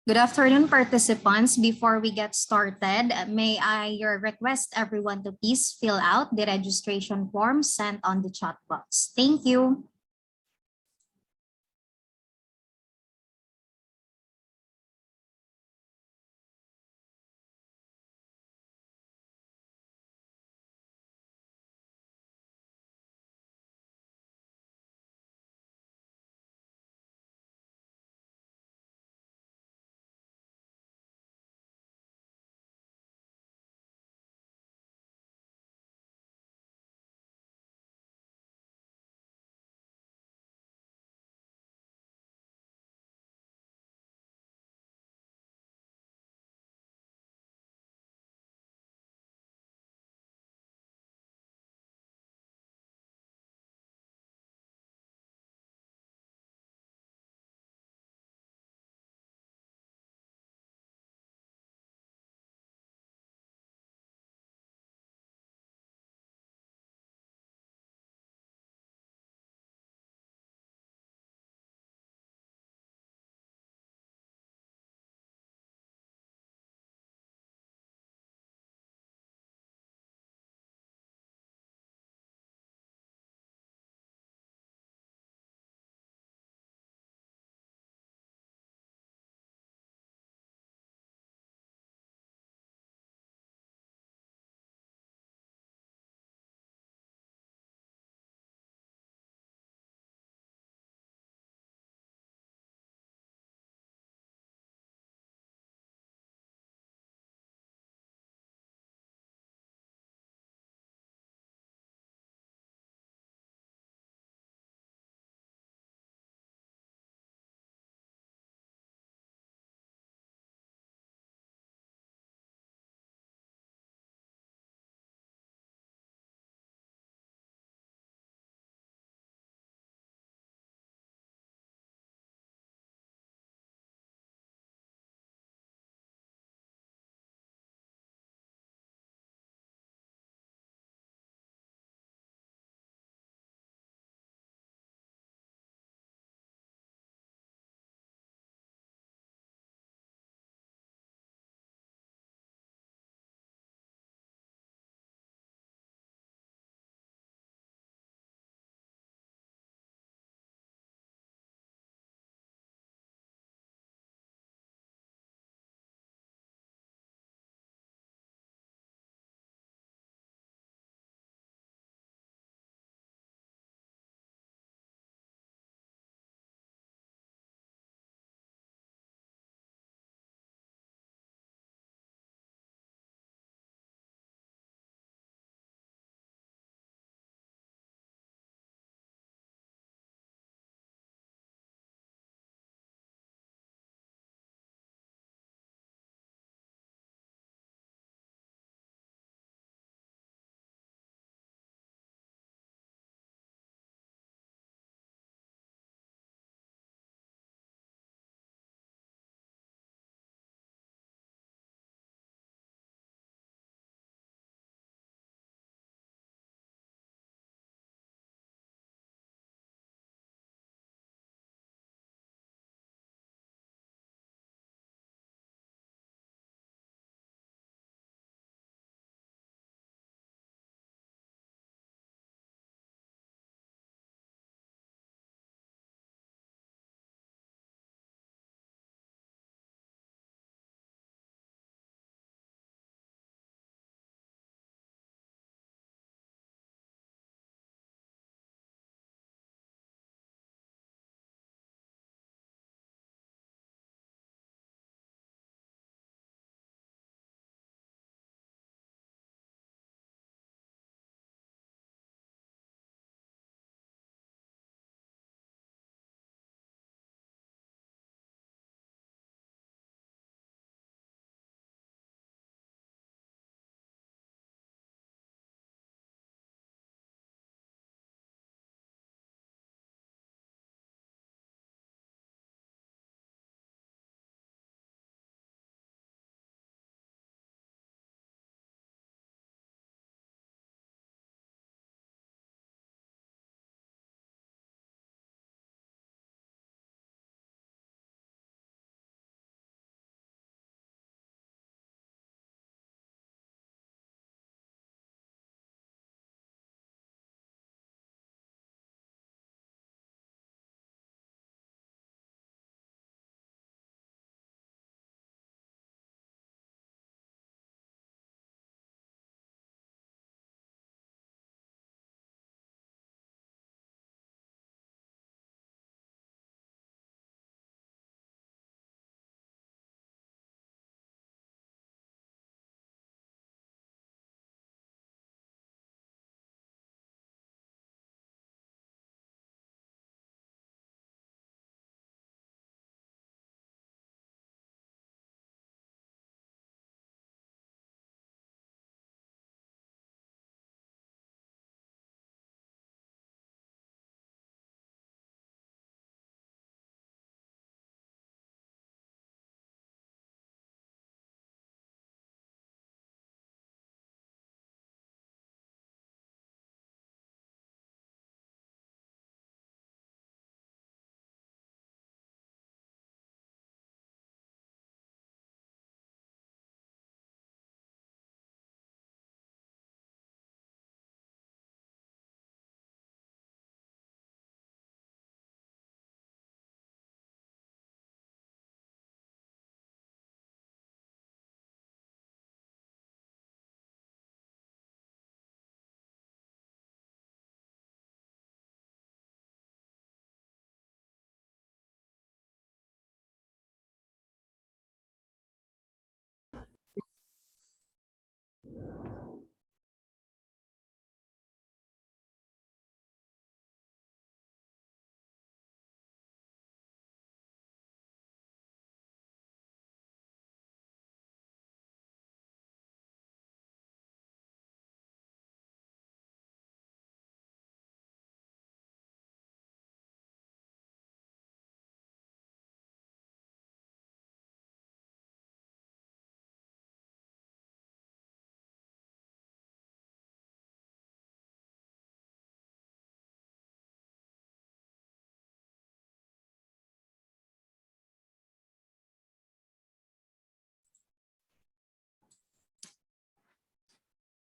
Good afternoon, participants. Before we get started, may I request everyone to please fill out the registration form sent on the chat box. Thank you.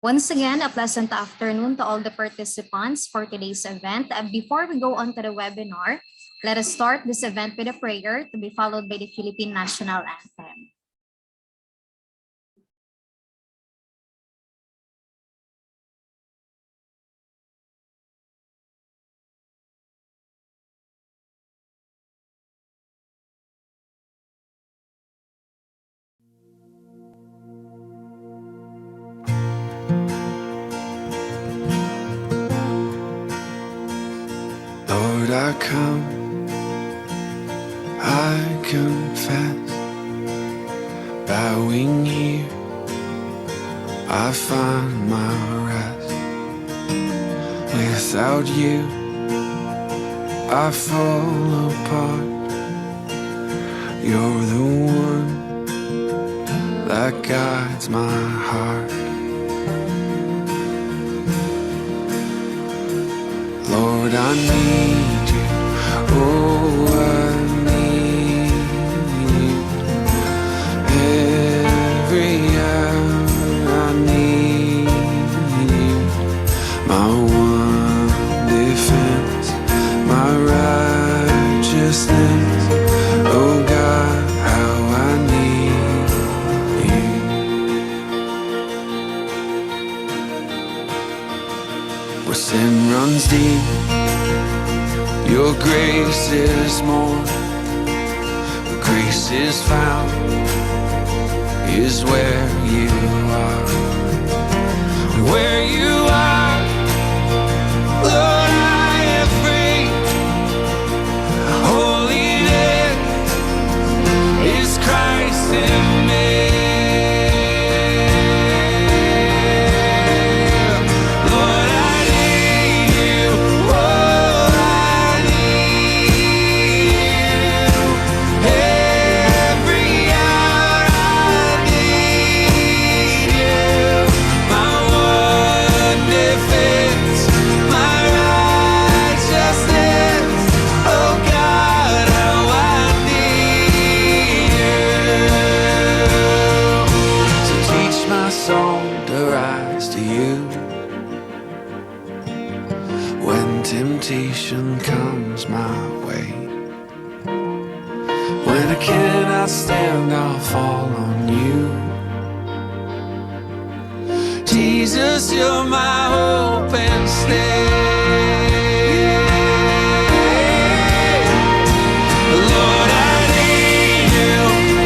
Once again, a pleasant afternoon to all the participants for today's event. Before we go on to the webinar, let us start this event with a prayer to be followed by the Philippine National Anthem. Lord, I come, I confess, bowing here, I find my rest. Without you, I fall apart. You're the one that guides my heart. Lord, I need you, oh, I need you. Every hour I need you. My one defense, my righteousness, oh God, how I need you. Where sin runs deep, your grace is more. Where grace is found is where you are. Where you are, Lord, I am free. Holiness is Christ in me. Temptation comes my way. When I cannot stand, I'll fall on you. Jesus, you're my hope and stay. Lord, I need you.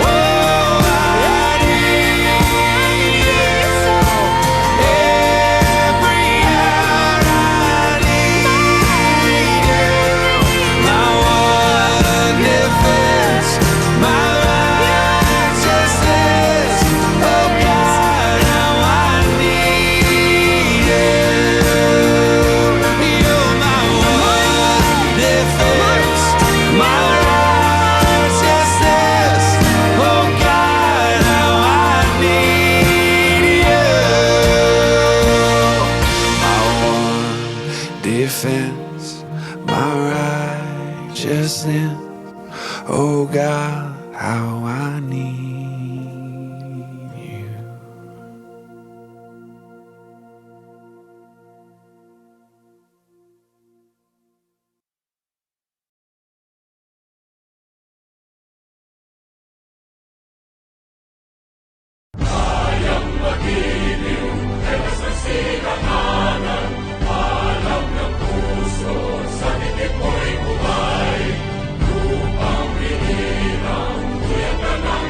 Oh, I need you. Every hour I need you. My one defense, my righteousness. Oh God, how I need you. You're my one defense, my righteousness. Oh God, how I need you. My one defense, my righteousness. Oh God, how I need you. Lupang pinirang, kuya ka ng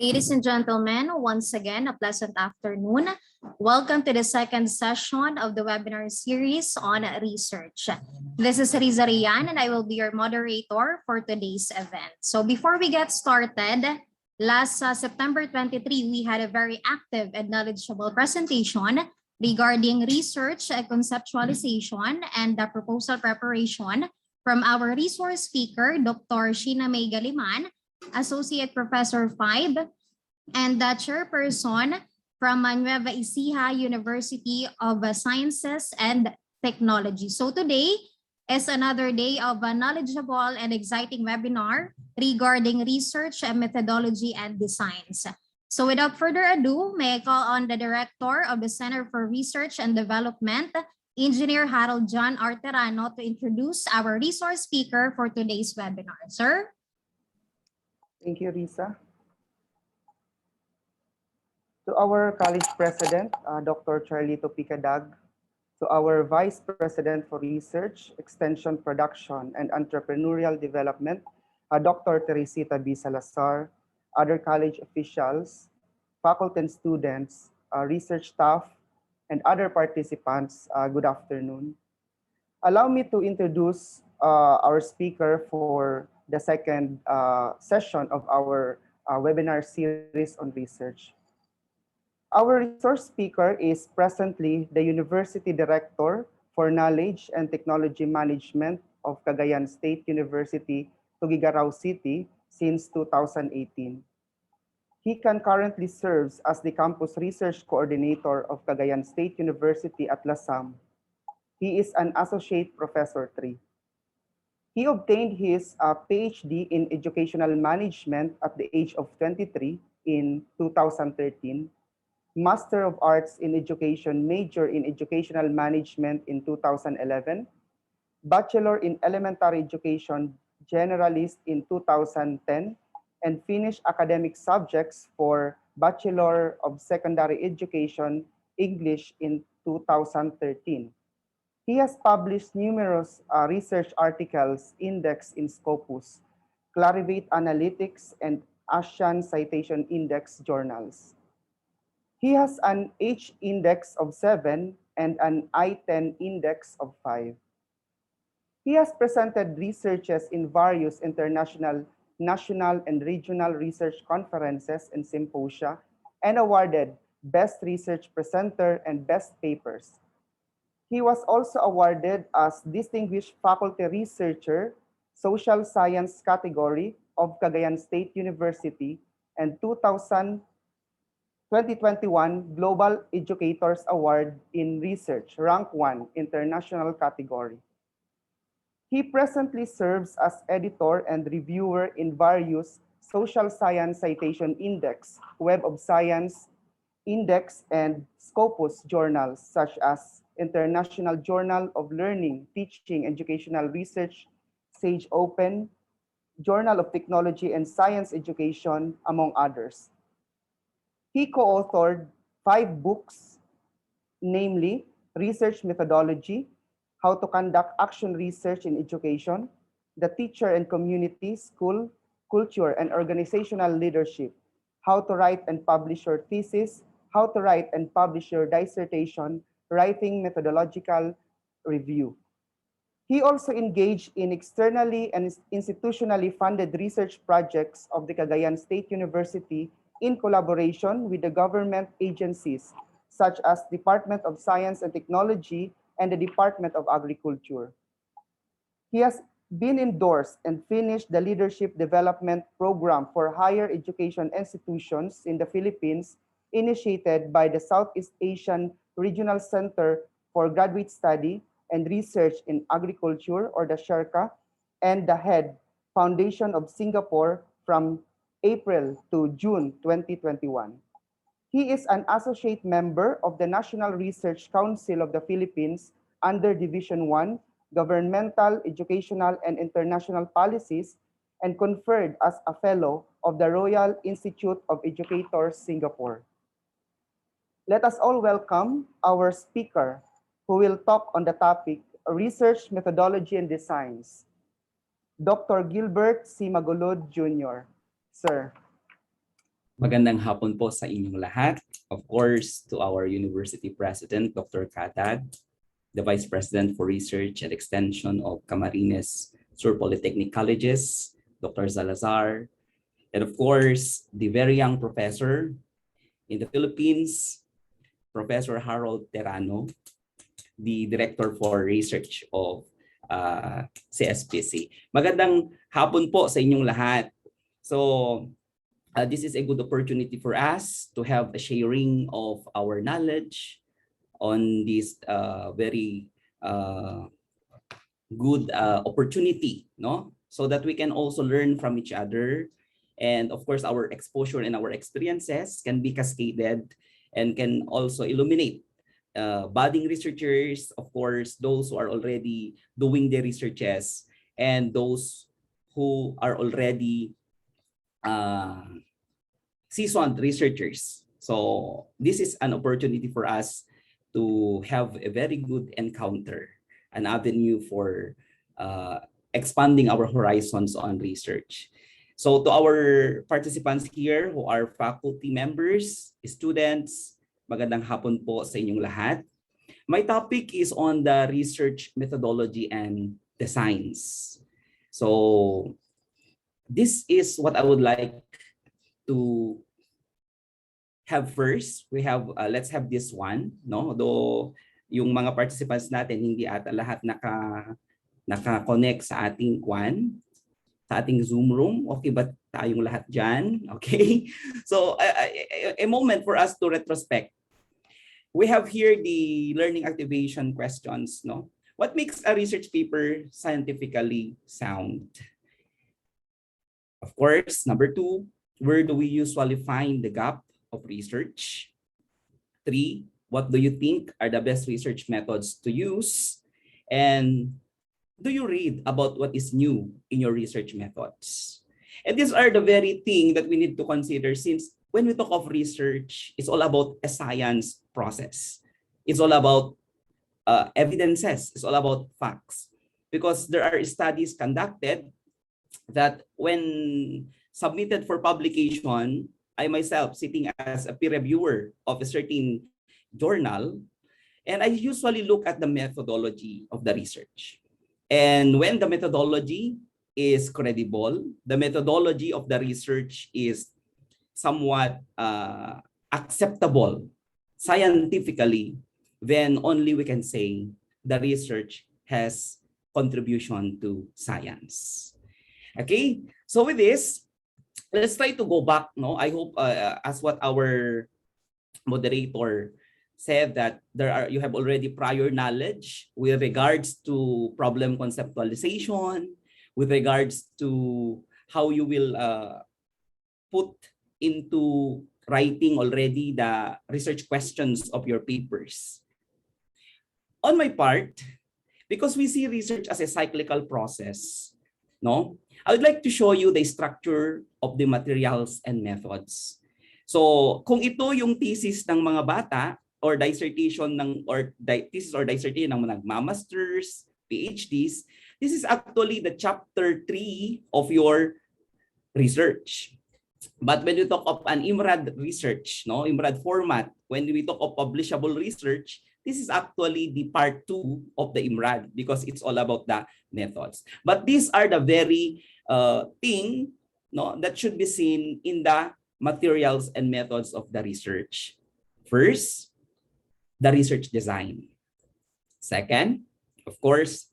Ladies and gentlemen, once again, a pleasant afternoon. Welcome to the second session of the webinar series on research. This is Riza Rian, and I will be your moderator for today's event. So before we get started, last September 23, we had a very active and knowledgeable presentation regarding research conceptualization and the proposal preparation from our resource speaker, Dr. Sheena May Galiman, Associate Professor 5, and the chairperson from Nueva Ecija University of Sciences and Technology. So today is another day of a knowledgeable and exciting webinar regarding research and methodology and designs. So without further ado, may I call on the Director of the Center for Research and Development, Engineer Harold John Arterano, to introduce our resource speaker for today's webinar. Sir? Thank you, Risa. To our college president, Dr. Charlito Picadag, to our vice president for research, extension, production, and entrepreneurial development, Dr. Teresita B. Salazar, other college officials, faculty and students, research staff, and other participants, good afternoon. Allow me to introduce our speaker for the second session of our webinar series on research. Our resource speaker is presently the University Director for Knowledge and Technology Management of Cagayan State University, Tuguegarao City since 2018. He concurrently serves as the Campus Research Coordinator of Cagayan State University at LASAM. He is an Associate Professor 3. He obtained his PhD in Educational Management at the age of 23 in 2013, Master of Arts in Education, major in Educational Management in 2011, Bachelor in Elementary Education, Generalist in 2010, and finished academic subjects for Bachelor of Secondary Education, English in 2013. He has published numerous research articles indexed in Scopus, Clarivate Analytics, and Asian Citation Index journals. He has an H index of 7 and an I-10 index of 5. He has presented researches in various international, national, and regional research conferences and symposia, and awarded Best Research Presenter and Best Papers. He was also awarded as Distinguished Faculty Researcher, Social Science category of Cagayan State University, and 2021 Global Educators Award in Research, Rank 1, International category. He presently serves as editor and reviewer in various Social Science Citation Index, Web of Science Index, and Scopus journals such as International Journal of Learning, Teaching, Educational Research, Sage Open, Journal of Technology and Science Education, among others. He co-authored 5 books, namely Research Methodology, How to Conduct Action Research in Education, The Teacher and Community, School, Culture, and Organizational Leadership, How to Write and Publish Your Thesis, How to Write and Publish Your Dissertation, Writing Methodological Review. He also engaged in externally and institutionally funded research projects of the Cagayan State University in collaboration with the government agencies such as Department of Science and Technology and the Department of Agriculture. He has been endorsed and finished the Leadership Development Program for Higher Education Institutions in the Philippines, initiated by the Southeast Asian Regional Center for Graduate Study and Research in Agriculture, or the SHERCA, and the HEAD Foundation of Singapore from April to June 2021. He is an associate member of the National Research Council of the Philippines under Division 1, Governmental, Educational, and International Policies, and conferred as a fellow of the Royal Institute of Educators, Singapore. Let us all welcome our speaker, who will talk on the topic Research Methodology and Designs, Dr. Gilbert C. Magulod, Jr. Sir. Magandang hapon po sa inyong lahat. Of course, to our University President, Dr. Katag, the Vice President for Research and Extension of Camarines Sur Polytechnic Colleges, Dr. Salazar, and of course, the very young professor in the Philippines, Professor Harold Terrano, the Director for Research of CSPC. Magandang hapon po sa inyong lahat. So, this is a good opportunity for us to have a sharing of our knowledge on this very good opportunity, no? So that we can also learn from each other. And of course, our exposure and our experiences can be cascaded and can also illuminate budding researchers, of course, those who are already doing their researches, and those who are already seasoned researchers. So this is an opportunity for us to have a very good encounter, an avenue for expanding our horizons on research. So to our participants here who are faculty members, students, magandang hapon po sa inyong lahat. My topic is on the research methodology and designs. So this is what I would like to have first. We have let's have this one, no? Though yung mga participants natin hindi ata lahat naka-connect sa ating sa ating Zoom room. Okay ba tayong lahat diyan? Okay. So a moment for us to retrospect. We have here the learning activation questions, no? What makes a research paper scientifically sound? Of course, number 2, where do we usually find the gap of research? 3, what do you think are the best research methods to use? And do you read about what is new in your research methods? And these are the very thing that we need to consider, since when we talk of research, it's all about a science process. It's all about evidences. It's all about facts. Because there are studies conducted that when submitted for publication, I myself sitting as a peer reviewer of a certain journal, and I usually look at the methodology of the research. And when the methodology is credible, the methodology of the research is somewhat acceptable scientifically, then only we can say the research has contribution to science. Okay, so with this, let's try to go back. No, I hope as what our moderator said, that you have already prior knowledge with regards to problem conceptualization, with regards to how you will put into writing already the research questions of your papers. On my part, because we see research as a cyclical process, no, I would like to show you the structure of the materials and methods. So, kung ito yung thesis ng mga bata or dissertation thesis or dissertation ng mga nagmamasters, PhDs, this is actually the chapter 3 of your research. But when you talk of an IMRAD research, no, IMRAD format, when we talk of publishable research, this is actually the part 2 of the IMRAD, because it's all about the methods. But these are the very thing, no, that should be seen in the materials and methods of the research. First, the research design. Second, of course,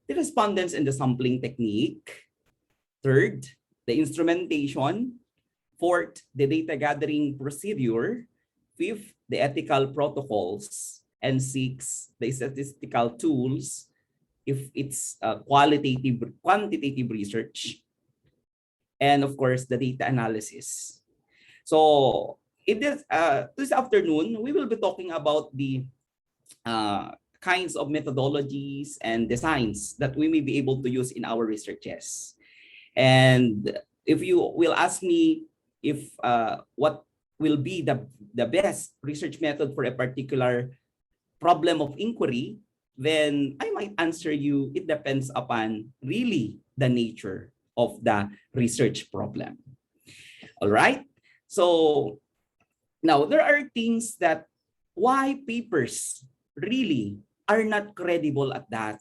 the respondents and the sampling technique. Third, the instrumentation. Fourth, the data gathering procedure. Fifth, the ethical protocols. And 6, the statistical tools, if it's quantitative research. And of course, the data analysis. So in this afternoon, we will be talking about the kinds of methodologies and designs that we may be able to use in our researches. And if you will ask me if what will be the best research method for a particular problem of inquiry, then I might answer you, it depends upon really the nature of the research problem. All right. So now there are things that why papers really are not credible at that.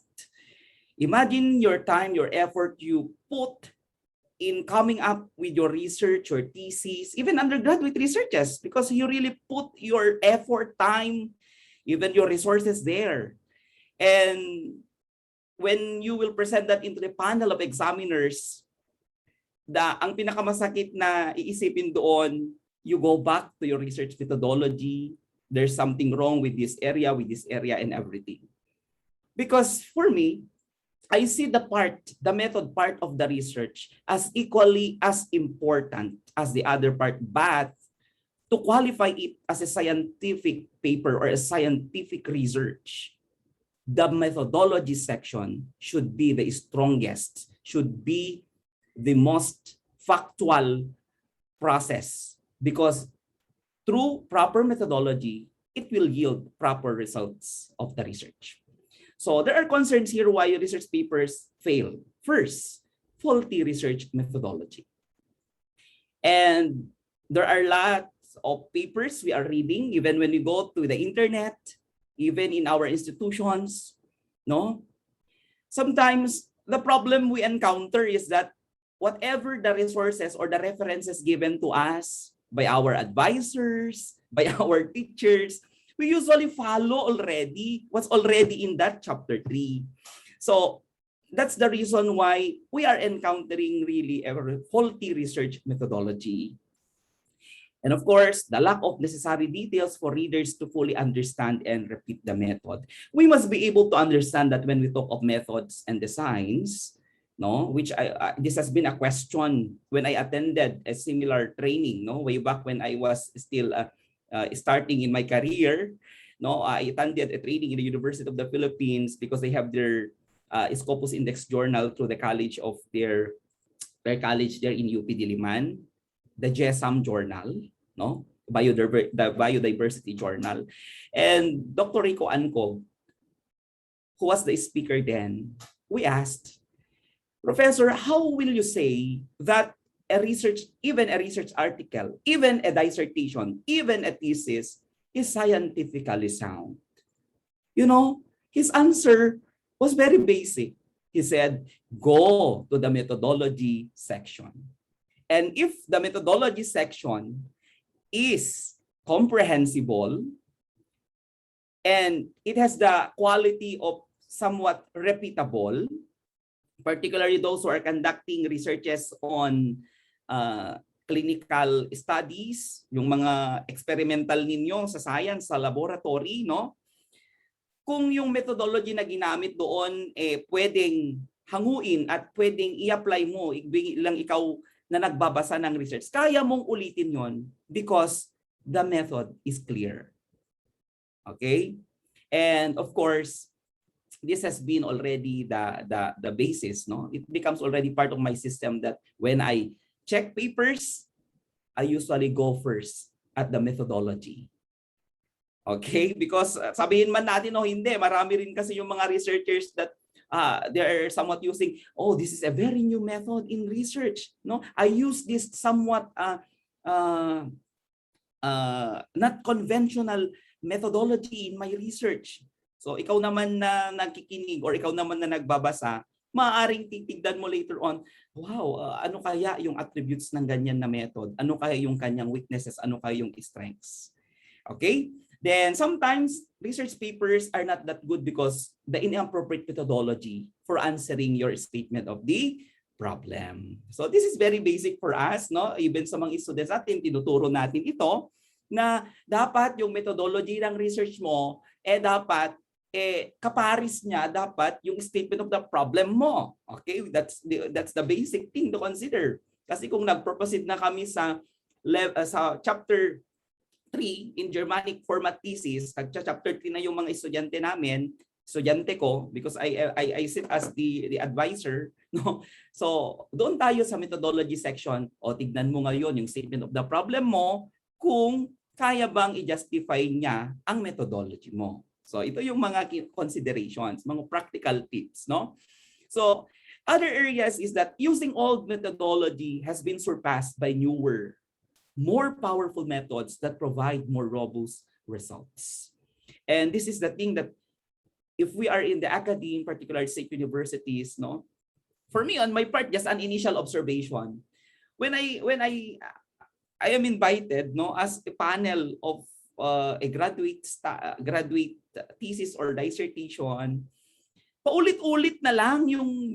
Imagine your time, your effort you put in coming up with your research or thesis, even undergraduate researches, because you really put your effort, time, even your resources there. And when you will present that into the panel of examiners, ang pinakamasakit na iisipin doon, you go back to your research methodology. There's something wrong with this area, and everything. Because for me, I see the method part of the research as equally as important as the other part, but to qualify it as a scientific paper or a scientific research, the methodology section should be the strongest, should be the most factual process, because through proper methodology, it will yield proper results of the research. So there are concerns here why research papers fail. First, faulty research methodology. And there are lots of papers we are reading, even when we go to the internet, even in our institutions, no? Sometimes the problem we encounter is that whatever the resources or the references given to us by our advisors, by our teachers, we usually follow already what's already in that chapter 3. So that's the reason why we are encountering really a faulty research methodology. And of course, the lack of necessary details for readers to fully understand and repeat the method. We must be able to understand that when we talk of methods and designs, no, which this has been a question when I attended a similar training, no, way back when I was still starting in my career. No, I attended a training in the University of the Philippines because they have their Scopus Index journal through the college of their college there in UP Diliman, the GESAM journal, no, the Biodiversity Journal. And Dr. Rico Anco, who was the speaker then, we asked, Professor, how will you say that even a research article, even a dissertation, even a thesis is scientifically sound? You know, his answer was very basic. He said, go to the methodology section. And if the methodology section is comprehensible and it has the quality of somewhat repeatable, particularly those who are conducting researches on clinical studies, yung mga experimental ninyo sa science, sa laboratory, no? Kung yung methodology na ginamit doon pwedeng hanguin at pwedeng i-apply mo, lang ikaw na nagbabasa ng research, kaya mong ulitin yon because the method is clear. Okay? And of course, this has been already the basis, no? It becomes already part of my system that when I check papers, I usually go first at the methodology. Okay? Because sabihin man natin o hindi, marami rin kasi yung mga researchers that they are somewhat using, oh, this is a very new method in research. No, I use this somewhat not conventional methodology in my research. So ikaw naman na nagkikinig or ikaw naman na nagbabasa, maaaring titignan mo later on, wow, ano kaya yung attributes ng ganyan na method? Ano kaya yung kanyang weaknesses? Ano kaya yung strengths? Okay? Then sometimes research papers are not that good because the inappropriate methodology for answering your statement of the problem. So this is very basic for us, no? Even sa mga students natin, tinuturo natin ito na dapat yung methodology ng research mo dapat kaparis niya dapat yung statement of the problem mo. Okay? That's the basic thing to consider. Kasi kung nag-proceed na kami sa chapter 3 in Germanic format thesis, chapter 3 na yung mga estudyante ko, because I sit as the advisor, no? So, doon tayo sa methodology section. O tignan mo ngayon yung statement of the problem mo kung kaya bang i-justify niya ang methodology mo. So, ito yung mga considerations, mga practical tips, no? So, other areas is that using old methodology has been surpassed by newer more powerful methods that provide more robust results. And this is the thing that if we are in the academe, particularly state universities, no, for me on my part, just an initial observation. When I am invited, no, as a panel of a graduate thesis or dissertation, paulit-ulit na lang yung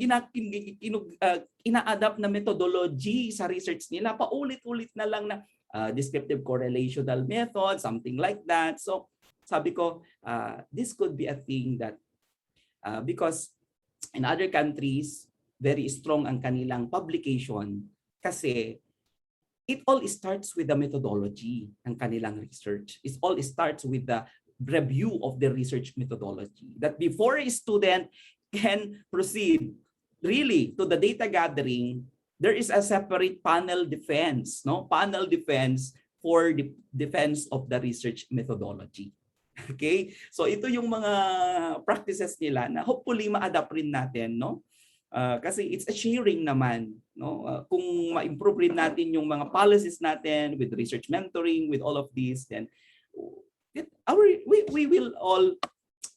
ina-adapt na methodology sa research nila. Paulit-ulit na lang na descriptive correlational method, something like that. So sabi ko, this could be a thing that because in other countries, very strong ang kanilang publication kasi it all starts with the methodology ng kanilang research. It all starts with the review of the research methodology. That before a student can proceed really to the data gathering, there is a separate panel defense, no? Panel defense for the defense of the research methodology. Okay? So ito yung mga practices nila na hopefully ma-adapt rin natin, no? Kasi it's a sharing naman, no? Kung ma-improve rin natin yung mga policies natin with research mentoring, with all of these, then we will all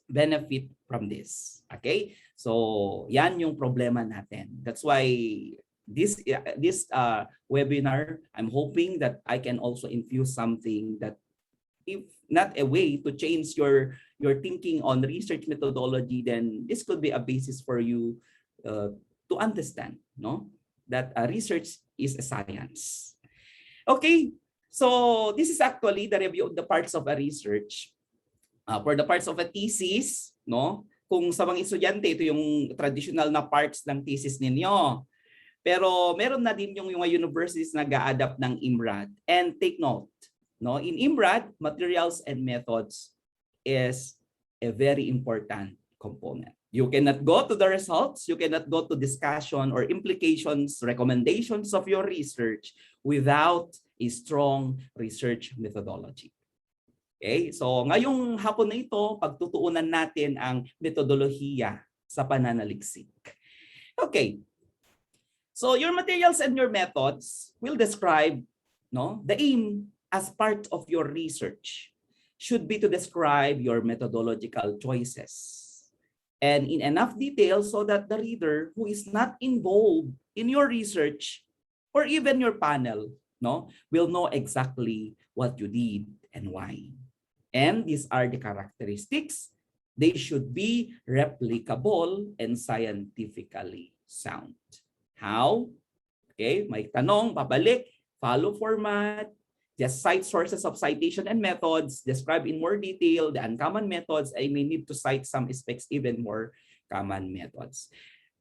benefit from this. Okay? So yan yung problema natin. That's why this webinar, I'm hoping that I can also infuse something that, if not a way to change your thinking on research methodology, then this could be a basis for you to understand, no, that research is a science. Okay, so this is actually the review of the parts of a research. For the parts of a thesis, no, kung sa mga estudyante, ito yung traditional na parts ng thesis ninyo. Pero meron na din yung mga universities na nag-a-adapt ng IMRAD. And take note, no, in IMRAD, materials and methods is a very important component. You cannot go to the results, you cannot go to discussion or implications, recommendations of your research without a strong research methodology. Okay, so ngayong hapon na ito, pagtutuunan natin ang metodolohiya sa pananaliksik. Okay, so your materials and your methods will describe, no, the aim as part of your research should be to describe your methodological choices and in enough detail so that the reader who is not involved in your research or even your panel, no, will know exactly what you did and why. And these are the characteristics. They should be replicable and scientifically sound. How? Okay, may tanong, pabalik, follow format, just cite sources of citation and methods, describe in more detail the uncommon methods. I may need to cite some aspects, even more common methods.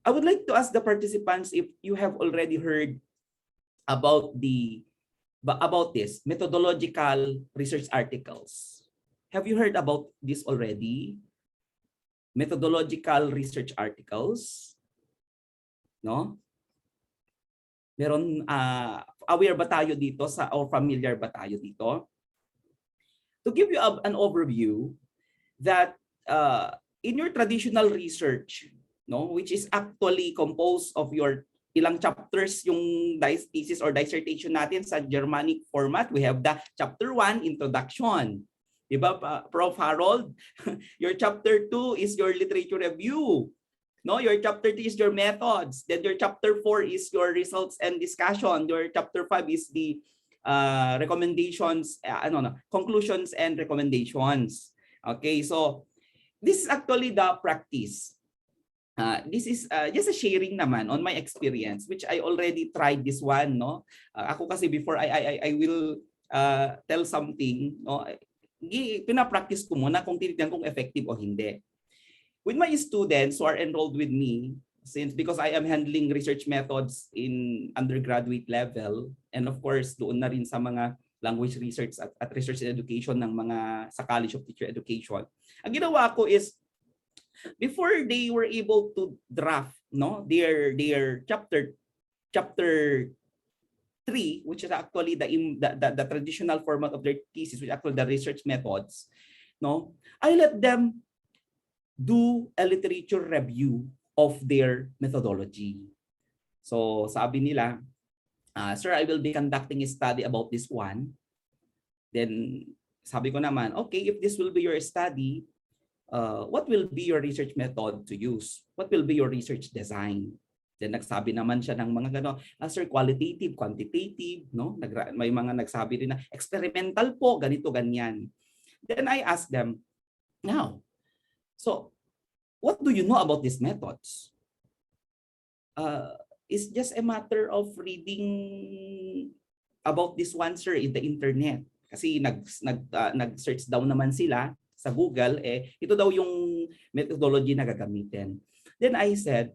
I would like to ask the participants if you have already heard about this methodological research articles. Have you heard about this already? Methodological research articles? No? Meron, aware ba tayo dito or familiar ba tayo dito? To give you an overview that in your traditional research, no, which is actually composed of your ilang chapters yung thesis or dissertation natin sa Germanic format, we have the chapter 1, introduction. Diba, Prof. Harold? Your chapter 2 is your literature review. No, your chapter 3 is your methods. Then your chapter 4 is your results and discussion. Your chapter 5 is the recommendations, conclusions and recommendations. Okay, so this is actually the practice. This is just a sharing naman on my experience, which I already tried this one. No, ako kasi before I will tell something. No, pinapractice ko muna kung tinitignan kung effective o hindi. With my students who are enrolled with me, because I am handling research methods in undergraduate level, and of course, doon na rin sa mga language research at research education ng mga sa College of Teacher Education. Ang ginawa ko is, before they were able to draft, no, their chapter 3, which is actually the traditional format of their thesis, which is actually the research methods, no, I let them do a literature review of their methodology. So sabi nila, Sir, I will be conducting a study about this one. Then sabi ko naman, okay, if this will be your study, what will be your research method to use? What will be your research design? Then nagsabi naman siya ng mga gano'n, sir, qualitative, quantitative, no? May mga nagsabi rin na experimental po, ganito, ganyan. Then I asked them, now, so what do you know about these methods? It's just a matter of reading about this one, sir, in the internet. Kasi nag-search daw naman sila sa Google, ito daw yung methodology na gagamitin. Then I said,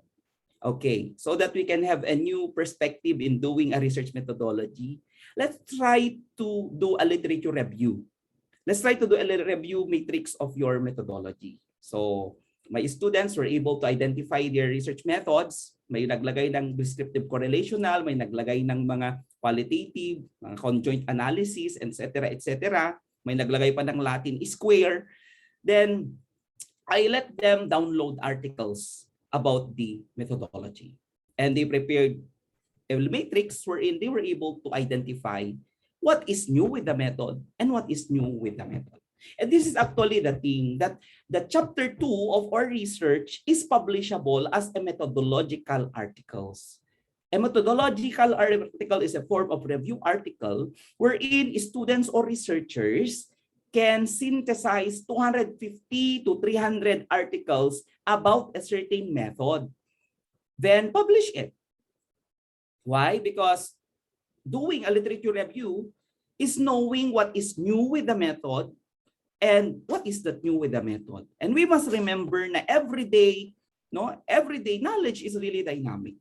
okay, so that we can have a new perspective in doing a research methodology, let's try to do a literature review. Let's try to do a review matrix of your methodology. So my students were able to identify their research methods. May naglagay ng descriptive correlational, may naglagay ng mga qualitative, mga conjoint analysis, etc., etc. May naglagay pa ng Latin square. Then I let them download articles about the methodology. And they prepared a matrix wherein they were able to identify what is new with the method and what is new with the method. And this is actually the thing that the chapter 2 of our research is publishable as a methodological articles. A methodological article is a form of review article wherein students or researchers can synthesize 250 to 300 articles about a certain method, then publish it. Why? Because doing a literature review is knowing what is new with the method and what is that new with the method. And we must remember na everyday knowledge is really dynamic.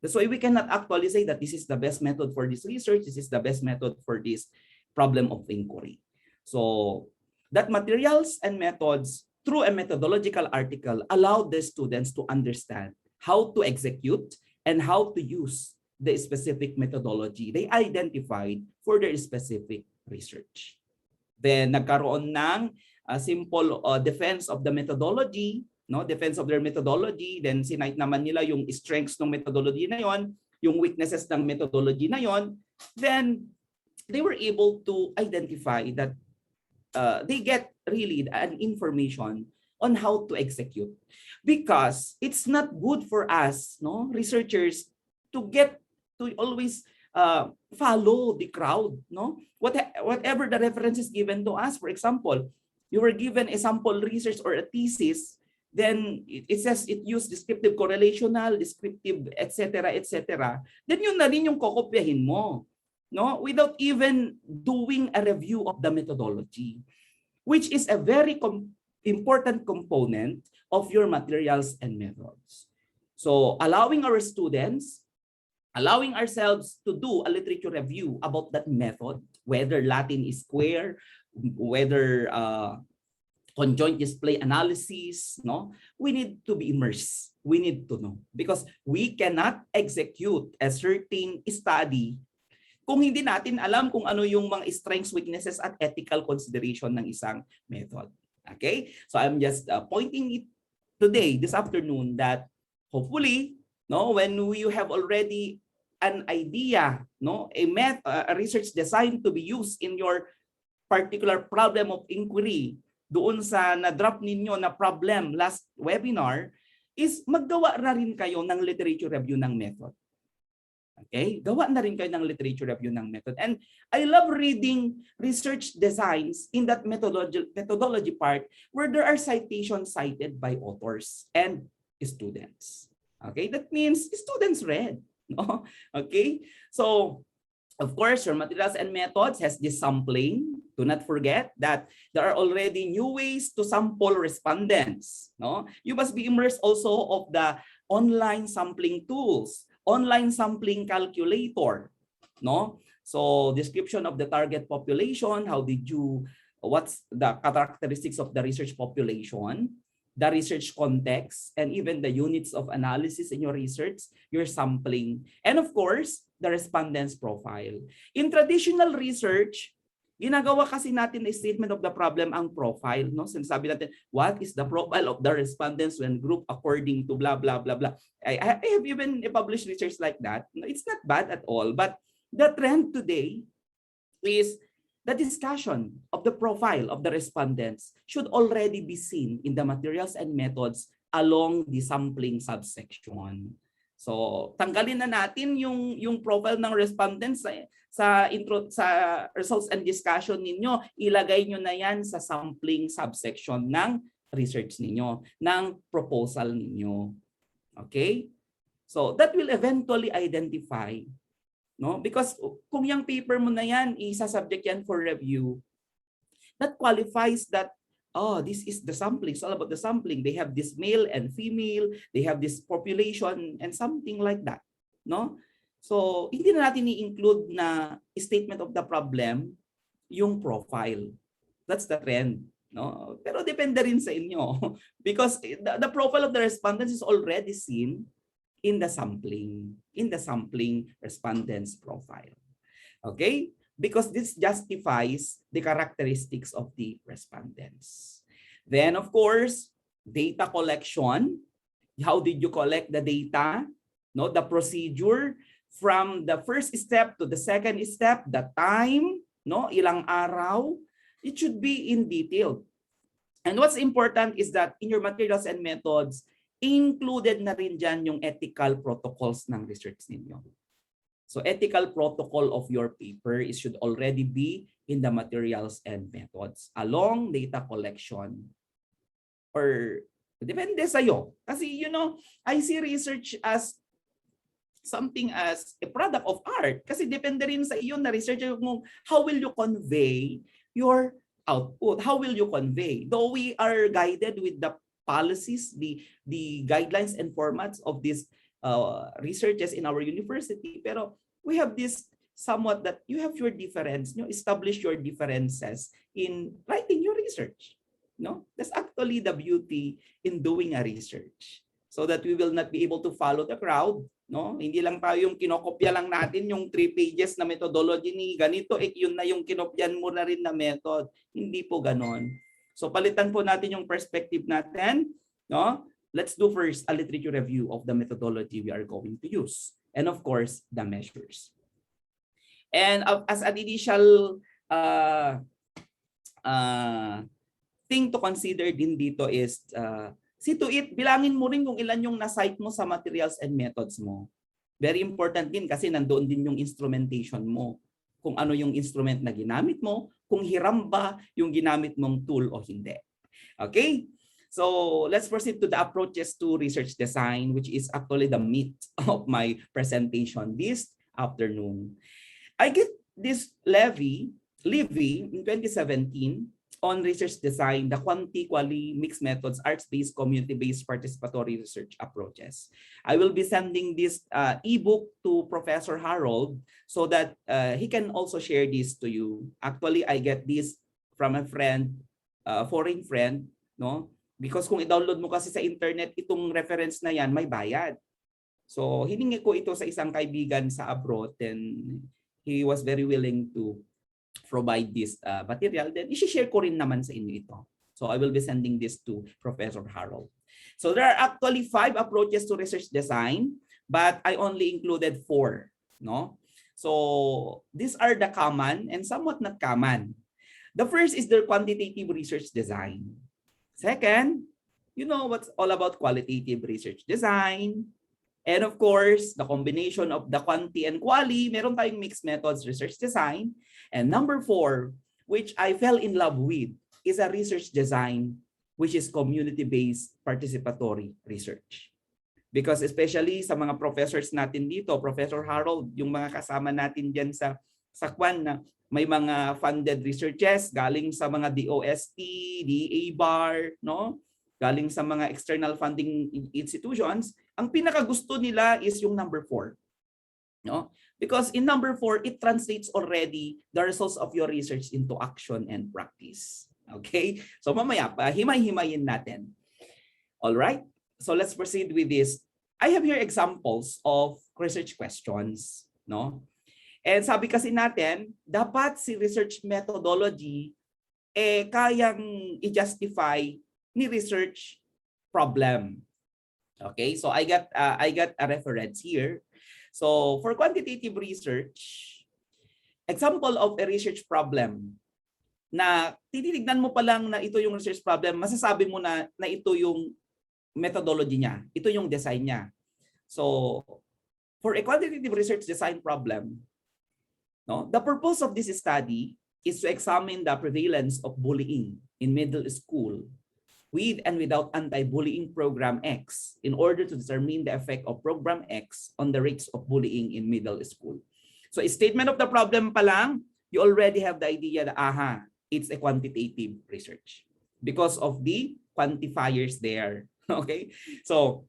That's why we cannot actually say that this is the best method for this research, this is the best method for this problem of inquiry. So that materials and methods through a methodological article allow the students to understand how to execute and how to use the specific methodology they identified for their specific research. Then nagkaroon ng simple defense of the methodology, no? Defense of their methodology. Then sinite naman nila yung strengths ng methodology na yon, yung weaknesses ng methodology na yon. Then they were able to identify that they get really an information on how to execute. Because it's not good for us, no, researchers, to always follow the crowd, no? Whatever the reference is given to us. For example, you were given a sample research or a thesis, then it says it used descriptive correlational, descriptive, etc., etc. Then yun na rin yung kokopyahin mo, no? Without even doing a review of the methodology, which is a very important component of your materials and methods. So allowing our students, allowing ourselves to do a literature review about that method, whether Latin square, whether conjoint display analysis, no? We need to be immersed. We need to know. Because we cannot execute a certain study kung hindi natin alam kung ano yung mga strengths, weaknesses, at ethical consideration ng isang method. Okay? So I'm just pointing it today, this afternoon, that hopefully, no, when you have already an idea, no, a research design to be used in your particular problem of inquiry, doon sa na-drop ninyo na problem last webinar, is maggawa na rin kayo ng literature review ng method. Okay? Gawa na rin kayo ng literature review ng method. And I love reading research designs in that methodology part where there are citations cited by authors and students. Okay? That means students read. No? Okay? So, of course, your materials and methods has this sampling. Do not forget that there are already new ways to sample respondents. No? You must be immersed also of the online sampling tools, online sampling calculator. No? So description of the target population, what's the characteristics of the research population, the research context, and even the units of analysis in your research, your sampling, and of course, the respondent's profile. In traditional research, Ginagawa kasi natin na statement of the problem ang profile, no? Sinasabi natin, what is the profile of the respondents when grouped according to blah, blah, blah, blah. I have even published research like that. It's not bad at all, but the trend today is the discussion of the profile of the respondents should already be seen in the materials and methods along the sampling subsection. So, tanggalin na natin yung profile ng respondents sa results and discussion ninyo. Ilagay nyo na yan sa sampling subsection ng research ninyo, ng proposal ninyo. Okay? So, that will eventually identify, no? Because kung yung paper mo na yan, isa-subject yan for review, that qualifies that, oh, this is the sampling. It's all about the sampling. They have this male and female, they have this population and something like that, no? So, hindi na natin i-include na statement of the problem yung profile. That's the trend, no? Pero depende rin sa inyo because the profile of the respondents is already seen in the sampling respondents profile. Okay? Because this justifies the characteristics of the respondents. Then, of course, data collection. How did you collect the data? No, the procedure from the first step to the second step, the time, no, ilang araw, it should be in detail. And what's important is that in your materials and methods, included na rin dyan yung ethical protocols ng research ninyo. So ethical protocol of your paper should already be in the materials and methods along data collection. Or depende sa'yo. Kasi I see research as something as a product of art. Kasi depende rin sa iyo na research mo, how will you convey your output? How will you convey? Though we are guided with the policies, the guidelines and formats of these researches in our university, pero we have this somewhat that you have your difference, establish your differences in writing your research. No, that's actually the beauty in doing a research, so that we will not be able to follow the crowd. No, hindi lang tayo yung kinokopya lang natin yung 3 pages na methodology ni ganito, yun na yung kinopyan mo na rin na method. Hindi po ganon. So palitan po natin yung perspective natin, no? Let's do first a literature review of the methodology we are going to use, and of course the measures. And as an initial thing to consider din dito is see to it, bilangin mo rin kung ilan yung na-cite mo sa materials and methods mo. Very important din kasi nandoon din yung instrumentation mo. Kung ano yung instrument na ginamit mo, kung hiram ba yung ginamit mong tool o hindi. Okay? So let's proceed to the approaches to research design, which is actually the meat of my presentation this afternoon. I get this levy in 2017 on research design, the quanti-quali mixed methods, arts-based, community-based, participatory research approaches. I will be sending this ebook to Professor Harold so that he can also share this to you. Actually, I get this from a friend, foreign friend, no? Because kung i-download mo kasi sa internet itong reference na yan, may bayad. So, hiningi ko ito sa isang kaibigan sa abroad, and he was very willing to provide this material, then i-share ko rin naman sa inyo ito. So I will be sending this to Professor Harold. So there are actually 5 approaches to research design, but I only included 4. No? So these are the common and somewhat not common. The first is the quantitative research design. Second, you know what's all about qualitative research design. And of course, the combination of the quanti and quali, meron tayong mixed methods research design. And number 4, which I fell in love with, is a research design which is community-based participatory research. Because especially sa mga professors natin dito, Professor Harold, yung mga kasama natin dyan sa Kwan na may mga funded researches galing sa mga DOST, DA-BAR, no? Galing sa mga external funding institutions, ang pinakagusto nila is yung number 4. No? Because in number 4, it translates already the results of your research into action and practice. Okay? So mamaya pa, himay-himayin natin. All right? So let's proceed with this. I have here examples of research questions. No? And sabi kasi natin, dapat si research methodology kayang i-justify ni research problem. Okay, so I got a reference here. So for quantitative research, example of a research problem na titinignan mo pa lang na ito yung research problem, masasabi mo na ito yung methodology niya, ito yung design niya. So for a quantitative research design problem, no, the purpose of this study is to examine the prevalence of bullying in middle school with and without anti-bullying program X in order to determine the effect of program X on the rates of bullying in middle school. So a statement of the problem pa lang, you already have the idea that it's a quantitative research because of the quantifiers there. Okay, so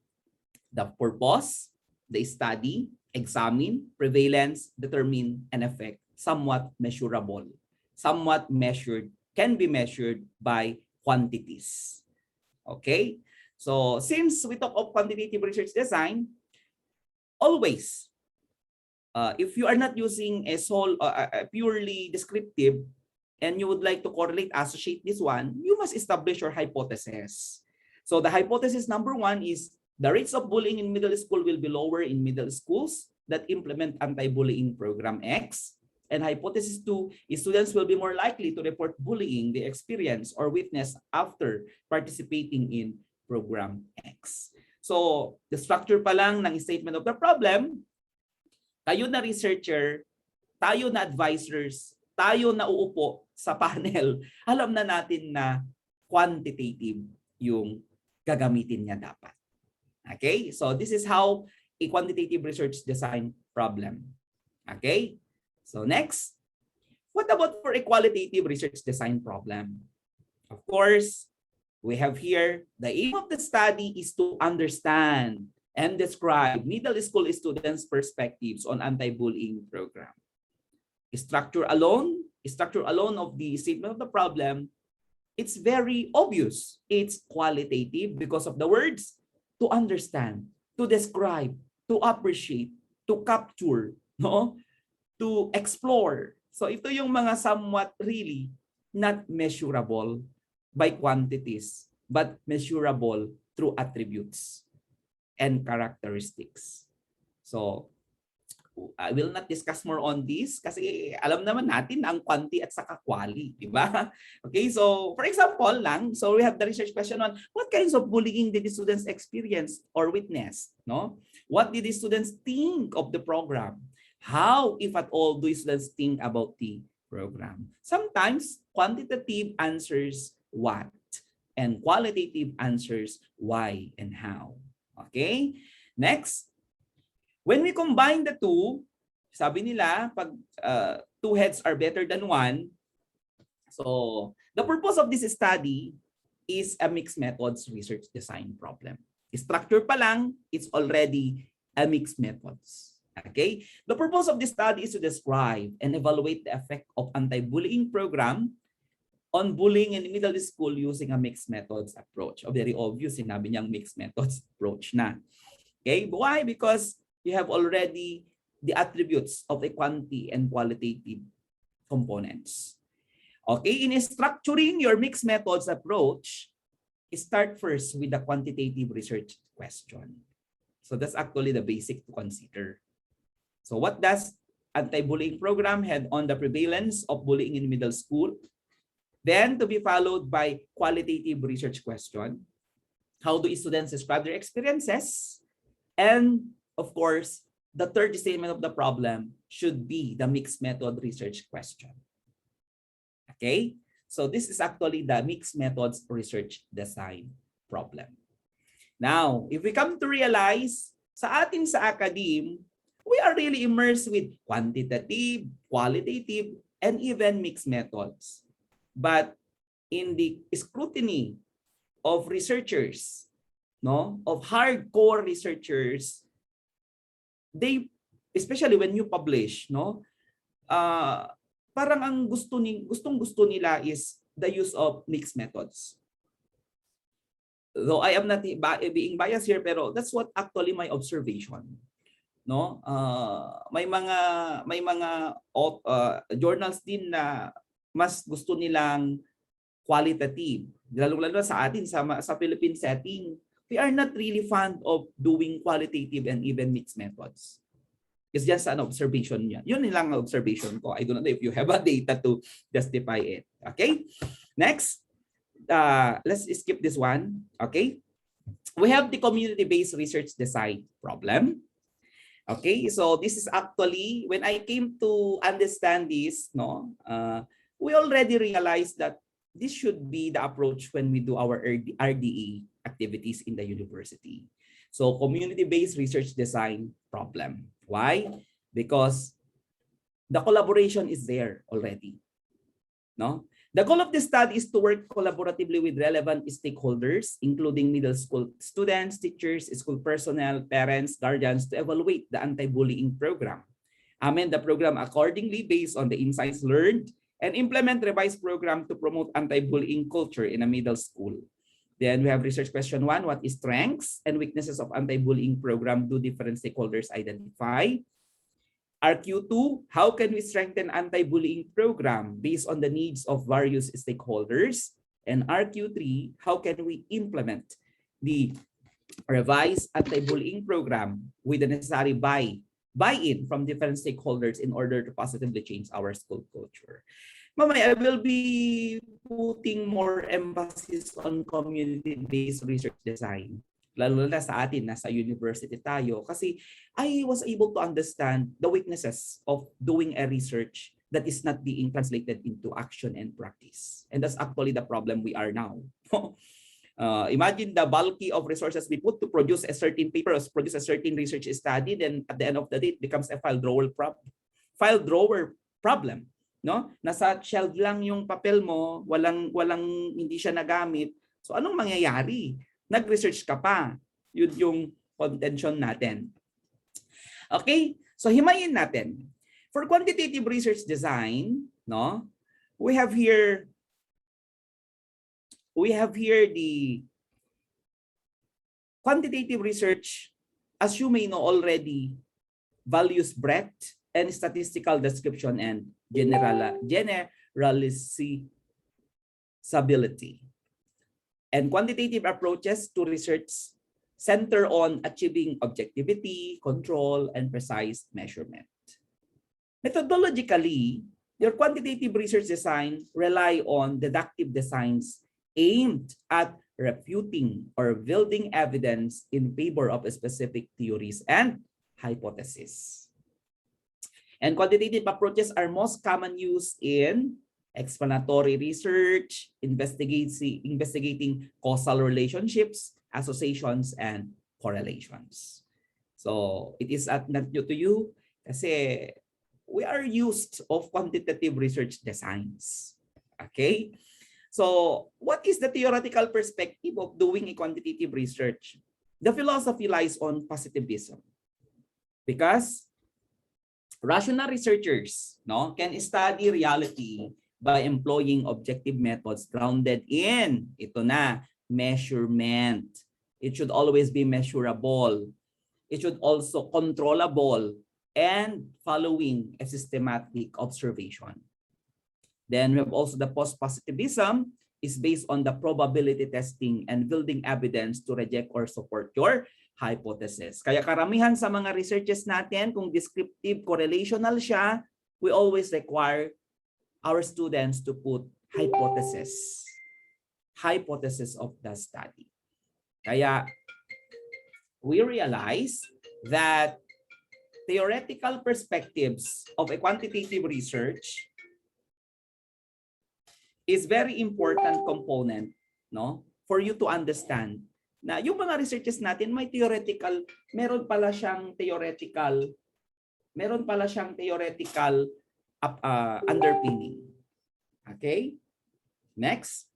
the purpose, the study, examine, prevalence, determine, and effect, somewhat measurable, somewhat measured, can be measured by quantities. Okay, so since we talk of quantitative research design, always, if you are not using a purely descriptive and you would like to correlate, associate this one, you must establish your hypothesis. So the hypothesis number one is the rates of bullying in middle school will be lower in middle schools that implement anti-bullying program X. And hypothesis two is students will be more likely to report bullying they experience or witness after participating in program X. So the structure pa lang ng statement of the problem, tayo na researcher, tayo na advisors, tayo na uupo sa panel, alam na natin na quantitative yung gagamitin niya dapat. Okay? So this is how a quantitative research design problem. Okay? So next, what about for a qualitative research design problem? Of course, we have here, the aim of the study is to understand and describe middle school students' perspectives on anti-bullying program. Structure alone of the statement of the problem, it's very obvious. It's qualitative because of the words to understand, to describe, to appreciate, to capture, no? To explore. So ito yung mga somewhat really not measurable by quantities, but measurable through attributes and characteristics. So I will not discuss more on this kasi alam naman natin ang quanti at saka quali, di ba? Okay, so for example lang, so we have the research question on what kinds of bullying did the students experience or witness, no? What did the students think of the program? How, if at all, do students think about the program? Sometimes quantitative answers what and qualitative answers why and how. Okay? Next, when we combine the two, sabi nila, pag two heads are better than one, so the purpose of this study is a mixed methods research design problem. Structure pa lang, it's already a mixed methods. Okay? The purpose of this study is to describe and evaluate the effect of anti-bullying program on bullying in middle school using a mixed methods approach. O very obvious, sinabi niyang mixed methods approach na. Okay? Why? Because you have already the attributes of a quantity and qualitative components. Okay, in structuring your mixed methods approach, start first with the quantitative research question. So that's actually the basic to consider. So what does anti-bullying program have on the prevalence of bullying in middle school? Then to be followed by qualitative research question. How do students describe their experiences? And of course, the third statement of the problem should be the mixed method research question. Okay? So this is actually the mixed methods research design problem. Now, if we come to realize, sa atin sa academe, we are really immersed with quantitative, qualitative, and even mixed methods. But in the scrutiny of researchers, no, of hardcore researchers, they, especially when you publish, no, parang ang gustong-gusto nila is the use of mixed methods. Though I am not being biased here, pero that's what actually my observation. no? May mga journals din na mas gusto nilang qualitative. Lalo-lalo sa atin sa Philippine setting, we are not really fond of doing qualitative and even mixed methods. It's just an observation niya. Yun lang ang observation ko. I don't know if you have a data to justify it. Okay? Next, let's skip this one. Okay? We have the community-based research design problem. Okay, so this is actually, when I came to understand this, we already realized that this should be the approach when we do our RDE activities in the university. So community-based research design problem. Why? Because the collaboration is there already. No? The goal of the study is to work collaboratively with relevant stakeholders, including middle school students, teachers, school personnel, parents, guardians, to evaluate the anti-bullying program. Amend the program accordingly based on the insights learned, and implement revised program to promote anti-bullying culture in a middle school. Then we have research question 1. What is strengths and weaknesses of anti-bullying program do different stakeholders identify? RQ2, how can we strengthen anti-bullying program based on the needs of various stakeholders? And RQ3, how can we implement the revised anti-bullying program with the necessary buy-in from different stakeholders in order to positively change our school culture? Mamaya, I will be putting more emphasis on community-based research design. Lalo na sa atin, nasa university tayo. Kasi I was able to understand the weaknesses of doing a research that is not being translated into action and practice. And that's actually the problem we are now. Imagine the bulky of resources we put to produce a certain paper, produce a certain research study, then at the end of the day, it becomes a file drawer problem. No? Nasa shelf lang yung papel mo, walang hindi siya nagamit. So anong mangyayari? Nag-research ka pa. Yun yung contention natin. Okay? So himayin natin. For quantitative research design, we have here the quantitative research, as you may know already, values breadth and statistical description and generalizability. And quantitative approaches to research center on achieving objectivity, control, and precise measurement. Methodologically, your quantitative research design rely on deductive designs aimed at refuting or building evidence in favor of specific theories and hypotheses. And quantitative approaches are most common used in explanatory research, investigating causal relationships, associations, and correlations. So it is not new to you kasi we are used of quantitative research designs. Okay? So what is the theoretical perspective of doing a quantitative research? The philosophy lies on positivism. Because rational researchers can study reality by employing objective methods grounded in, measurement. It should always be measurable. It should also controllable and following a systematic observation. Then we have also the post-positivism is based on the probability testing and building evidence to reject or support your hypothesis. Kaya karamihan sa mga researches natin, kung descriptive correlational siya, we always require our students to put hypothesis of the study. Kaya we realize that theoretical perspectives of a quantitative research is very important component for you to understand na yung mga researches natin may theoretical, meron pala siyang theoretical underpinning. Okay? Next.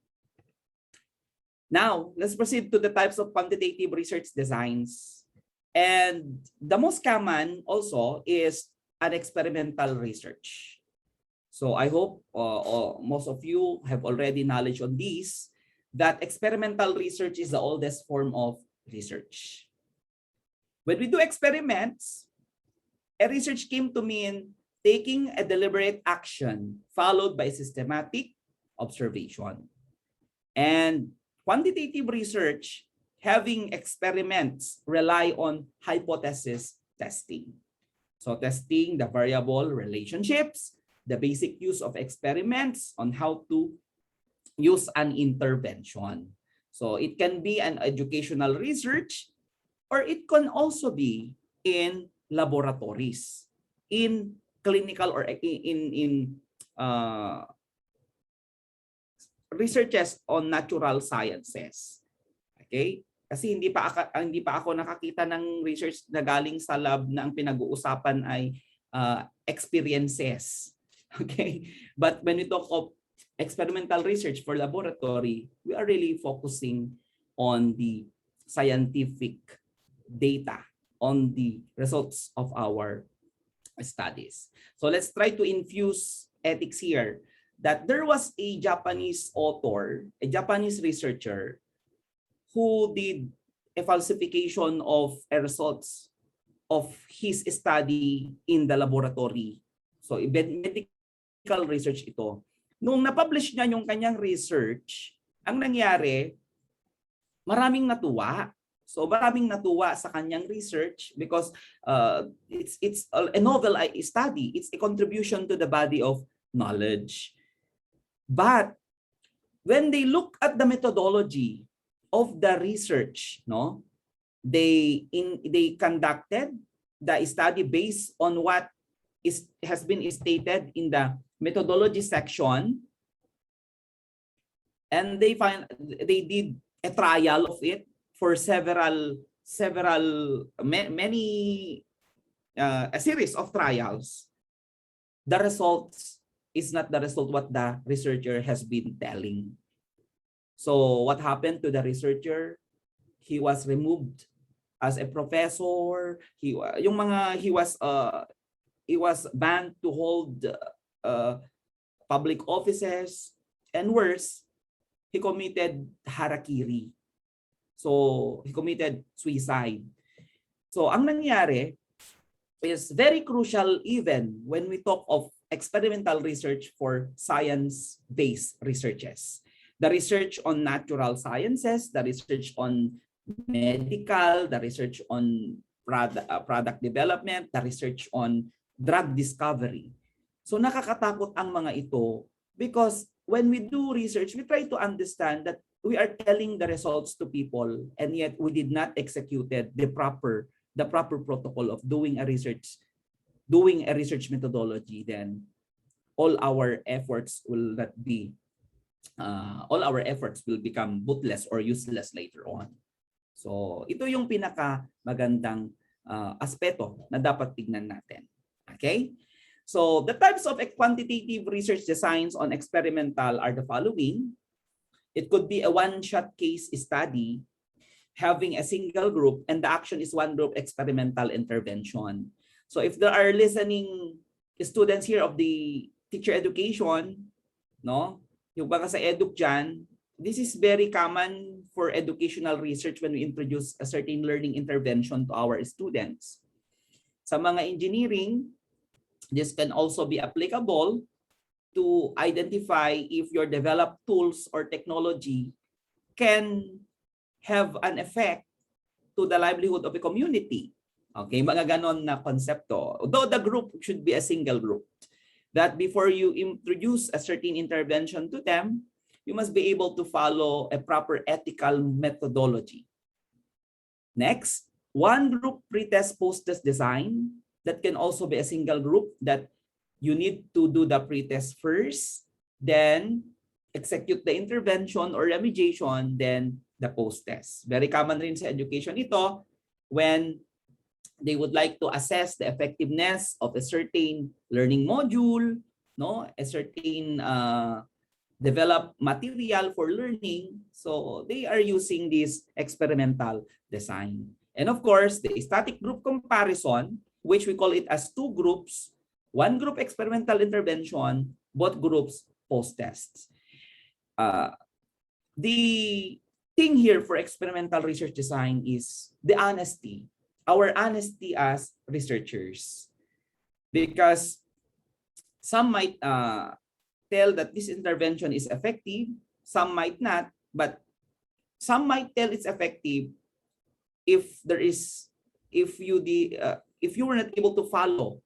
Now, let's proceed to the types of quantitative research designs. And the most common also is an experimental research. So I hope most of you have already knowledge on this, that experimental research is the oldest form of research. When we do experiments, a research came to mean taking a deliberate action followed by systematic observation. And quantitative research, having experiments, rely on hypothesis testing. So testing the variable relationships, the basic use of experiments on how to use an intervention. So it can be an educational research, or it can also be in laboratories, in clinical or in researches on natural sciences. Okay? Kasi hindi pa ako nakakita ng research na galing sa lab na ang pinag-uusapan ay experiences. Okay? But when we talk of experimental research for laboratory, we are really focusing on the scientific data, on the results of our studies. So let's try to infuse ethics here. That there was a Japanese author, a Japanese researcher, who did a falsification of results of his study in the laboratory. So medical research ito. Nung na-publish niya yung kanyang research, ang nangyari, maraming natuwa. So maraming natuwa sa kanyang research because it's a novel study. It's a contribution to the body of knowledge. But when they look at the methodology of the research, no, they conducted the study based on what has been stated in the methodology section, and they did a trial of it for a series of trials. The results is not the result what the researcher has been telling. So what happened to the researcher? He was removed as a professor. He was banned to hold public offices, and worse, he committed harakiri. So he committed suicide. So ang nangyari is very crucial even when we talk of experimental research for science-based researches. The research on natural sciences, the research on medical, the research on product development, the research on drug discovery. So nakakatakot ang mga ito because when we do research, we try to understand that we are telling the results to people, and yet we did not execute the proper protocol of doing a research methodology. Then all our efforts will become bootless or useless later on. So ito yung pinaka magandang aspeto na dapat tignan natin. Okay? So the types of quantitative research designs on experimental are the following. It could be a one-shot case study having a single group, and the action is one group experimental intervention. So if there are listening students here of the teacher education, no, yung baka sa eduk dyan, this is very common for educational research when we introduce a certain learning intervention to our students. Sa mga engineering, this can also be applicable to identify if your developed tools or technology can have an effect to the livelihood of a community. Okay, mga ganon na konsepto. Though the group should be a single group. That before you introduce a certain intervention to them, you must be able to follow a proper ethical methodology. Next, one group pretest post-test design. That can also be a single group that you need to do the pretest first, then execute the intervention or remediation, then the post-test. Very common rin sa education ito when they would like to assess the effectiveness of a certain learning module, no, a certain developed material for learning. So they are using this experimental design. And of course, the static group comparison, which we call it as two groups, one group experimental intervention, both groups post-tests. The thing here for experimental research design is the honesty, our honesty as researchers. Because some might tell that this intervention is effective, some might not, but some might tell it's effective if you were not able to follow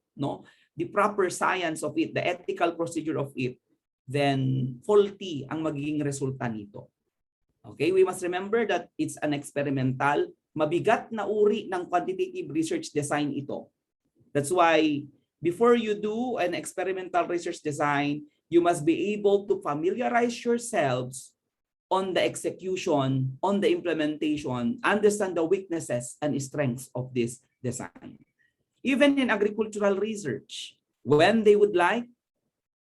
the proper science of it, the ethical procedure of it, then faulty ang magiging resulta nito. Okay, we must remember that it's an experimental, mabigat na uri ng quantitative research design ito. That's why before you do an experimental research design, you must be able to familiarize yourselves on the execution, on the implementation, understand the weaknesses and strengths of this design. Even in agricultural research, when they would like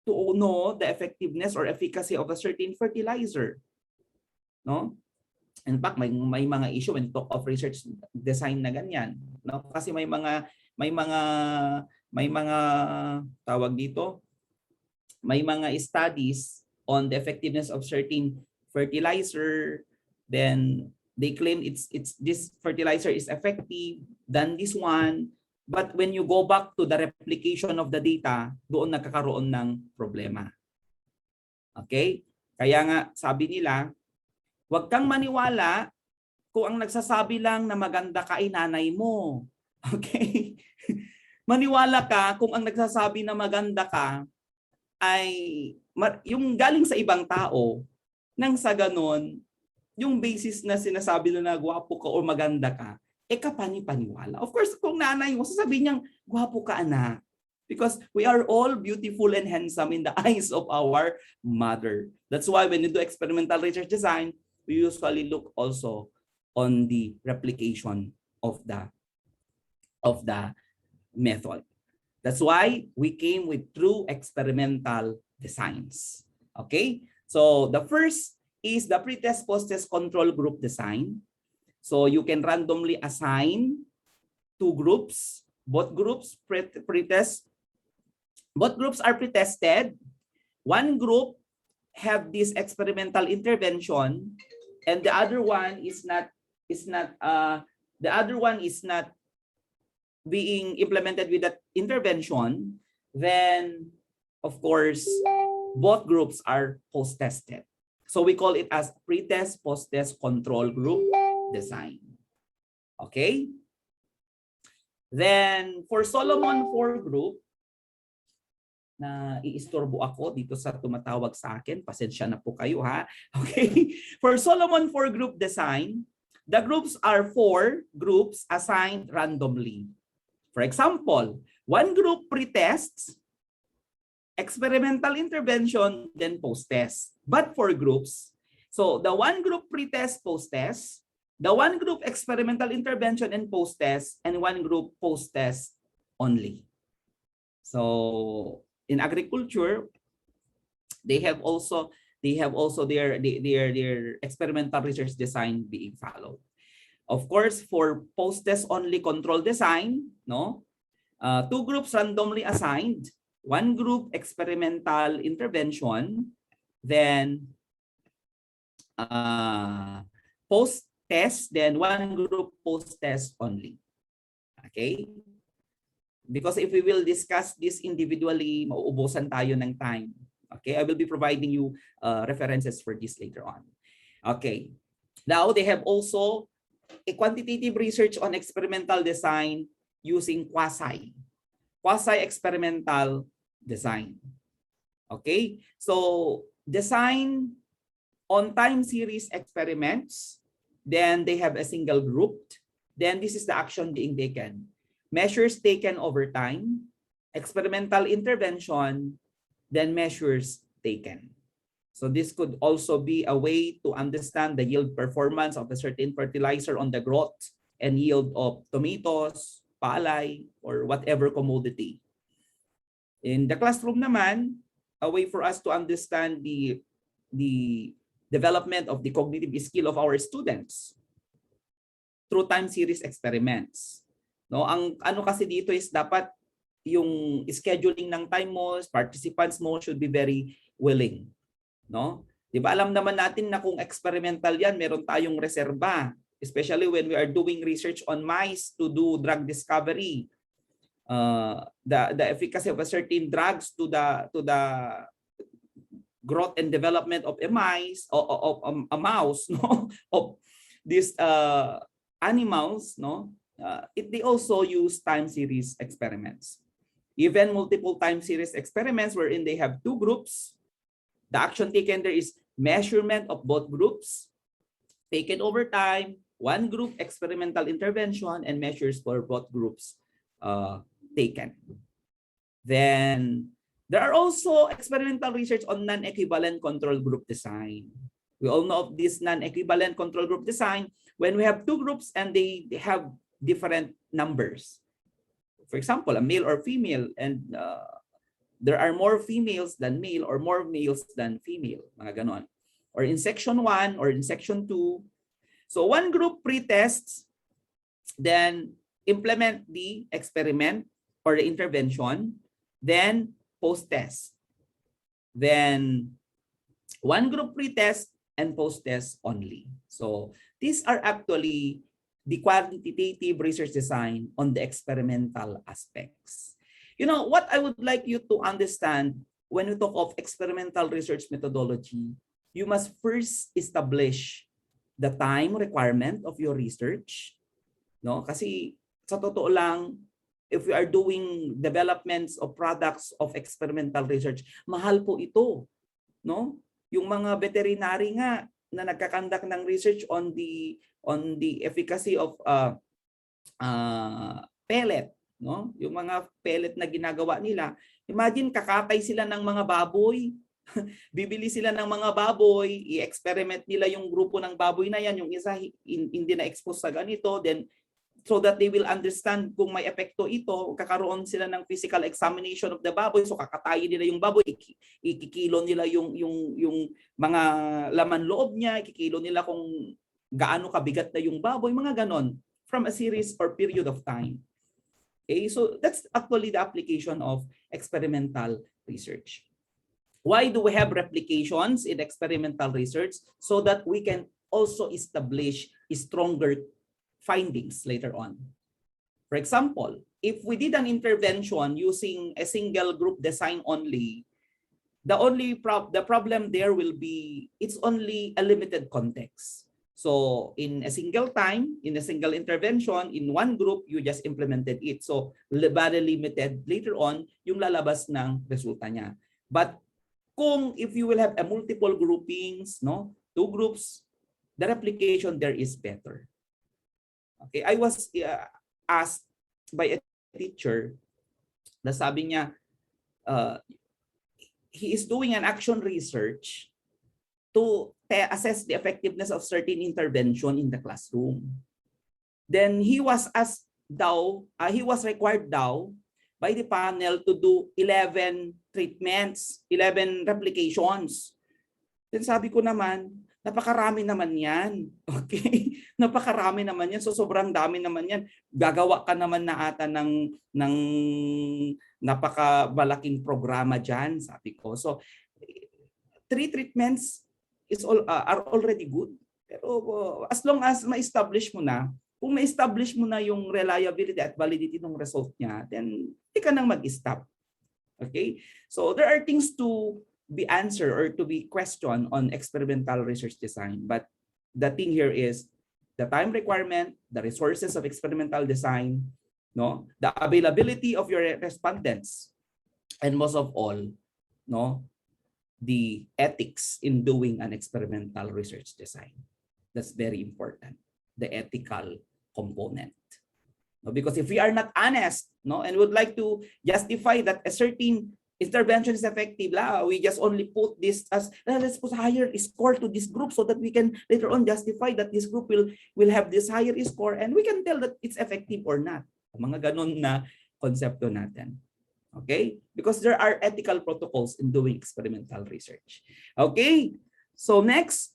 to know the effectiveness or efficacy of a certain fertilizer, no? In fact, may mga issue when you talk of research design na ganyan, no? Kasi may mga tawag dito, may mga studies on the effectiveness of certain fertilizer, then they claim it's this fertilizer is effective than this one, but when you go back to the replication of the data, doon nagkakaroon ng problema. Okay? Kaya nga sabi nila, huwag kang maniwala kung ang nagsasabi lang na maganda ka ay nanay mo. Okay? Maniwala ka kung ang nagsasabi na maganda ka ay yung galing sa ibang tao, nang sa ganon, yung basis na sinasabi na gwapo ka o maganda ka, kapani-paniwala. Of course, kung nanay mo, sasabihin niyang, gwapo ka anak. Because we are all beautiful and handsome in the eyes of our mother. That's why when you do experimental research design, we usually look also on the replication of the method. That's why we came with true experimental designs. Okay? So the first is the pretest post-test control group design. So you can randomly assign two groups. Both groups pretest. Both groups are pretested. One group have this experimental intervention, and the other one is not being implemented with that intervention. Then, of course, both groups are post-tested. So we call it as pretest post-test control group design. Okay? Then for Solomon 4 group, na iistorbo ako dito sa tumatawag sa akin, pasensya na po kayo ha. Okay? For Solomon 4 group design, the groups are 4 groups assigned randomly. For example, one group pretests, experimental intervention, then post-test. But for groups, so the one group pretest post-test, the one group experimental intervention and post-test, and one group post-test only. So in agriculture, they have also their experimental research design being followed. Of course, for post-test only control design, no, two groups randomly assigned. One group experimental intervention, then post-test, then one group post-test only. Okay? Because if we will discuss this individually, mauubusan tayo ng time. Okay? I will be providing you references for this later on. Okay. Now, they have also a quantitative research on experimental design using quasi-experimental design. Okay? So, design on time series experiments, then they have a single group, then this is the action being taken. Measures taken over time, experimental intervention, then measures taken. So this could also be a way to understand the yield performance of a certain fertilizer on the growth and yield of tomatoes, palay, or whatever commodity. In the classroom naman, a way for us to understand the development of the cognitive skill of our students through time series experiments. No, ang ano kasi dito is dapat yung scheduling ng time mo, participants mo should be very willing. No? 'Di ba alam naman natin na kung experimental 'yan, meron tayong reserba, especially when we are doing research on mice to do drug discovery. the efficacy of a certain drugs to the growth and development of a mice of a mouse, no, of these animals, no. They also use time series experiments, even multiple time series experiments wherein they have two groups. The action taken there is measurement of both groups taken over time, one group experimental intervention, and measures for both groups taken. Then there are also experimental research on non-equivalent control group design. We all know of this non-equivalent control group design when we have two groups and they have different numbers. For example, a male or female, and there are more females than male or more males than female, mga ganon. Or in section 1 or in section 2. So one group pre-tests, then implement the experiment or the intervention, then post-test. Then one group pre-test and post-test only. So these are actually the quantitative research design on the experimental aspects. You know, what I would like you to understand when we talk of experimental research methodology, you must first establish the time requirement of your research. No? Kasi sa totoo lang, if we are doing developments of products of experimental research, mahal po ito. No? Yung mga veterinary nga na nagkakandak ng research on the efficacy of pellet, no? Yung mga pellet na ginagawa nila, imagine kakatay sila ng mga baboy. Bibili sila ng mga baboy, i-experiment nila yung grupo ng baboy na yan, yung isa hindi na-expose sa ganito, then so that they will understand kung may epekto ito, kakaroon sila ng physical examination of the baboy, so kakatayin nila yung baboy, ikikilo nila yung mga laman loob niya, ikikilo nila kung gaano kabigat na yung baboy, mga ganon, from a series or period of time. Okay, so that's actually the application of experimental research. Why do we have replications in experimental research? So that we can also establish stronger findings later on. For example, if we did an intervention using a single group design only, the problem there will be it's only a limited context. So in a single time, in a single intervention, in one group, you just implemented it. So very limited later on yung lalabas ng resulta niya. But if you will have a multiple groupings, no, two groups, the replication there is better. Okay, I was asked by a teacher, na sabi niya, he is doing an action research to assess the effectiveness of certain intervention in the classroom. Then he was asked daw, he was required daw by the panel to do 11 treatments, 11 replications. Then sabi ko naman, napakarami naman yan. Okay? Napakarami naman yan. So sobrang dami naman yan. Gagawa ka naman na ata ng napakabalaking programa dyan, sabi ko. So 3 treatments are already good. Pero as long as ma-establish mo na, kung ma-establish mo na yung reliability at validity ng result niya, then hindi ka nang mag-stop. Okay? So there are things to be answered or to be questioned on experimental research design. But the thing here is the time requirement, the resources of experimental design, no, the availability of your respondents, and most of all, no, the ethics in doing an experimental research design. That's very important. The ethical component. No, because if we are not honest, no, and would like to justify that a certain intervention is effective, we just only put this as let's put higher score to this group so that we can later on justify that this group will have this higher score and we can tell that it's effective or not. Mga ganun na konsepto natin. Okay? Because there are ethical protocols in doing experimental research. Okay? So next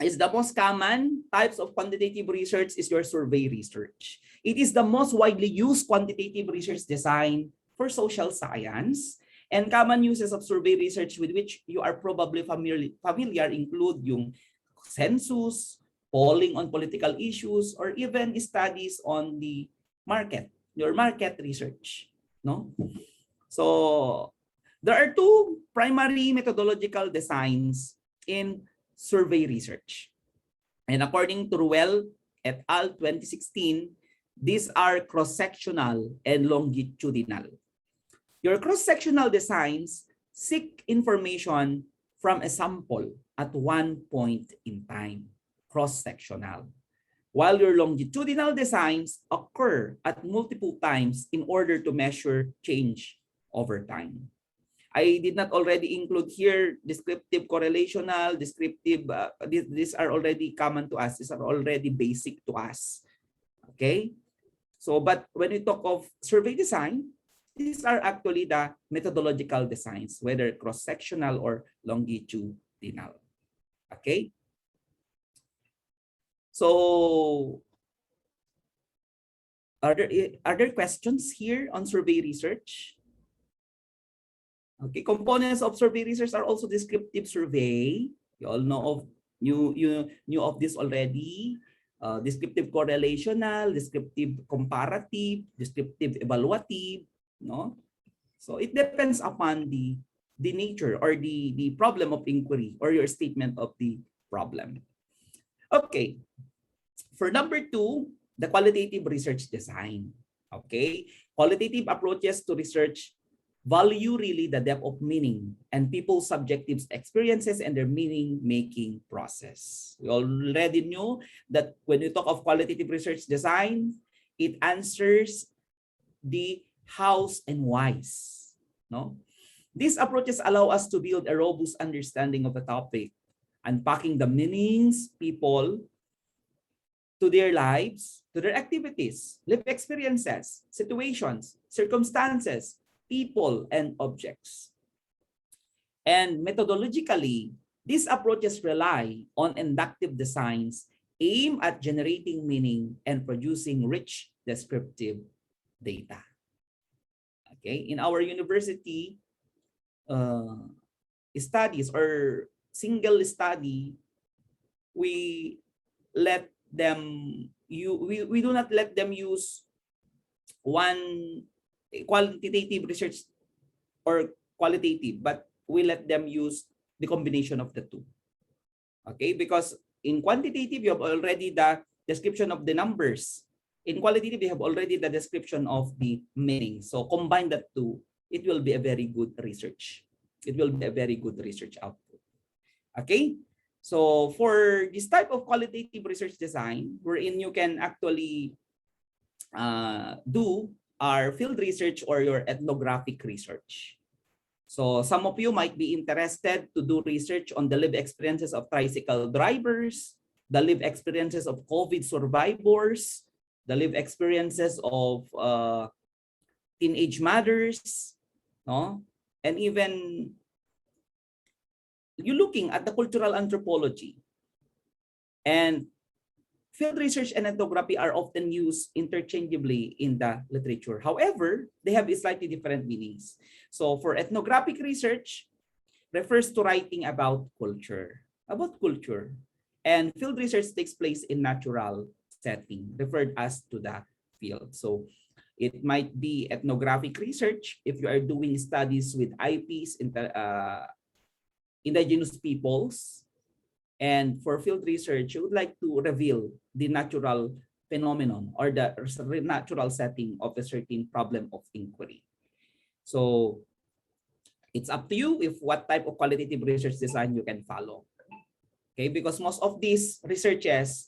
is the most common types of quantitative research is your survey research. It is the most widely used quantitative research design for social science. And common uses of survey research with which you are probably familiar include yung census, polling on political issues, or even studies on the market, your market research. no? So there are two primary methodological designs in survey research. And according to Ruel et al. 2016, these are cross-sectional and longitudinal. Your cross-sectional designs seek information from a sample at one point in time, cross-sectional, while your longitudinal designs occur at multiple times in order to measure change over time. I did not already include here descriptive, correlational, descriptive. These are already common to us. These are already basic to us. Okay? So, but when we talk of survey design, these are actually the methodological designs, whether cross-sectional or longitudinal. Okay? So, are there questions here on survey research? Okay, components of survey research are also descriptive survey. You all know of you knew of this already. Descriptive correlational, descriptive comparative, descriptive evaluative, no? So it depends upon the nature or the problem of inquiry or your statement of the problem. Okay. For number 2, the qualitative research design. Okay. Qualitative approaches to research value really the depth of meaning and people's subjective experiences and their meaning-making process. We already know that when you talk of qualitative research design, it answers the hows and whys. No? These approaches allow us to build a robust understanding of the topic, unpacking the meanings people to their lives, to their activities, life experiences, situations, circumstances, people, and objects. And methodologically, these approaches rely on inductive designs aimed at generating meaning and producing rich descriptive data. Okay, in our university studies or single study, we let them we do not let them use one quantitative research or qualitative, but we let them use the combination of the two. Okay, because in quantitative, you have already the description of the numbers. In qualitative, you have already the description of the meaning. So combine that two, it will be a very good research. It will be a very good research output. Okay, so for this type of qualitative research design, wherein you can actually do our field research or your ethnographic research. So some of you might be interested to do research on the lived experiences of tricycle drivers, the lived experiences of COVID survivors, the lived experiences of teenage mothers, no? And even you're looking at the cultural anthropology. And field research and ethnography are often used interchangeably in the literature. However, they have slightly different meanings. So for ethnographic research, refers to writing about culture. And field research takes place in natural setting, referred as to the field. So it might be ethnographic research if you are doing studies with IPs, indigenous peoples. And for field research, you would like to reveal the natural phenomenon or the natural setting of a certain problem of inquiry. So it's up to you if what type of qualitative research design you can follow. Okay, because most of these researches,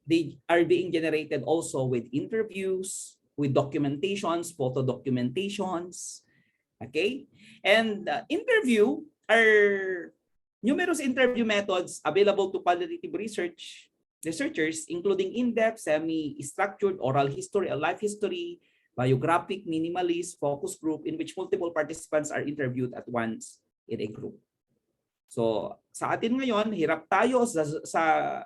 they are being generated also with interviews, with documentations, photo documentations. Okay, and interview are numerous interview methods available to qualitative researchers, including in-depth, semi-structured oral history, a life history, biographic, minimalist, focus group, in which multiple participants are interviewed at once in a group. So sa atin ngayon, hirap tayo sa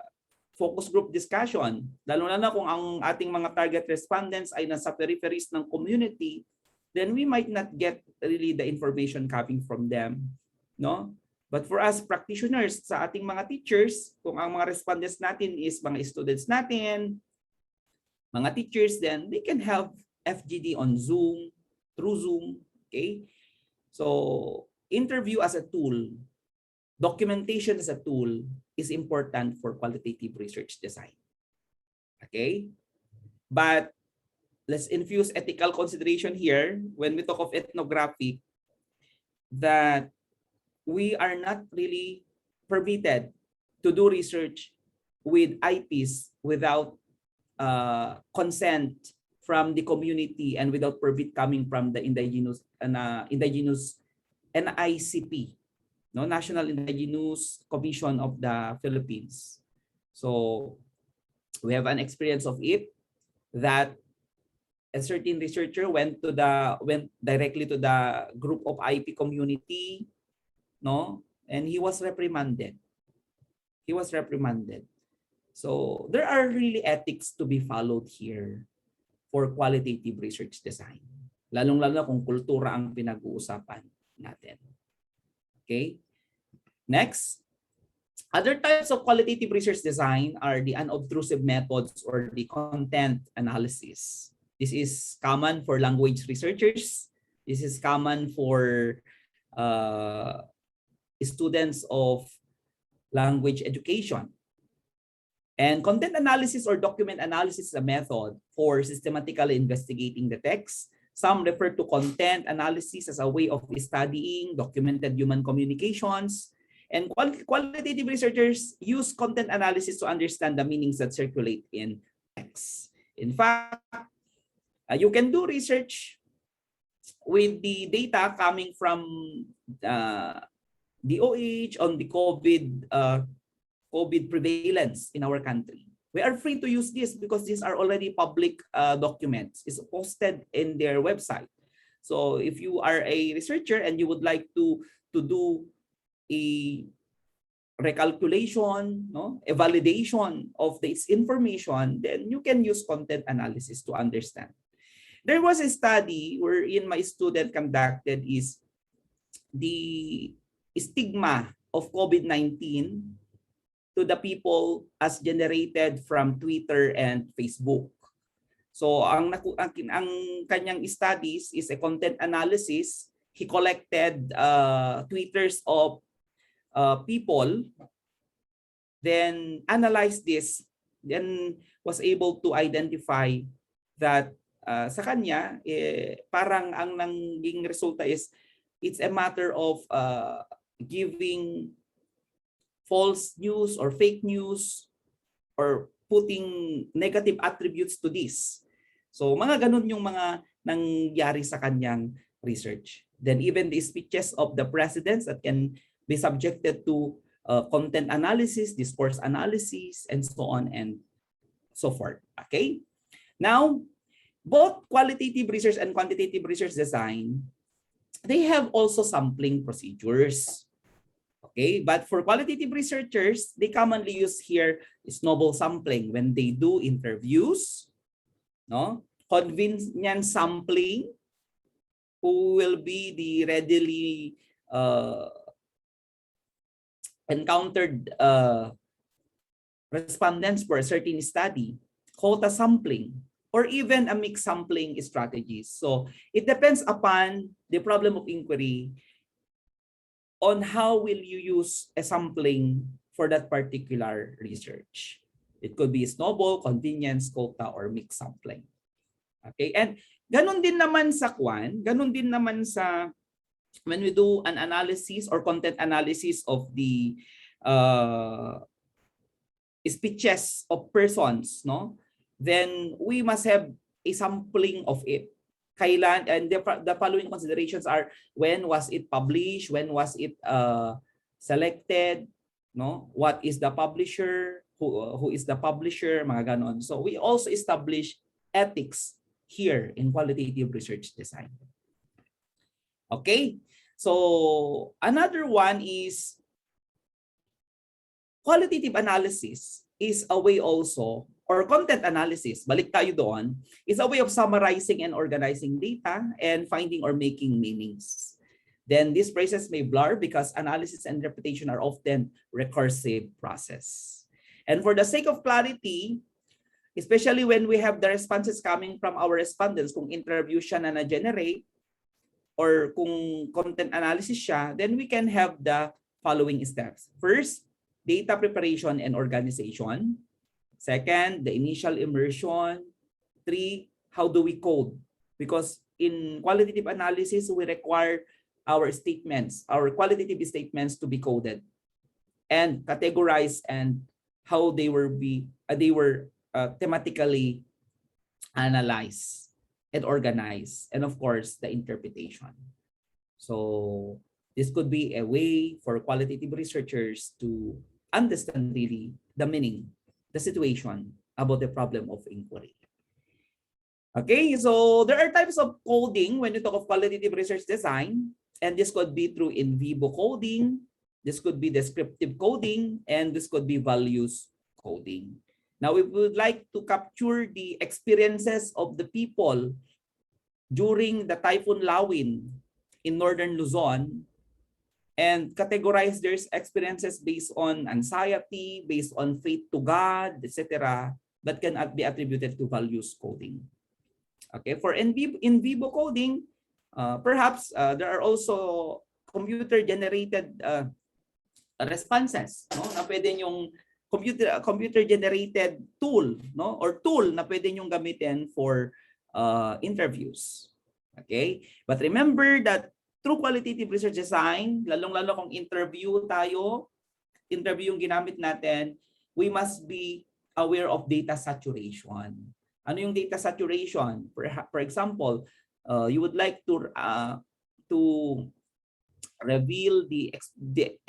focus group discussion, lalo na kung ang ating mga target respondents ay nasa peripheries ng community, then we might not get really the information coming from them, no? But for us practitioners, sa ating mga teachers, kung ang mga respondents natin is mga students natin, mga teachers, then they can have FGD on Zoom, through Zoom. Okay? So interview as a tool, documentation as a tool is important for qualitative research design. Okay? But let's infuse ethical consideration here when we talk of ethnography, that we are not really permitted to do research with IPs without consent from the community and without permit coming from the indigenous NICP, no, National Indigenous Commission of the Philippines. So we have an experience of it that a certain researcher went directly to the group of IP community, no, and he was reprimanded. So there are really ethics to be followed here for qualitative research design. Lalong-lalo kung kultura ang pinag-uusapan natin. Okay? Next, other types of qualitative research design are the unobtrusive methods or the content analysis. This is common for language researchers. This is common for students of language education. And content analysis or document analysis is a method for systematically investigating the text. Some refer to content analysis as a way of studying documented human communications. And qualitative researchers use content analysis to understand the meanings that circulate in text. In fact, you can do research with the data coming from DOH on the COVID prevalence in our country. We are free to use this because these are already public documents. It's posted in their website. So if you are a researcher and you would like to do a recalculation, no, a validation of this information, then you can use content analysis to understand. There was a study wherein my student conducted is the stigma of COVID-19 to the people as generated from Twitter and Facebook. So ang kanyang studies is a content analysis. He collected Twitters of people, then analyzed this, then was able to identify that sa kanya, parang ang nanging resulta is it's a matter of giving false news or fake news or putting negative attributes to this. So mga ganun yung mga nangyari sa kanyang research. Then even the speeches of the presidents that can be subjected to content analysis, discourse analysis, and so on and so forth. Okay? Now, both qualitative research and quantitative research design, they have also sampling procedures. Okay, but for qualitative researchers, they commonly use here snowball sampling when they do interviews, no? Convenience sampling, who will be the readily encountered respondents for a certain study, quota sampling, or even a mixed sampling strategies. So it depends upon the problem of inquiry on how will you use a sampling for that particular research. It could be snowball, convenience, quota, or mixed sampling. Okay, and ganun din naman sa when we do an analysis or content analysis of the speeches of persons, no? Then we must have a sampling of it. Kailan, and the following considerations are: when was it published, when was it selected, no, what is the publisher, who is the publisher, mga ganon. So we also establish ethics here in qualitative research design. Okay, so another one is qualitative analysis is a way also, or content analysis, balik tayo doon, is a way of summarizing and organizing data and finding or making meanings. Then this process may blur because analysis and interpretation are often recursive process. And for the sake of clarity, especially when we have the responses coming from our respondents, kung interview siya na na-generate, or kung content analysis siya, then we can have the following steps. First, data preparation and organization. Second, the initial immersion. 3, how do we code? Because in qualitative analysis, we require our statements, our qualitative statements to be coded and categorized, and how they were thematically analyzed and organized, and of course, the interpretation. So this could be a way for qualitative researchers to understand really the meaning, the situation about the problem of inquiry. Okay, so there are types of coding when you talk of qualitative research design, and this could be through in vivo coding, this could be descriptive coding, and this could be values coding. Now, we would like to capture the experiences of the people during the Typhoon Lawin in northern Luzon and categorize their experiences based on anxiety, based on faith to God, etc., that can be attributed to values coding. Okay, for in vivo coding, perhaps there are also computer-generated responses, no? Na pwede yung computer-generated tool, no? Or tool na pwede yung gamitin for interviews. Okay? But remember that through qualitative research design, lalong-lalo kung interview yung ginamit natin, we must be aware of data saturation. Ano yung data saturation? For example, you would like to reveal the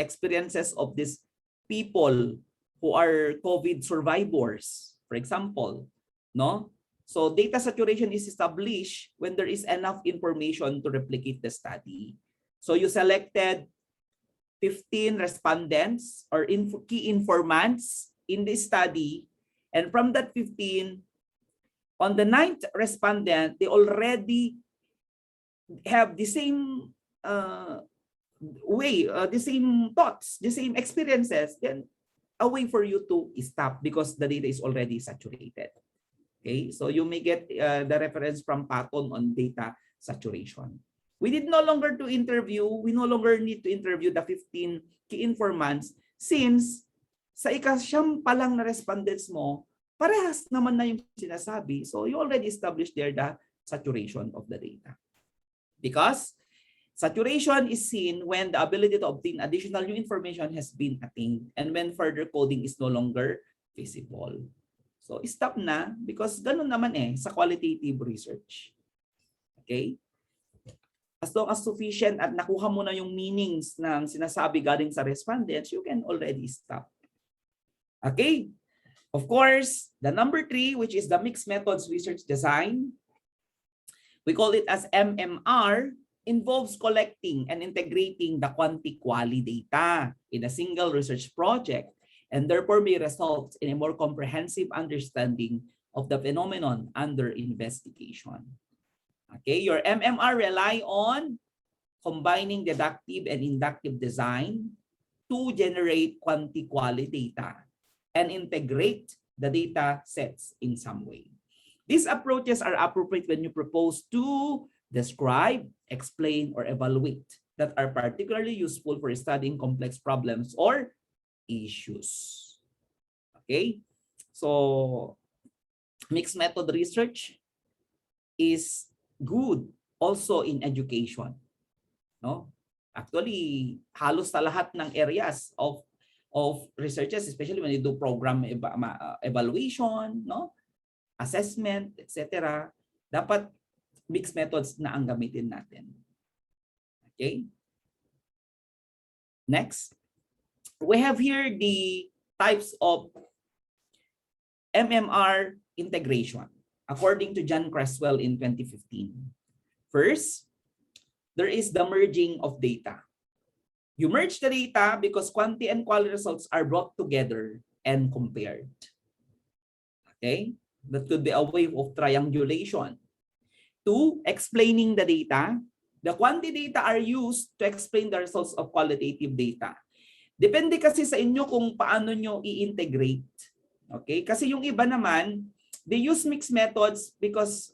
experiences of these people who are COVID survivors, for example, no? So data saturation is established when there is enough information to replicate the study. So you selected 15 respondents or key informants in the study, and from that 15, on the 9th respondent, they already have the same the same thoughts, the same experiences, then a way for you to stop because the data is already saturated. Okay, so you may get the reference from Patton on data saturation. We no longer need to interview the 15 key informants since sa ika-siyam pa lang na respondents mo, parehas naman na yung sinasabi. So you already established there the saturation of the data. Because saturation is seen when the ability to obtain additional new information has been attained and when further coding is no longer visible. So stop na because ganun naman sa qualitative research. Okay? As long as sufficient at nakuha mo na yung meanings ng sinasabi galing sa respondents, you can already stop. Okay? Of course, the number 3, which is the mixed methods research design, we call it as MMR, involves collecting and integrating the quanti-quali data in a single research project and therefore may result in a more comprehensive understanding of the phenomenon under investigation. Okay, your MMR rely on combining deductive and inductive design to generate quanti-quali data and integrate the data sets in some way. These approaches are appropriate when you propose to describe, explain, or evaluate that are particularly useful for studying complex problems or issues. Okay? So, mixed method research is good also in education. No? Actually, halos sa lahat ng areas of researches, especially when you do program evaluation, no, assessment, etc., dapat mixed methods na ang gamitin natin. Okay? Next, we have here the types of MMR integration according to John Creswell in 2015. First, there is the merging of data. You merge the data because quantity and quality results are brought together and compared. Okay? That could be a way of triangulation. 2, explaining the data. The quantity data are used to explain the results of qualitative data. Depende kasi sa inyo kung paano nyo i-integrate. Okay? Kasi yung iba naman, they use mixed methods because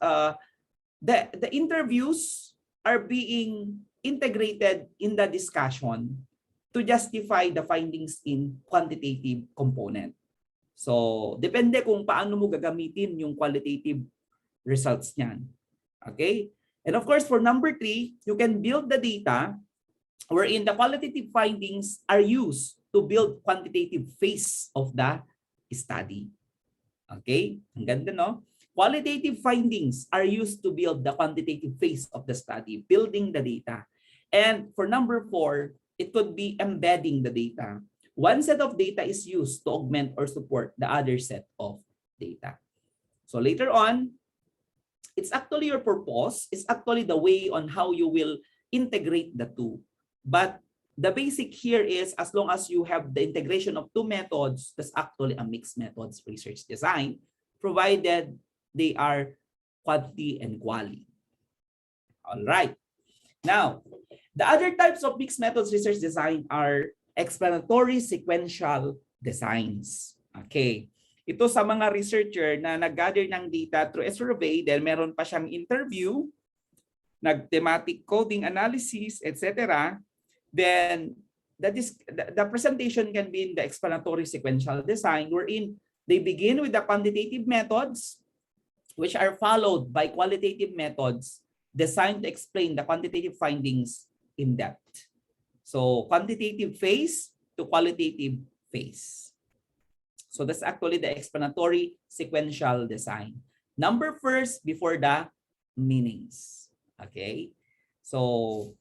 the interviews are being integrated in the discussion to justify the findings in quantitative component. So, depende kung paano mo gagamitin yung qualitative results niyan. Okay? And of course, for number 3, you can build the data wherein the qualitative findings are used to build quantitative phase of the study. Okay? Ang ganda, no? Qualitative findings are used to build the quantitative phase of the study, building the data. And for number 4, it could be embedding the data. One set of data is used to augment or support the other set of data. So later on, it's actually your purpose, it's actually the way on how you will integrate the two. But the basic here is, as long as you have the integration of two methods, that's actually a mixed methods research design, provided they are quantity and quality. All right. Now, the other types of mixed methods research design are explanatory sequential designs. Okay. Ito sa mga researcher na nag-gather ng data through a survey, then meron pa siyang interview, nag-thematic coding analysis, etc. Then the presentation can be in the explanatory sequential design, wherein they begin with the quantitative methods, which are followed by qualitative methods designed to explain the quantitative findings in depth. So quantitative phase to qualitative phase. So that's actually the explanatory sequential design. Number first before the meanings. Okay. So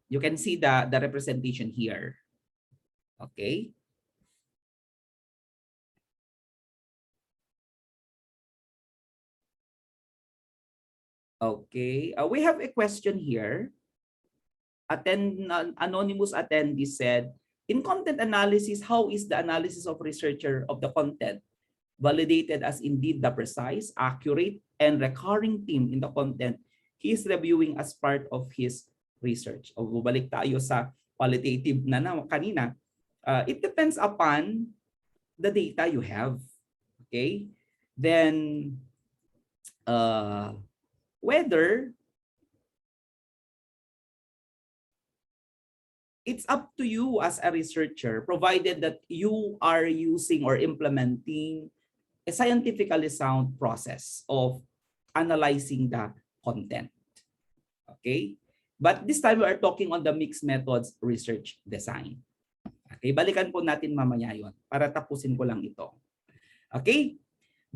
you can see the representation here. Okay. Okay, we have a question here. Anonymous attendee said, in content analysis, how is the analysis of researcher of the content validated as indeed the precise, accurate, and recurring theme in the content he is reviewing as part of his research? O balik tayo sa qualitative na kanina. It depends upon the data you have. Okay? Then, whether it's up to you as a researcher, provided that you are using or implementing a scientifically sound process of analyzing the content. Okay? But this time we are talking on the mixed methods research design. Okay, balikan po natin mamaya yon para tapusin ko lang ito. Okay?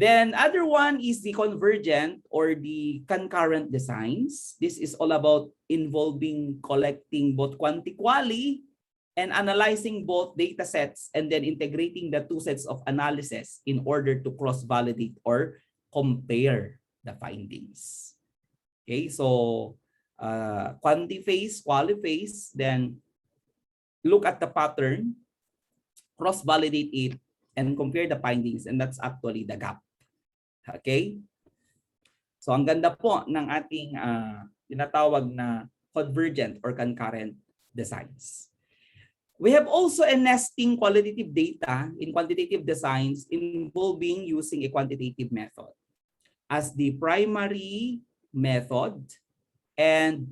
Then other one is the convergent or the concurrent designs. This is all about involving collecting both quanti-quali and analyzing both data sets and then integrating the two sets of analysis in order to cross-validate or compare the findings. Okay, so quanti phase, quali phase, then look at the pattern, cross-validate it, and compare the findings, and that's actually the gap. Okay? So ang ganda po ng ating tinatawag na convergent or concurrent designs. We have also a nesting qualitative data in quantitative designs involving using a quantitative method as the primary method and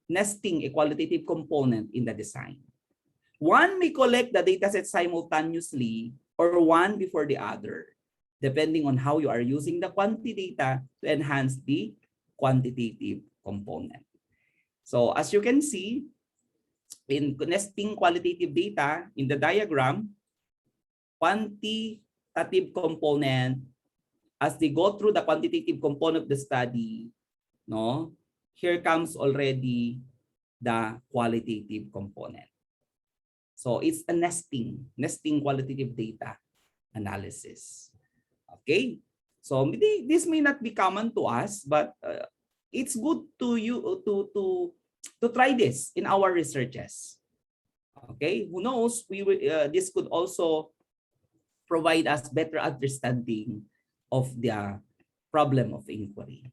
nesting a qualitative component in the design. One may collect the dataset simultaneously or one before the other, depending on how you are using the quantity data to enhance the quantitative component. So as you can see, in nesting qualitative data in the diagram, quantitative component, as they go through the quantitative component of the study, no, here comes already the qualitative component. So it's a nesting qualitative data analysis. Okay, so this may not be common to us, but it's good to try this in our researches. Okay, who knows? This could also provide us better understanding of the problem of inquiry.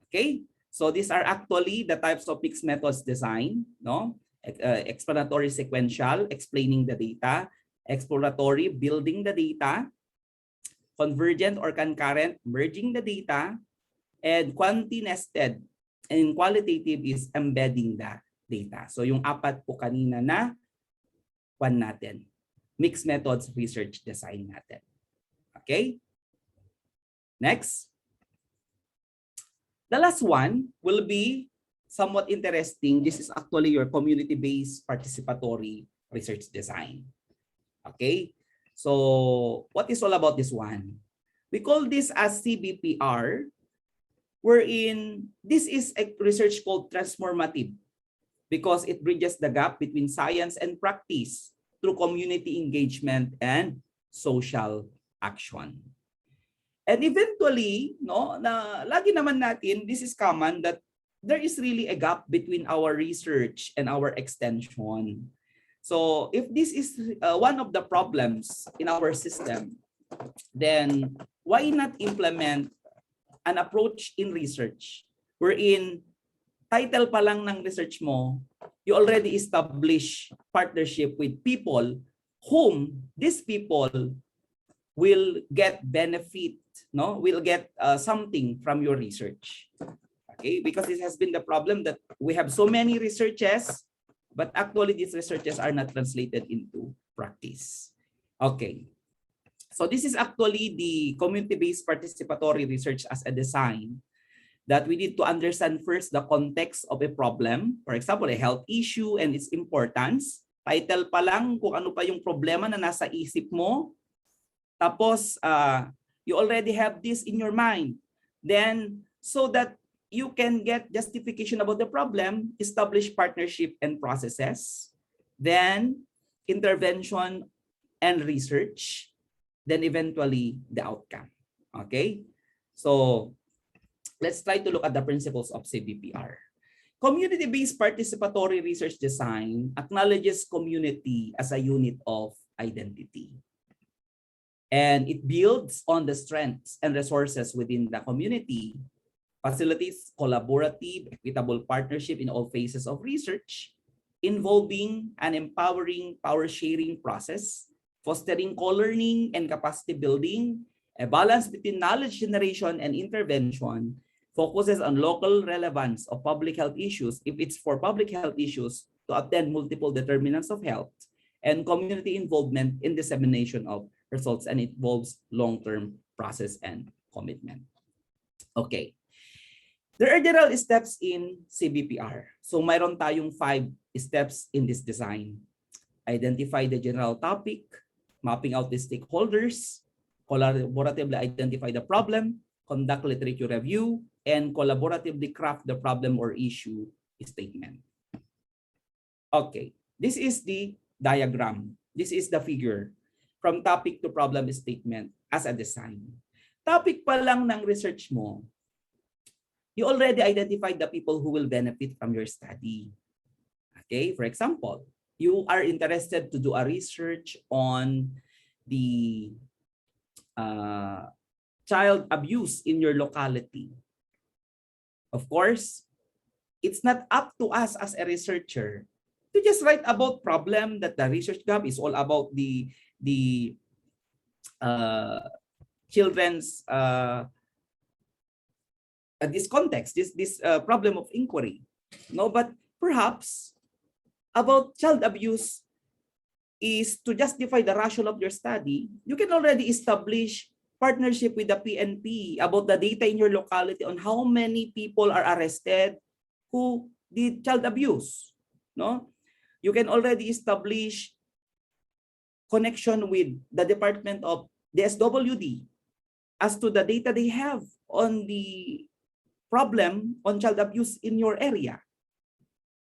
Okay, so these are actually the types of mixed methods design, no? Explanatory sequential, explaining the data, exploratory, building the data, convergent or concurrent, merging the data, and quanti-nested And qualitative is embedding the data. So yung apat po kanina na natin. Mixed methods research design natin. Okay? Next. The last one will be somewhat interesting. This is actually your community-based participatory research design. Okay? So what is all about this one? We call this as Cbpr, wherein this is a research called transformative because it bridges the gap between science and practice through community engagement and social action. And eventually, no, na lagi naman natin, this is common that there is really a gap between our research and our extension. So if this is one of the problems in our system, then why not implement an approach in research wherein title pa lang ng research mo, you already establish partnership with people whom these people will get benefit, no? Will get something from your research. Okay, because this has been the problem that we have so many researches, but actually these researches are not translated into practice. Okay. So this is actually the community-based participatory research as a design that we need to understand first the context of a problem. For example, a health issue and its importance. Title pa lang kung ano pa yung problema na nasa isip mo. Tapos, you already have this in your mind. Then, so that you can get justification about the problem, establish partnership and processes. Then, intervention and research. Then eventually the outcome. Okay? So let's try to look at the principles of Cbpr. Community-based participatory research design acknowledges community as a unit of identity. And it builds on the strengths and resources within the community, facilitates collaborative, equitable partnership in all phases of research, involving an empowering power-sharing process, fostering co-learning and capacity building, a balance between knowledge generation and intervention, focuses on local relevance of public health issues, if it's for public health issues, to attend multiple determinants of health, and community involvement in dissemination of results, and it involves long-term process and commitment. Okay. There are general steps in Cbpr. So mayroon tayong 5 steps in this design. Identify the general topic, mapping out the stakeholders, collaboratively identify the problem, conduct literature review, and collaboratively craft the problem or issue statement. Okay, this is the diagram. This is the figure from topic to problem statement as a design. Topic pa lang ng research mo, you already identified the people who will benefit from your study. Okay, for example, you are interested to do a research on the child abuse in your locality. Of course, it's not up to us as a researcher to just write about problem that the research gap is all about the children's this context, this problem of inquiry. No, but perhaps about child abuse is to justify the rationale of your study, you can already establish partnership with the PNP about the data in your locality on how many people are arrested who did child abuse. No, you can already establish connection with the Department of the SWD as to the data they have on the problem on child abuse in your area.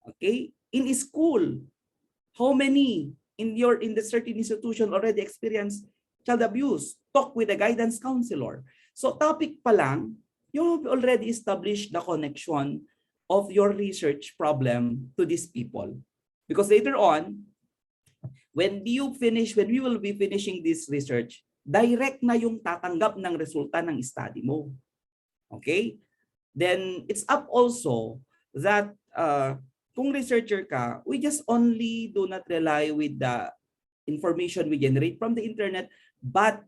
Okay, in a school, how many in the certain institution already experience child abuse? Talk with a guidance counselor. So topic pa lang, you have already established the connection of your research problem to these people. Because later on, when we will be finishing this research, direct na yung tatanggap ng resulta ng study mo. Okay? Then it's up also that kung researcher ka, we just only do not rely with the information we generate from the internet, but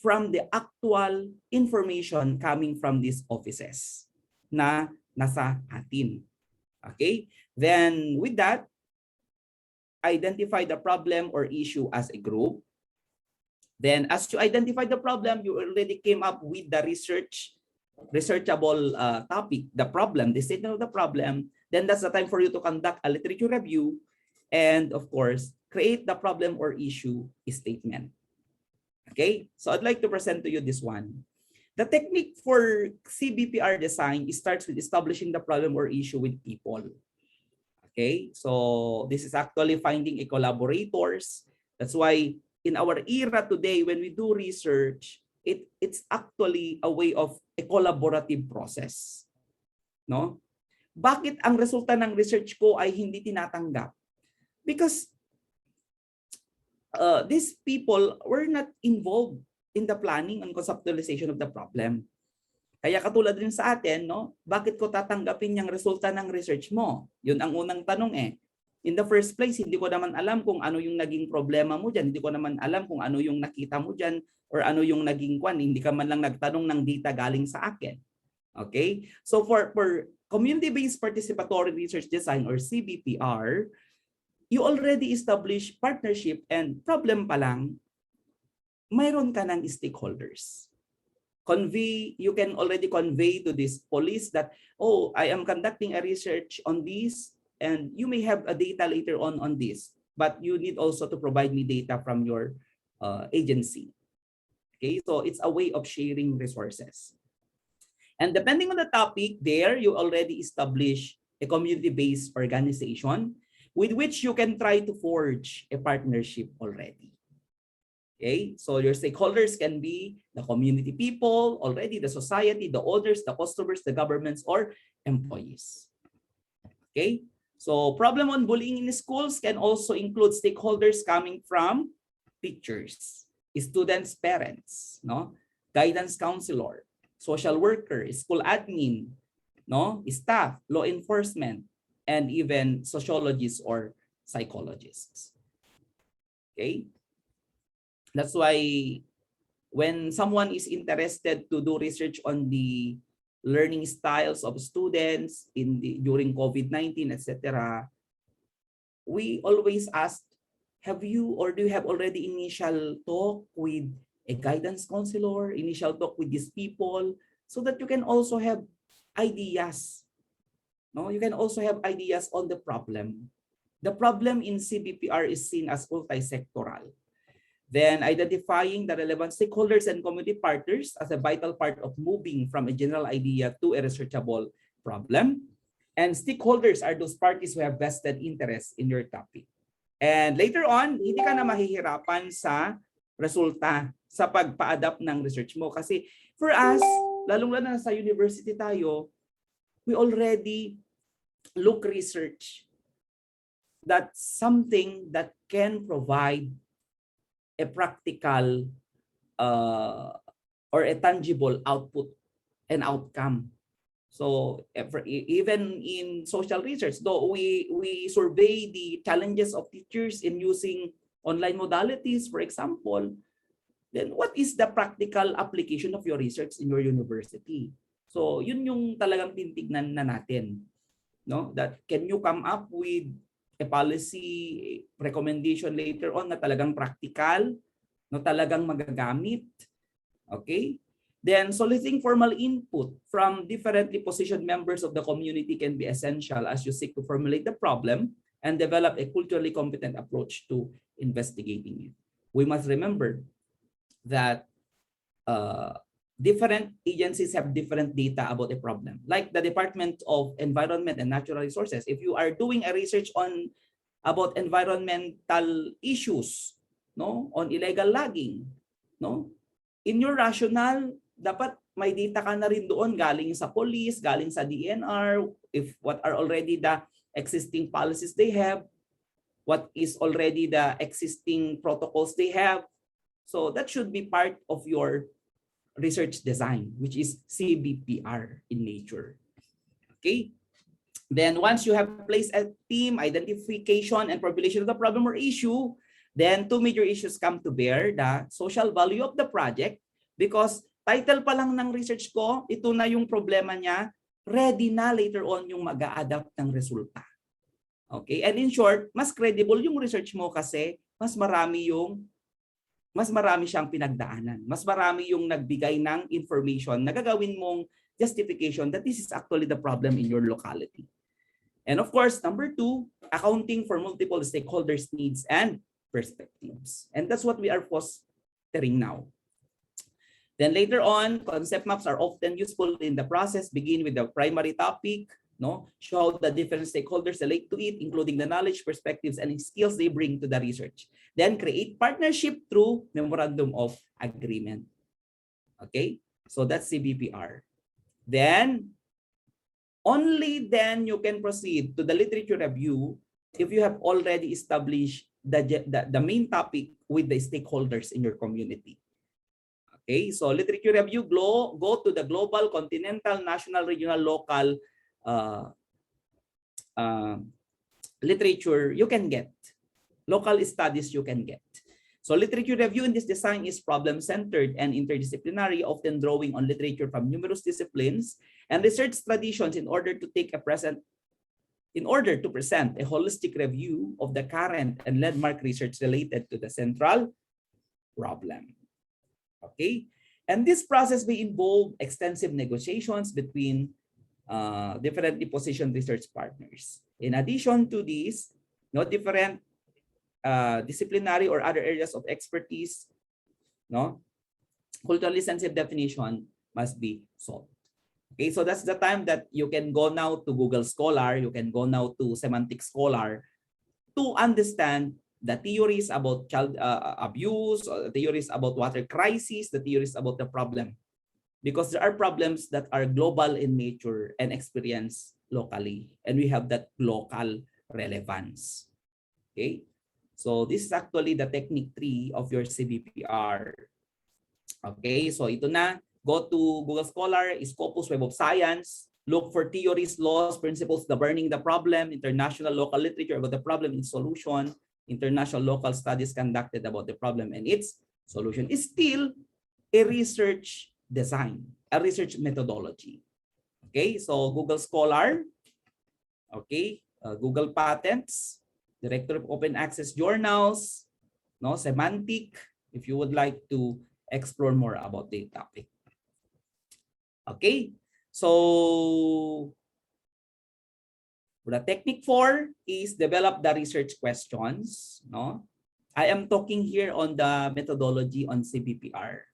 from the actual information coming from these offices na nasa atin. Okay? Then with that, identify the problem or issue as a group. Then as you identify the problem, you already came up with the researchable topic, the problem, the statement of the problem. Then that's the time for you to conduct a literature review and of course, create the problem or issue statement. Okay, so I'd like to present to you this one. The technique for Cbpr design starts with establishing the problem or issue with people. Okay, so this is actually finding a collaborators. That's why in our era today, when we do research, it's actually a way of a collaborative process. No? Bakit ang resulta ng research ko ay hindi tinatanggap? Because these people were not involved in the planning and conceptualization of the problem. Kaya katulad rin sa atin, no? Bakit ko tatanggapin yung resulta ng research mo? Yun ang unang tanong eh. In the first place, hindi ko naman alam kung ano yung naging problema mo dyan. Hindi ko naman alam kung ano yung nakita mo dyan or ano yung naging kwan. Hindi ka man lang nagtanong ng data galing sa akin. Okay? So for community-based participatory research design or Cbpr, you already establish partnership and problem pa lang, mayroon ka ng stakeholders. You can already convey to this police that, oh, I am conducting a research on this and you may have a data later on this, but you need also to provide me data from your agency. Okay, so it's a way of sharing resources. And depending on the topic, there you already establish a community-based organization with which you can try to forge a partnership already. Okay, so your stakeholders can be the community people, already the society, the owners, the customers, the governments, or employees. Okay, so problem on bullying in schools can also include stakeholders coming from teachers, students, parents, no, guidance counselor, social worker, school admin, no, staff, law enforcement, and even sociologists or psychologists. Okay. That's why when someone is interested to do research on the learning styles of students during COVID-19, etc., we always ask, have you or do you have already initial talk with a guidance counselor, initial talk with these people, so that you can also have ideas. No, you can also have ideas on the problem. The problem in Cbpr is seen as multi-sectoral. Then identifying the relevant stakeholders and community partners as a vital part of moving from a general idea to a researchable problem. And stakeholders are those parties who have vested interest in your topic. And later on, hindi ka na mahihirapan sa resulta sa pagpa-adapt ng research mo. Kasi for us, lalong-lalo na sa university tayo, we already look research that's something that can provide a practical or a tangible output and outcome. So even in social research, though we survey the challenges of teachers in using online modalities, for example, then what is the practical application of your research in your university? So yun yung talagang titignan na natin, no? That can you come up with a policy recommendation later on na talagang practical, na talagang magagamit. Okay? Then soliciting formal input from differently positioned members of the community can be essential as you seek to formulate the problem and develop a culturally competent approach to investigating it. We must remember that different agencies have different data about a problem. Like the Department of Environment and Natural Resources, if you are doing a research about environmental issues, no, on illegal logging, no, in your rationale, dapat may data ka na rin doon galing sa police, galing sa DNR, if what are already the existing policies they have, what is already the existing protocols they have. So that should be part of your research design, which is Cbpr in nature. Okay. Then once you have placed a team, identification, and formulation of the problem or issue, then two major issues come to bear: the social value of the project, because title pa lang ng research ko, ito na yung problema niya, ready na later on yung mag-a-adapt ng resulta. Okay? And in short, mas credible yung research mo kasi mas marami siyang pinagdaanan. Mas marami yung nagbigay ng information na gagawin mong justification that this is actually the problem in your locality. And of course, number 2, accounting for multiple stakeholders' needs and perspectives. And that's what we are fostering now. Then later on, concept maps are often useful in the process. Begin with the primary topic, show how the different stakeholders relate to it, including the knowledge, perspectives, and skills they bring to the research. Then create partnership through memorandum of agreement. Okay, so that's Cbpr. Then, only then you can proceed to the literature review if you have already established the main topic with the stakeholders in your community. Okay, so literature review, go to the global, continental, national, regional, local literature you can get. Local studies you can get. So literature review in this design is problem-centered and interdisciplinary, often drawing on literature from numerous disciplines and research traditions in order to present a holistic review of the current and landmark research related to the central problem. Okay, and this process may involve extensive negotiations between differently positioned research partners. In addition to this, different disciplinary or other areas of expertise, culturally sensitive definition must be solved. Okay, so that's the time that you can go now to Google Scholar, you can go now to Semantic Scholar to understand the theories about child abuse, or the theories about water crisis, the theories about the problem. Because there are problems that are global in nature and experienced locally. And we have that local relevance. Okay? So this is actually the technique 3 of your Cbpr. Okay, so ito na. Go to Google Scholar, Scopus Web of Science. Look for theories, laws, principles, the burning the problem, international local literature about the problem and solution, international local studies conducted about the problem and its solution. Is still a research design, a research methodology. Okay, so Google Scholar, okay, Google Patents, Director of Open Access Journals, Semantic, if you would like to explore more about the topic. Okay, so the technique 4 is develop the research questions. I am talking here on the methodology on Cbpr.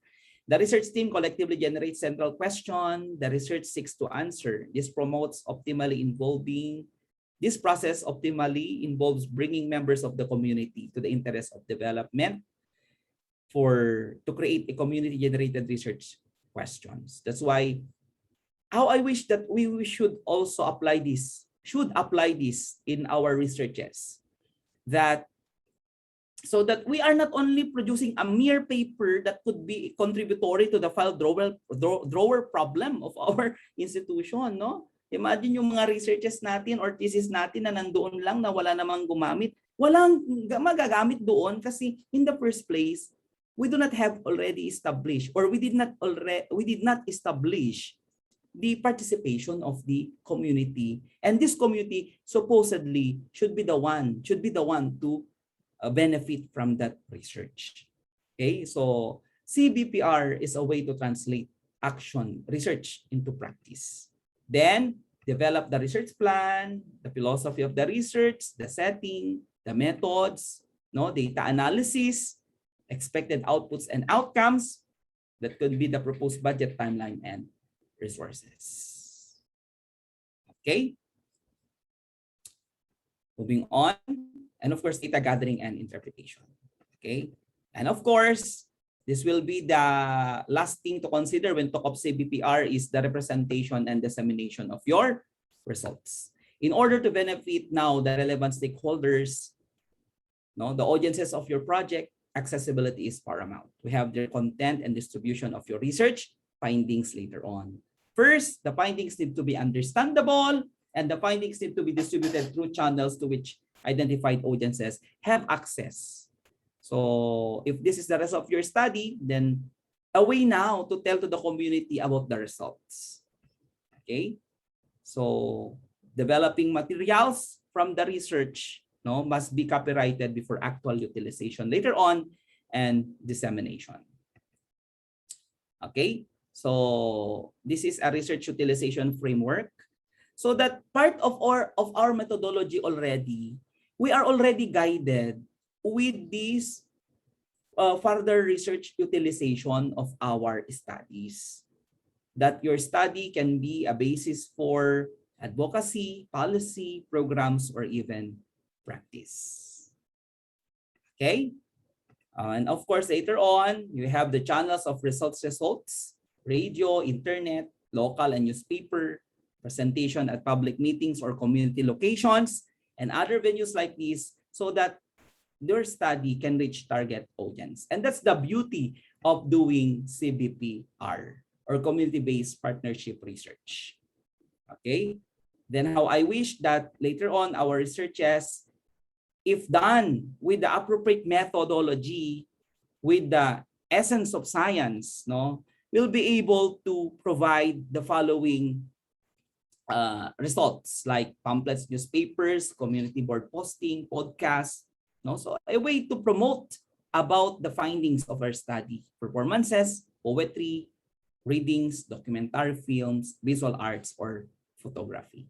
The research team collectively generates central question. The research seeks to answer. This process optimally involves bringing members of the community to the interest of development to create a community-generated research questions. That's why how I wish that we should also apply this in our researches, so that we are not only producing a mere paper that could be contributory to the file drawer problem of our institution, Imagine yung mga researches natin or thesis natin na nandoon lang na wala namang gumamit. Walang magagamit doon kasi in the first place, we do not have already established, or we did not establish the participation of the community, and this community supposedly should be the one to benefit from that research. Okay, so Cbpr is a way to translate research into practice. Then develop the research plan, the philosophy of the research, the setting, the methods, data analysis, expected outputs and outcomes. That could be the proposed budget, timeline, and resources. Okay. Moving on. And of course, data gathering and interpretation. Okay. And of course, this will be the last thing to consider when talk of Cbpr is the representation and dissemination of your results. In order to benefit now the relevant stakeholders, the audiences of your project, accessibility is paramount. We have the content and distribution of your research findings later on. First, the findings need to be understandable, and the findings need to be distributed through channels to which identified audiences have access. So if this is the result of your study, then a way now to tell to the community about the results. Okay? So developing materials from the research, no, must be copyrighted before actual utilization later on and dissemination. Okay, so this is a research utilization framework. So that part of our methodology already, we are already guided with this further research utilization of our studies. That your study can be a basis for advocacy, policy, programs, or even practice. Okay? And of course, later on, you have the channels of results, radio, internet, local and newspaper, presentation at public meetings or community locations, and other venues like this, so that your study can reach target audience. And that's the beauty of doing Cbpr, or community-based partnership research. Okay? Then how I wish that later on our researches, if done with the appropriate methodology, with the essence of science, no, will be able to provide the following results, like pamphlets, newspapers, community board posting, podcasts, no? So a way to promote about the findings of our study, performances, poetry, readings, documentary films, visual arts, or photography.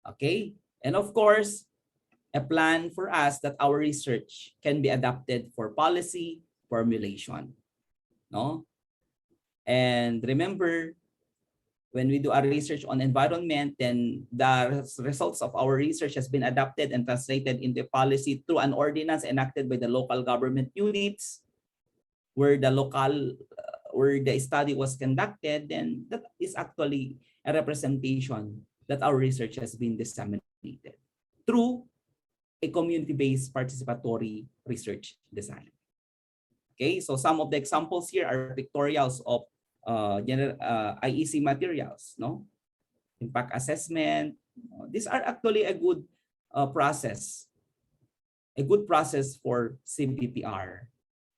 Okay, and of course, a plan for us that our research can be adapted for policy formulation, no? And remember, when we do our research on environment, then the results of our research has been adapted and translated into policy through an ordinance enacted by the local government units, where the where the study was conducted. Then that is actually a representation that our research has been disseminated through a community-based participatory research design. Okay, so some of the examples here are pictorials of IEC materials, no? Impact assessment. These are actually a good process for Cbpr,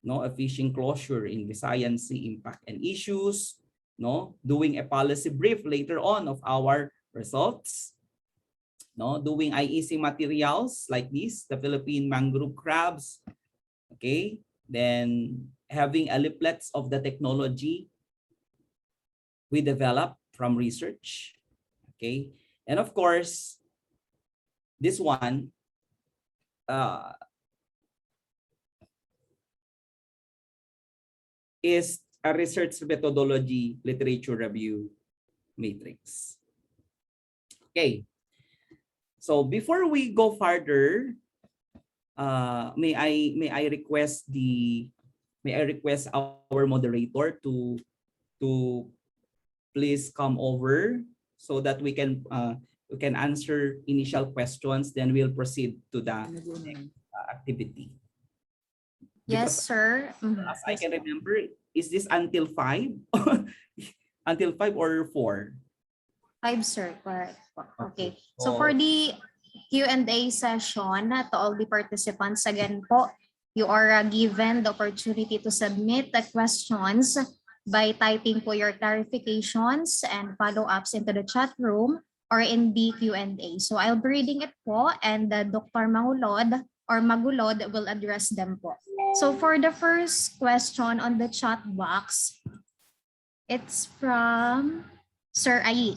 no? A fishing closure in Visayan Sea impact and issues, no? Doing a policy brief later on of our results, no? Doing IEC materials like this, the Philippine mangrove crabs, okay? Then having a leaflets of the technology we develop from research, okay? And of course, this one, is a research methodology literature review matrix. Okay, so before we go further, may I request our moderator to please come over so that we can answer initial questions, then we'll proceed to the next activity. Yes, Because sir. as I can remember, is this until 5? Until 5 or 4? 5, sir. Correct. Okay. So So, for the Q&A session to all the participants, again po, you are given the opportunity to submit the questions by typing po your clarifications and follow-ups into the chat room or in the Q&A. So I'll be reading it po, and Dr. Magulod will address them po. So for the first question on the chat box, it's from Sir Ai.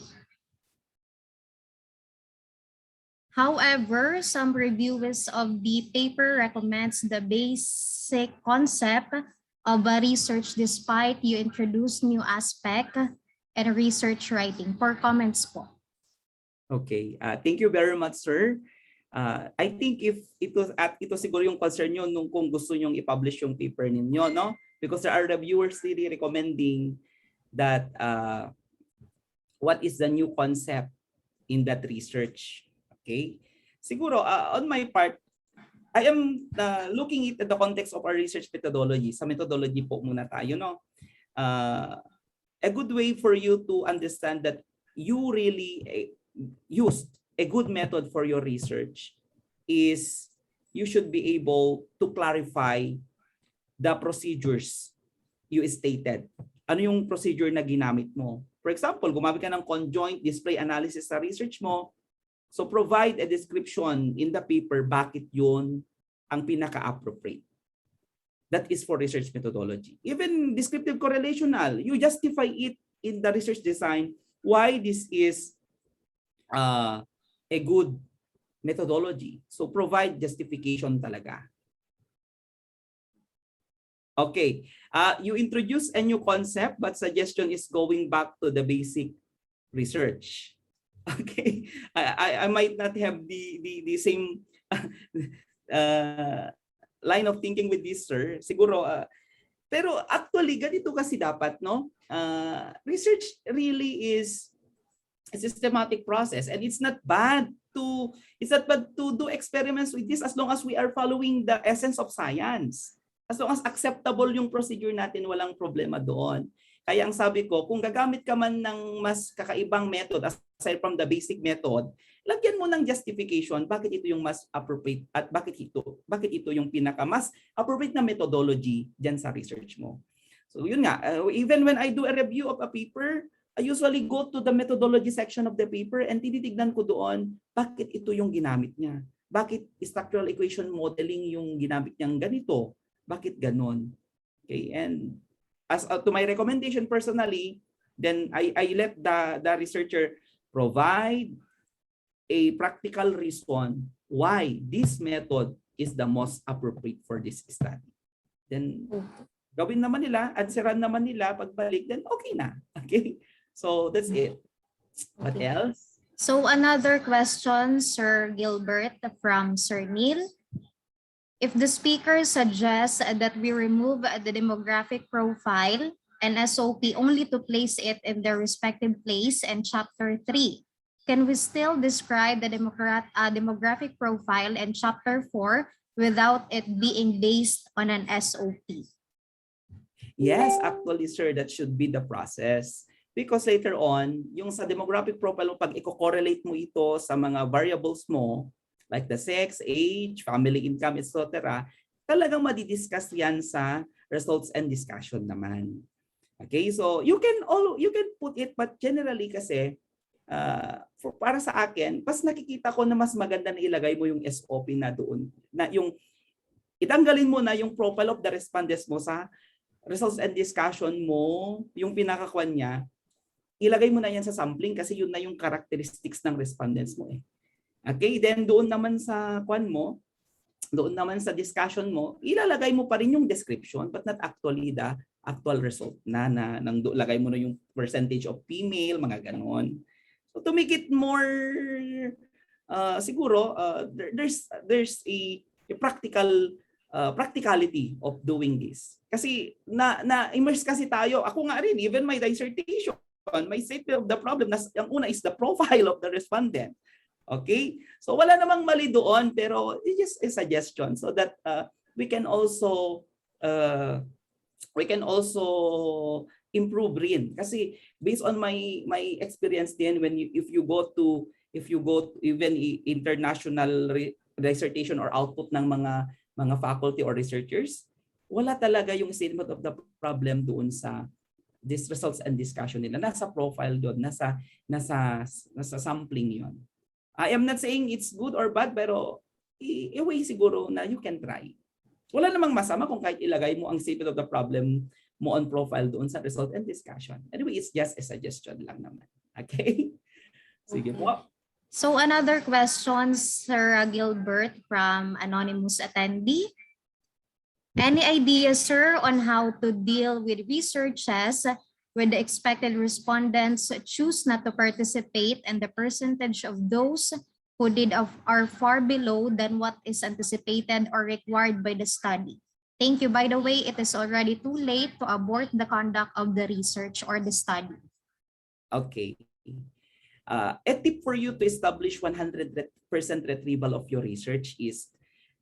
However, some reviews of the paper recommends the basic concept of a research despite you introduce new aspect and research writing. For comments po. okay, thank you very much, sir. I think if ito siguro yung concern nyo nung kung gusto nyong i-publish yung paper ninyo, no? Because there are reviewers really recommending that what is the new concept in that research. Okay? Siguro, on my part, I am looking at the context of our research methodology. Sa methodology po muna tayo, no? A good way for you to understand that you really used a good method for your research is you should be able to clarify the procedures you stated. Ano yung procedure na ginamit mo? For example, gumamit ka ng conjoint display analysis sa research mo. So provide a description in the paper bakit yun ang pinaka-appropriate. That is for research methodology. Even descriptive correlational, you justify it in the research design why this is a good methodology. So provide justification talaga. Okay, you introduce a new concept but suggestion is going back to the basic research. Okay, I might not have the same line of thinking with this, sir. Siguro, pero actually, ganito kasi dapat, no? Research really is a systematic process and it's not bad to do experiments with this as long as we are following the essence of science. As long as acceptable yung procedure natin, walang problema doon. Kaya ang sabi ko, kung gagamit ka man ng mas kakaibang method aside from the basic method, lagyan mo ng justification bakit ito yung mas appropriate at bakit ito yung pinaka mas appropriate na methodology diyan sa research mo. So yun nga, even when I do a review of a paper, I usually go to the methodology section of the paper and tinitignan ko doon bakit ito yung ginamit niya. Bakit structural equation modeling yung ginamit niyang ganito? Bakit ganon? Okay, and as to my recommendation personally, then I let the researcher provide a practical reason why this method is the most appropriate for this study. Then gawin naman nila, answeran naman nila, pagbalik, then okay na. Okay? So that's it. What else? So another question, Sir Gilbert, from Sir Neil. If the speaker suggests that we remove the demographic profile and SOP only to place it in their respective place in Chapter 3, can we still describe the demographic profile in Chapter 4 without it being based on an SOP? Yes, actually, sir, that should be the process. Because later on, yung sa demographic profile, pag i-correlate mo ito sa mga variables mo, like the sex, age, family income, etc., talagang madidiscuss yan sa results and discussion naman. Okay, so you can put it, but generally kasi, para sa akin, pas nakikita ko na mas maganda na ilagay mo yung SOP na doon, na yung itanggalin mo na yung profile of the respondents mo sa results and discussion mo, yung pinakakwan niya, ilagay mo na yan sa sampling kasi yun na yung characteristics ng respondents mo eh. Okay, then doon naman sa kwan mo, doon naman sa discussion mo, ilalagay mo pa rin yung description but not actually the actual result na lagay mo na yung percentage of female, mga ganon. So to make it more siguro there's a practicality of doing this. Kasi na immerse kasi tayo. Ako nga rin, even my dissertation, my statement of the problem, ang una is the profile of the respondent. Okay? So wala namang mali doon, pero it's just a suggestion so that we can also improve rin. Kasi based on my experience din, if you go to even international dissertation or output ng mga faculty or researchers, wala talaga yung statement of the problem doon sa these results and discussion nila. Nasa profile doon, nasa sampling yon. I am not saying it's good or bad, pero a way siguro na you can try. Wala namang masama kung kahit ilagay mo ang statement of the problem mo on profile doon sa result and discussion. Anyway, it's just a suggestion lang naman. Okay? Sige po. So another question, Sir Gilbert, from anonymous attendee. Any ideas, sir, on how to deal with researches when the expected respondents choose not to participate and the percentage of those who did are far below than what is anticipated or required by the study? Thank you. By the way, it is already too late to abort the conduct of the research or the study. Okay. A tip for you to establish 100% retrieval of your research is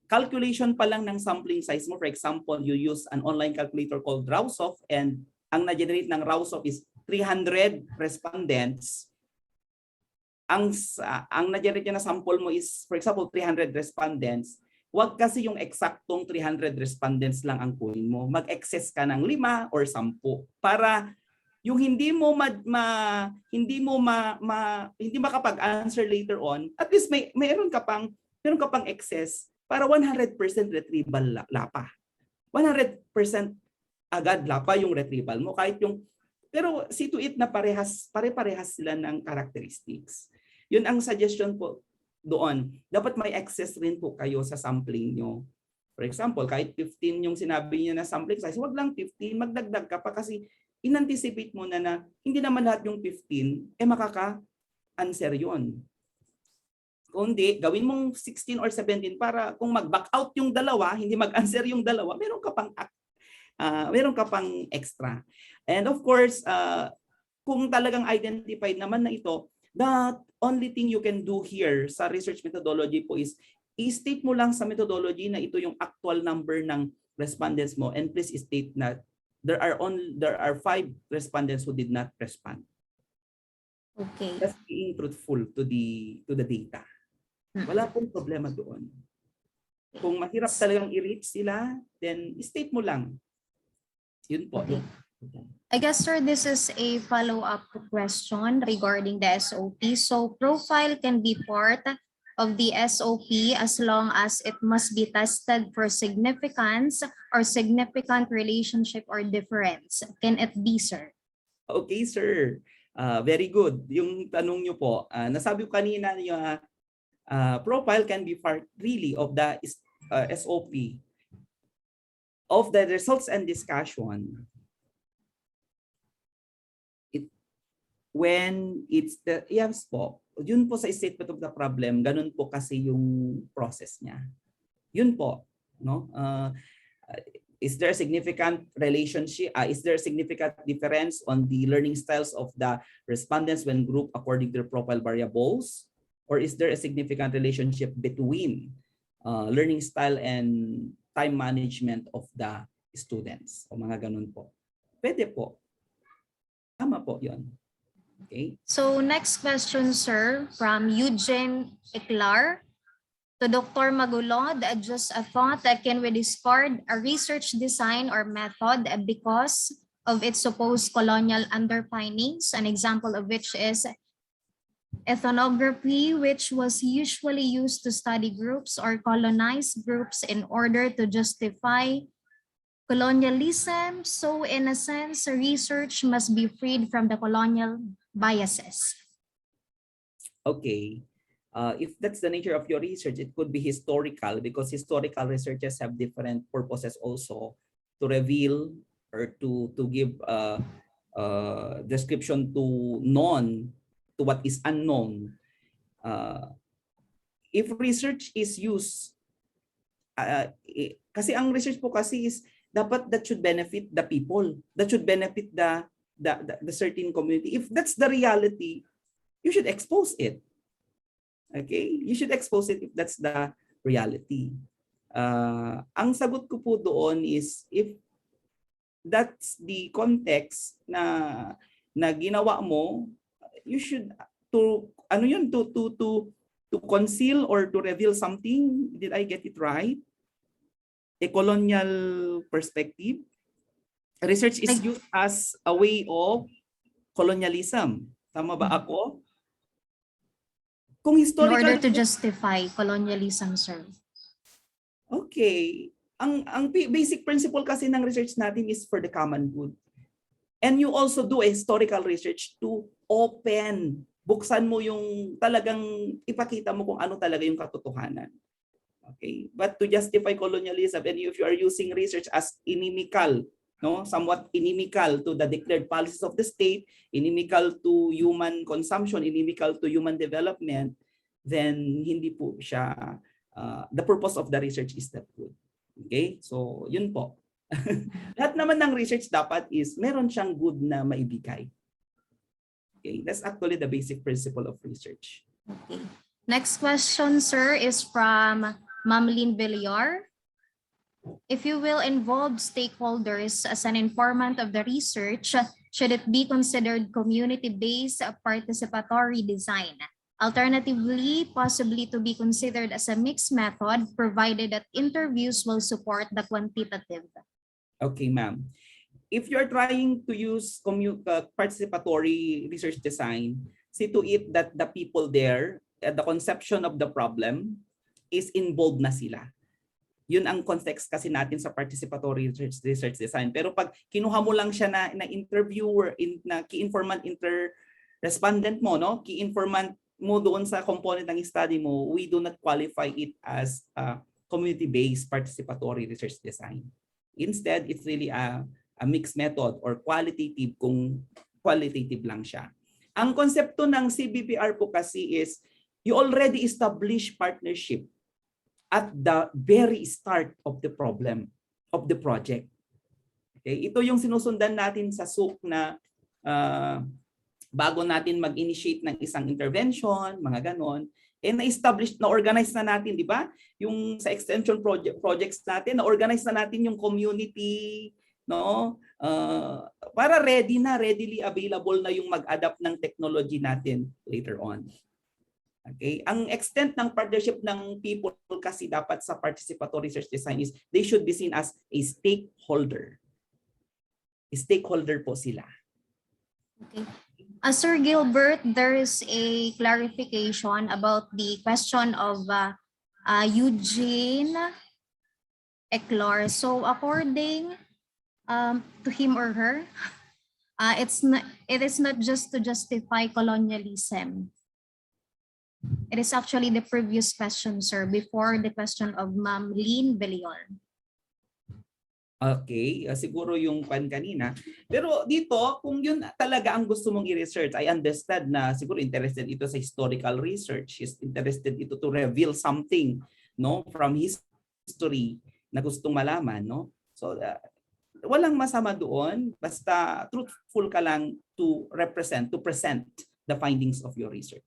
calculation pa lang ng sampling size mo. For example, you use an online calculator called Rawsoft and ang na-generate ng Rawsoft is 300 respondents. Ang na-generate na sample mo is, for example, 300 respondents. Huwag kasi yung eksaktong 300 respondents lang ang kunin mo. Mag-excess ka ng 5 or 10 para Yung hindi mo hindi makapag-answer later on, at least meron ka pang excess para 100% retrieval lapa. 100% agad lapa yung retrieval mo kahit yung, pero see to it na pare-parehas sila ng characteristics. Yun ang suggestion po doon. Dapat may access rin po kayo sa sampling nyo. For example, kahit 15 yung sinabi niya na sampling size, wag lang 15, magdagdag ka pa kasi in-anticipate mo na hindi naman lahat yung 15 makaka-answer yun. Kung hindi, gawin mong 16 or 17 para kung mag-back out yung dalawa, hindi mag-answer yung dalawa, meron ka pang extra. And of course, kung talagang identified naman na ito, the only thing you can do here sa research methodology po is i-state mo lang sa methodology na ito yung actual number ng respondents mo, and please state na there are 5 respondents who did not respond. Okay. Just being truthful to the data. Wala pong problema doon. Kung mahirap talagang i-reach sila, then state mo lang. Yun po. Okay. I guess, sir, this is a follow-up question regarding the SOP. So profile can be part of the SOP as long as it must be tested for significance or significant relationship or difference. Can it be, sir? Okay, sir. Very good. Yung tanong nyo po, nasabi ko kanina yung profile can be part really of the SOP of the results and discussion. When it's the, yes po, yun po sa statement of the problem, ganun po kasi yung process niya. Yun po, no? Is there a significant relationship? Is there a significant difference on the learning styles of the respondents when grouped according to their profile variables? Or is there a significant relationship between learning style and time management of the students? O mga ganun po. Pwede po. Tama po yun. Okay. So next question, sir, from Eugene Eclar to Dr. Magulod. Just a thought, can we discard a research design or method because of its supposed colonial underpinnings? An example of which is ethnography, which was usually used to study groups or colonized groups in order to justify colonialism. So in a sense, research must be freed from the colonial biases. Okay. If that's the nature of your research, it could be historical, because historical researches have different purposes also, to reveal or to give description to what is unknown. If research is used, kasi ang research po kasi is dapat that should benefit the people, that should benefit the certain community. If that's the reality, you should expose it. Okay? You should expose it if that's the reality. Ang sagot ko po doon is, if that's the context na ginawa mo, you should to conceal or to reveal something. Did I get it right? A colonial perspective. Research is used as a way of colonialism. Tama ba ako? Kung historical, in order to justify colonialism, sir. Okay. Ang basic principle kasi ng research natin is for the common good. And you also do a historical research to buksan mo yung talagang ipakita mo kung ano talaga yung katotohanan. Okay? But to justify colonialism, and if you are using research as inimical, somewhat inimical to the declared policies of the state, inimical to human consumption, inimical to human development, then hindi po siya, the purpose of the research is not good. Okay? So, yun po. Lahat naman ng research dapat is meron siyang good na maibigay. Okay? That's actually the basic principle of research. Okay. Next question, sir, is from Ma'am Lynn Villar. If you will involve stakeholders as an informant of the research, should it be considered community-based participatory design? Alternatively, possibly to be considered as a mixed method, provided that interviews will support the quantitative. Okay, ma'am. if you're trying to use participatory research design, see to it that the people there at the conception of the problem is involved na sila. Yun ang context kasi natin sa participatory research design. Pero pag kinuha mo lang siya na interviewer, na key informant respondent mo, no? Key informant mo doon sa component ng study mo, we do not qualify it as community-based participatory research design. Instead, it's really a mixed method or qualitative kung qualitative lang siya. Ang konsepto ng Cbpr po kasi is you already establish partnership at the very start of the problem, of the project. Okay? Ito yung sinusundan natin sa SUC na bago natin mag-initiate ng isang intervention, mga ganon, na-establish, na-organize na natin, di ba? Yung sa extension projects natin, na-organize na natin yung community, no? Para readily available na yung mag-adapt ng technology natin later on. Okay? Ang extent ng partnership ng people kasi dapat sa participatory research design is they should be seen as a stakeholder. A stakeholder po sila. Okay. Sir Gilbert, there is a clarification about the question of Eugene Eclor. So according to him or her, it is not just to justify colonialism. It is actually the previous question, sir, before the question of Ma'am Lynn Belion. Okay, siguro yung pan kanina. Pero dito, kung yun talaga ang gusto mong i-research, I understand na siguro interested ito sa historical research. Is interested ito to reveal something, no, from history na gustong malaman, no? So walang masama doon, basta truthful ka lang to present the findings of your research.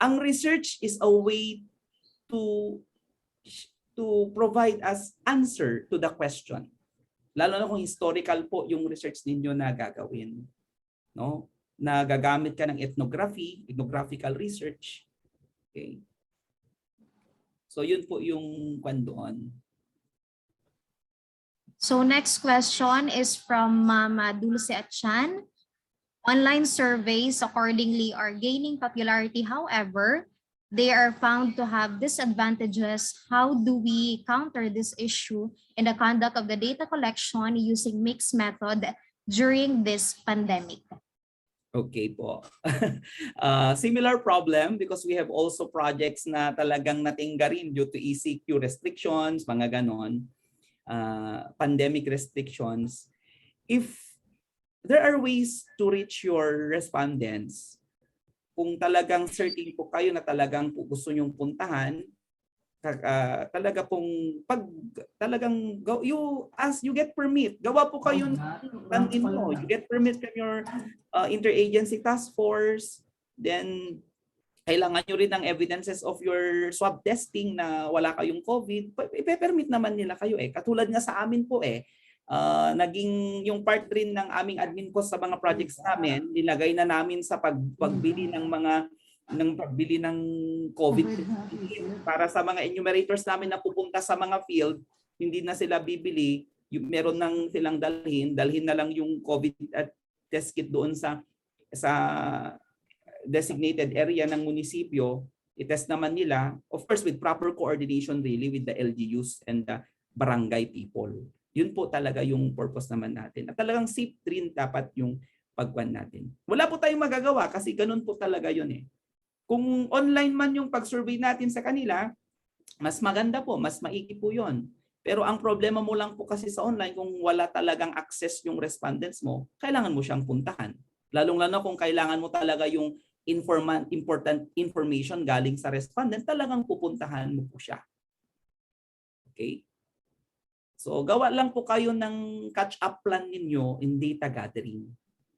Ang research is a way to provide us answer to the question. Lalo na kung historical po yung research ninyo na gagawin, no? Na gagamit ka ng ethnographical research. Okay. So yun po yung kwan doon. So next question is from Mama Dulce Achan. Online surveys accordingly are gaining popularity. However, they are found to have disadvantages. How do we counter this issue in the conduct of the data collection using mixed method during this pandemic? Okay po. Similar problem because we have also projects na talagang natingga rin due to ECQ restrictions, mga ganon, pandemic restrictions. If there are ways to reach your respondents, kung talagang certain po kayo na talagang gusto nyong puntahan, talaga pong pag talagang you get permit, gawa po kayo ng info, you get permit from your interagency task force, then kailangan nyo rin ng evidences of your swab testing na wala kayong COVID, ipe-permit naman nila kayo eh. Katulad nga sa amin po eh, naging yung part rin ng aming admin cost sa mga projects namin, nilagay na namin sa pagbili ng pagbili ng COVID para sa mga enumerators namin na pupunta sa mga field, hindi na sila bibili, meron nang silang dalhin na lang yung COVID test kit doon sa designated area ng munisipyo, i-test naman nila, of course with proper coordination really with the LGUs and the barangay people. Yun po talaga yung purpose naman natin. At talagang safe rin dapat yung pagkuhan natin. Wala po tayong magagawa kasi ganun po talaga yun eh. Kung online man yung pag-survey natin sa kanila, mas maganda po, mas maigi po yun. Pero ang problema mo lang po kasi sa online, kung wala talagang access yung respondents mo, kailangan mo siyang puntahan. Lalong-lalo kung kailangan mo talaga yung important information galing sa respondent, talagang pupuntahan mo po siya. Okay? So gawa lang po kayo ng catch-up plan ninyo in data gathering.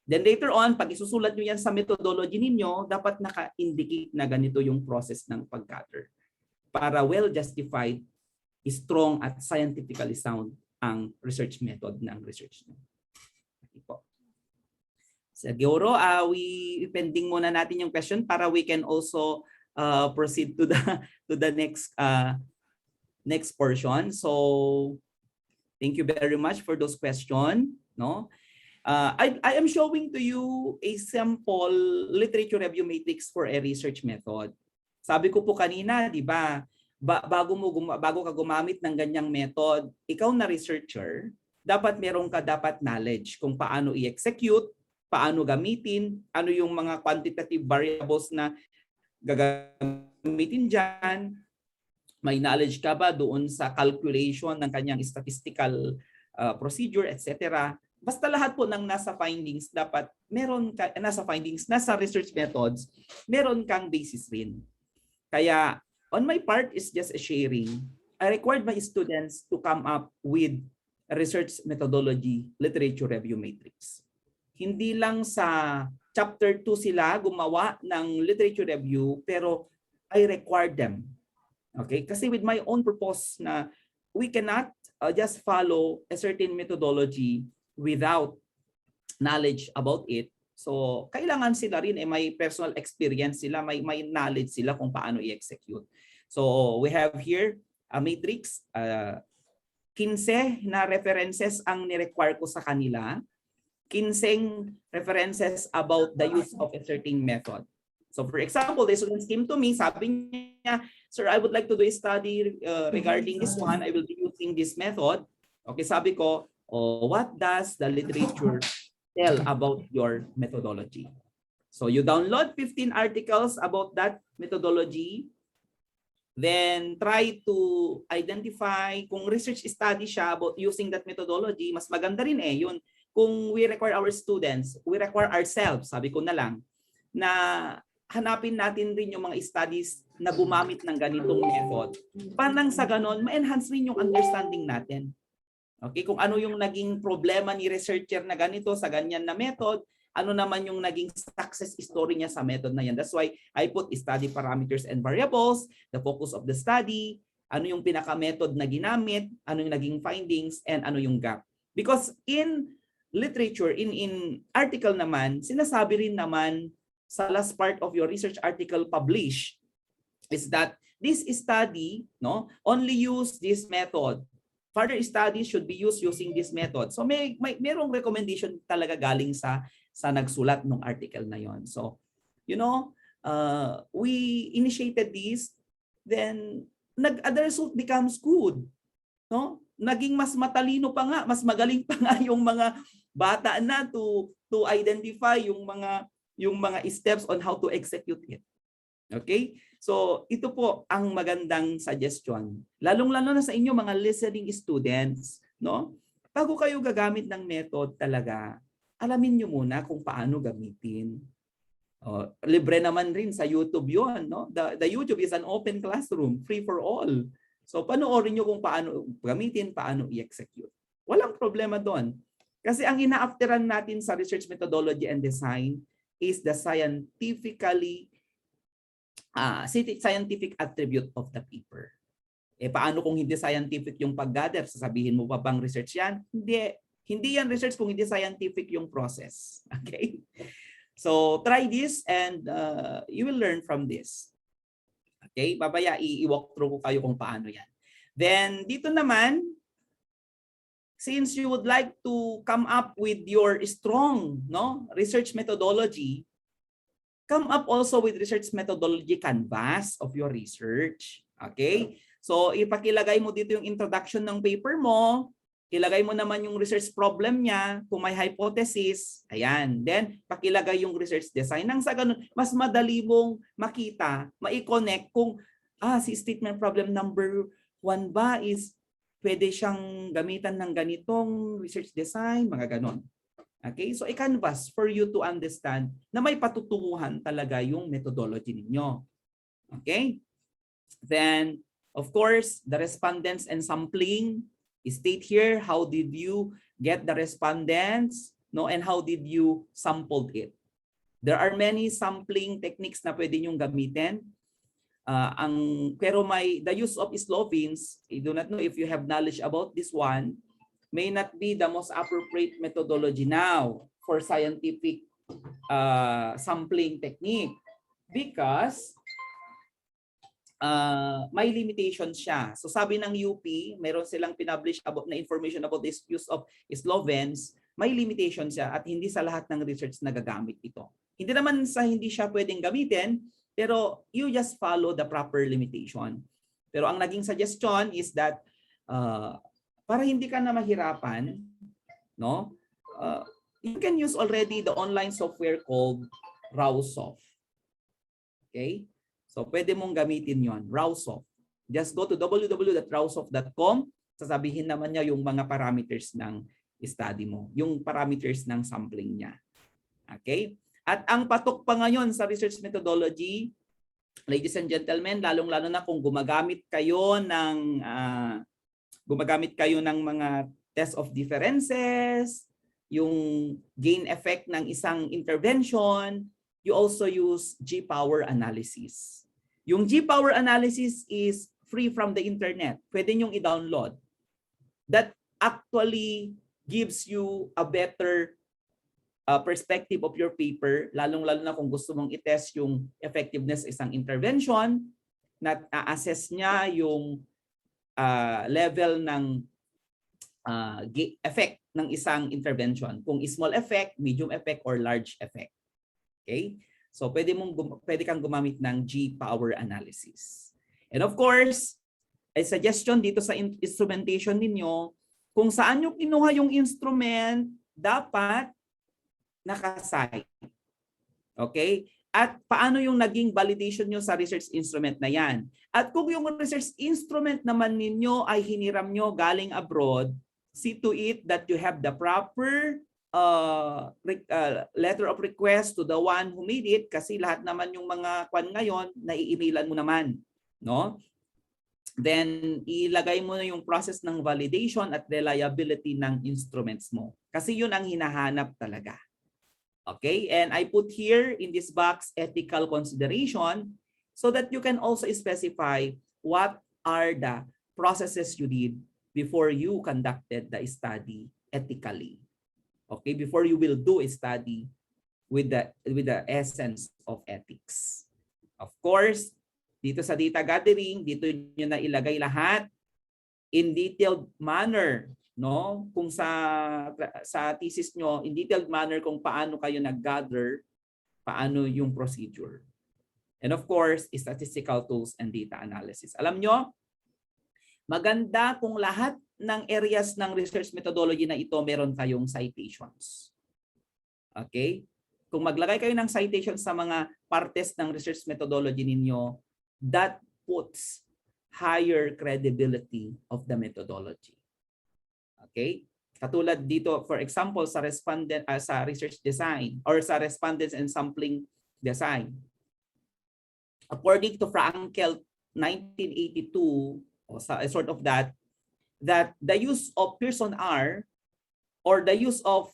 Then later on, pag isusulat nyo yan sa methodology ninyo, dapat naka-indicate na ganito yung process ng pag-gather. Para well-justified, strong at scientifically sound ang research method ng research nyo. Okay po. Siguro, pending muna natin yung question para we can also proceed to the next portion. So Thank you very much for those questions. No? I am showing to you a sample literature review matrix for a research method. Sabi ko po kanina, di ba, bago ka gumamit ng ganyang method, ikaw na researcher, dapat meron ka dapat knowledge kung paano i-execute, paano gamitin, ano yung mga quantitative variables na gagamitin dyan, may knowledge ka ba doon sa calculation ng kanyang statistical procedure, etc. Basta lahat po ng nasa findings, dapat meron ka, nasa research methods, meron kang basis rin. Kaya on my part is just a sharing. I required my students to come up with a research methodology literature review matrix. Hindi lang sa chapter 2 sila gumawa ng literature review, pero I required them. Okay? Kasi with my own purpose na we cannot just follow a certain methodology without knowledge about it. So, kailangan sila rin may personal experience sila, may knowledge sila kung paano i-execute. So, we have here a matrix, 15 na references ang ni-require ko sa kanila. 15 references about the use of a certain method. So, for example, the students came to me, sabi niya, "Sir, I would like to do a study regarding this one. I will be using this method." Okay, sabi ko, what does the literature tell about your methodology? So you download 15 articles about that methodology, then try to identify kung research study siya about using that methodology. Mas maganda rin yun. Kung we require our students, we require ourselves, sabi ko na lang, na hanapin natin rin yung mga studies na gumamit ng ganitong method. Panang sa ganon, ma-enhance rin yung understanding natin. Okay, kung ano yung naging problema ni researcher na ganito sa ganyan na method, ano naman yung naging success story niya sa method na yan. That's why I put study parameters and variables, the focus of the study, ano yung pinaka-method na ginamit, ano yung naging findings, and ano yung gap. Because in literature, in article naman, sinasabi rin naman sa last part of your research article published is that this study only use this method. Further studies should be used using this method. So merong recommendation talaga galing sa nagsulat ng article na yon. So, we initiated this, then the result becomes good. No? Naging mas matalino pa nga, mas magaling pa nga yung mga bata na to identify yung mga steps on how to execute it. Okay? So, ito po ang magandang suggestion. Lalong-lalo na sa inyo mga listening students, no? Bago kayo gagamit ng method talaga, alamin niyo muna kung paano gamitin. Libre naman rin sa YouTube 'yon, no? The YouTube is an open classroom, free for all. So, panoorin niyo kung paano gamitin, paano i-execute. Walang problema doon. Kasi ang ina-afteran natin sa research methodology and design is the scientific attribute of the paper. Paano kung hindi scientific yung pag-gather? Sasabihin mo pa bang research yan? Hindi yan research kung hindi scientific yung process. Okay? So, try this and you will learn from this. Okay? Babaya, i-walk through ko kayo kung paano yan. Then, dito naman, since you would like to come up with your strong research methodology, come up also with research methodology canvas of your research. Okay? So, ipakilagay mo dito yung introduction ng paper mo, ilagay mo naman yung research problem niya, kung may hypothesis, ayan. Then, pakilagay yung research design. Nang sa ganun, mas madali mong makita, mai-connect kung, si statement problem number 1 ba is pwede siyang gamitan ng ganitong research design, mga ganon. Okay? So, i-canvas for you to understand na may patutunguhan talaga yung methodology ninyo. Okay? Then, of course, the respondents and sampling. State here, how did you get the respondents, and how did you sample it? There are many sampling techniques na pwede nyong gamitin. Pero the use of Slovens, I do not know if you have knowledge about this one, may not be the most appropriate methodology now for scientific sampling technique, because may limitations siya. So sabi ng UP, meron silang pinublish about na information about this use of slovens, may limitations siya at hindi sa lahat ng research nagagamit ito. Hindi naman sa hindi siya pwedeng gamitin, pero you just follow the proper limitation. Pero ang naging suggestion is that para hindi ka na mahirapan, no? You can use already the online software called RowSoft. Okay? So pwede mong gamitin yon, RowSoft. Just go to www.rowsoft.com. Sasabihin naman niya yung mga parameters ng study mo, yung parameters ng sampling niya. Okay? At ang patok pa ngayon sa research methodology, ladies and gentlemen, lalong-lalo na kung gumagamit kayo ng mga test of differences, yung gain effect ng isang intervention, you also use G-power analysis. Yung G-power analysis is free from the internet. Pwede nyong i-download. That actually gives you a better perspective of your paper, lalong-lalo na kung gusto mong i-test yung effectiveness isang intervention, na assess niya yung level ng effect ng isang intervention. Kung small effect, medium effect, or large effect. Okay? So pwede kang gumamit ng G-power analysis. And of course, a suggestion dito sa instrumentation ninyo, kung saan nyo kinuha yung instrument, dapat nakasite. Okay? At paano yung naging validation nyo sa research instrument na yan? At kung yung research instrument naman ninyo ay hiniram nyo galing abroad, see to it that you have the proper letter of request to the one who made it, kasi lahat naman yung mga kwan ngayon nai-emailan mo naman, no? Then ilagay mo na yung process ng validation at reliability ng instruments mo, kasi yun ang hinahanap talaga. Okay, and I put here in this box ethical consideration so that you can also specify what are the processes you did before you conducted the study ethically. Okay, before you will do a study with the essence of ethics. Of course, dito sa data gathering, dito niyo na ilagay lahat in detailed manner, no? Kung sa thesis nyo, in detailed manner kung paano kayo nag-gather, paano yung procedure. And of course, statistical tools and data analysis. Alam nyo, maganda kung lahat ng areas ng research methodology na ito meron kayong citations. Okay? Kung maglagay kayo ng citations sa mga partes ng research methodology ninyo, that puts higher credibility of the methodology. Okay? Katulad dito, for example, sa research design or sa respondents and sampling design. According to Frankel 1982, or sort of that the use of Pearson R or the use of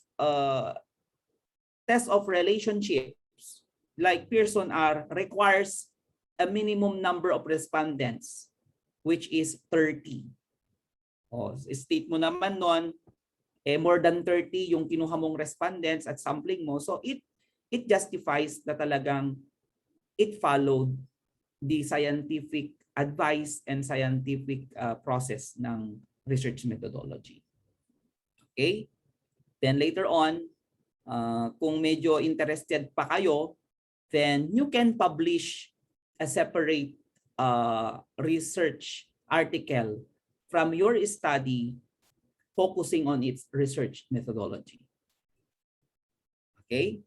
test of relationships like Pearson R requires a minimum number of respondents, which is 30. State mo naman nun, more than 30 yung kinuha mong respondents at sampling mo. So it justifies na talagang it followed the scientific advice and scientific process ng research methodology. Okay? Then later on, kung medyo interested pa kayo, then you can publish a separate research article from your study focusing on its research methodology. Okay?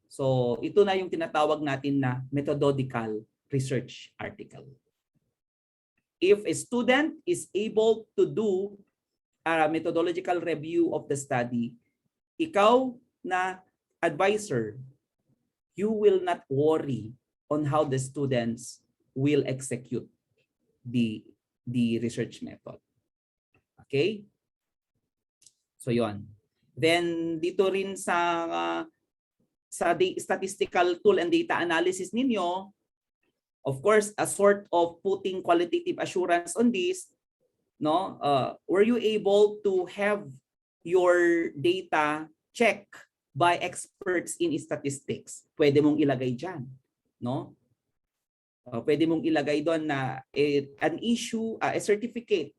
So ito na yung tinatawag natin na methodological research article. If a student is able to do a methodological review of the study, ikaw na advisor, you will not worry on how the students will execute the research method. Okay? So yon. Then dito rin sa statistical tool and data analysis ninyo, of course, a sort of putting qualitative assurance on this, no? Were you able to have your data checked by experts in statistics? Pwede mong ilagay dyan, no? Pwede mong ilagay doon na an issue, a certificate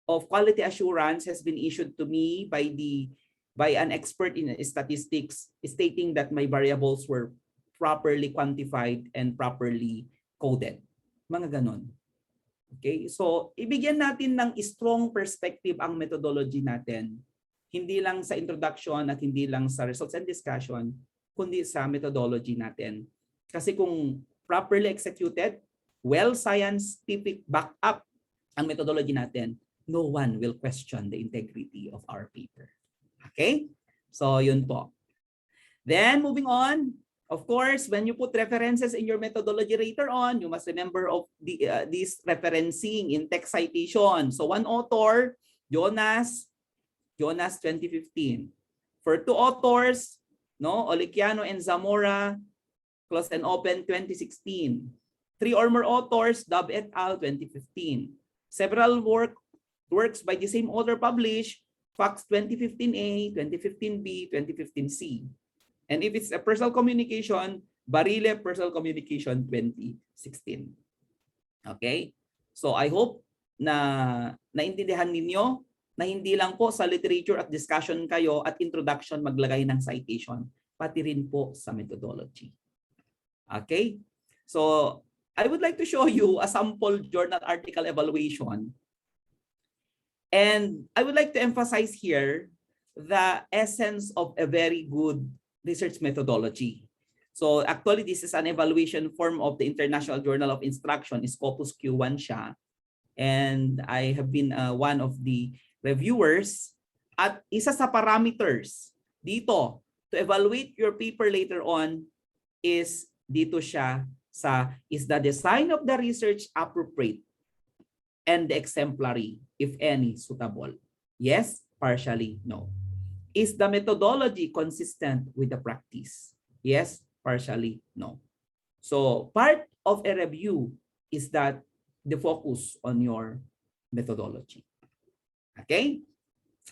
of quality assurance has been issued to me by an expert in statistics stating that my variables were properly quantified and properly coded. Mga ganon. Okay? So, ibigyan natin ng strong perspective ang methodology natin. Hindi lang sa introduction at hindi lang sa results and discussion, kundi sa methodology natin. Kasi kung properly executed, well scientific backup ang methodology natin, no one will question the integrity of our paper. Okay? So, yun po. Then, moving on, of course, when you put references in your methodology later on, you must remember of this referencing in text citation. So, one author, Jonas 2015. For two authors, no, Oliciano and Zamora, close and open 2016. Three or more authors, Dub et al. 2015. Several works by the same author published, Fox 2015A, 2015B, 2015C. And if it's a personal communication, Barile Personal Communication 2016. Okay? So I hope na naintindihan ninyo na hindi lang po sa literature at discussion kayo at introduction maglagay ng citation, pati rin po sa methodology. Okay? So I would like to show you a sample journal article evaluation. And I would like to emphasize here the essence of a very good research methodology. So actually, this is an evaluation form of the International Journal of Instruction, Scopus Q1 siya. And I have been one of the reviewers. At isa sa parameters dito to evaluate your paper later on is dito siya sa is the design of the research appropriate and the exemplary, if any, suitable? Yes, partially, no. Is the methodology consistent with the practice? Yes, partially, no. So part of a review is that the focus on your methodology. Okay?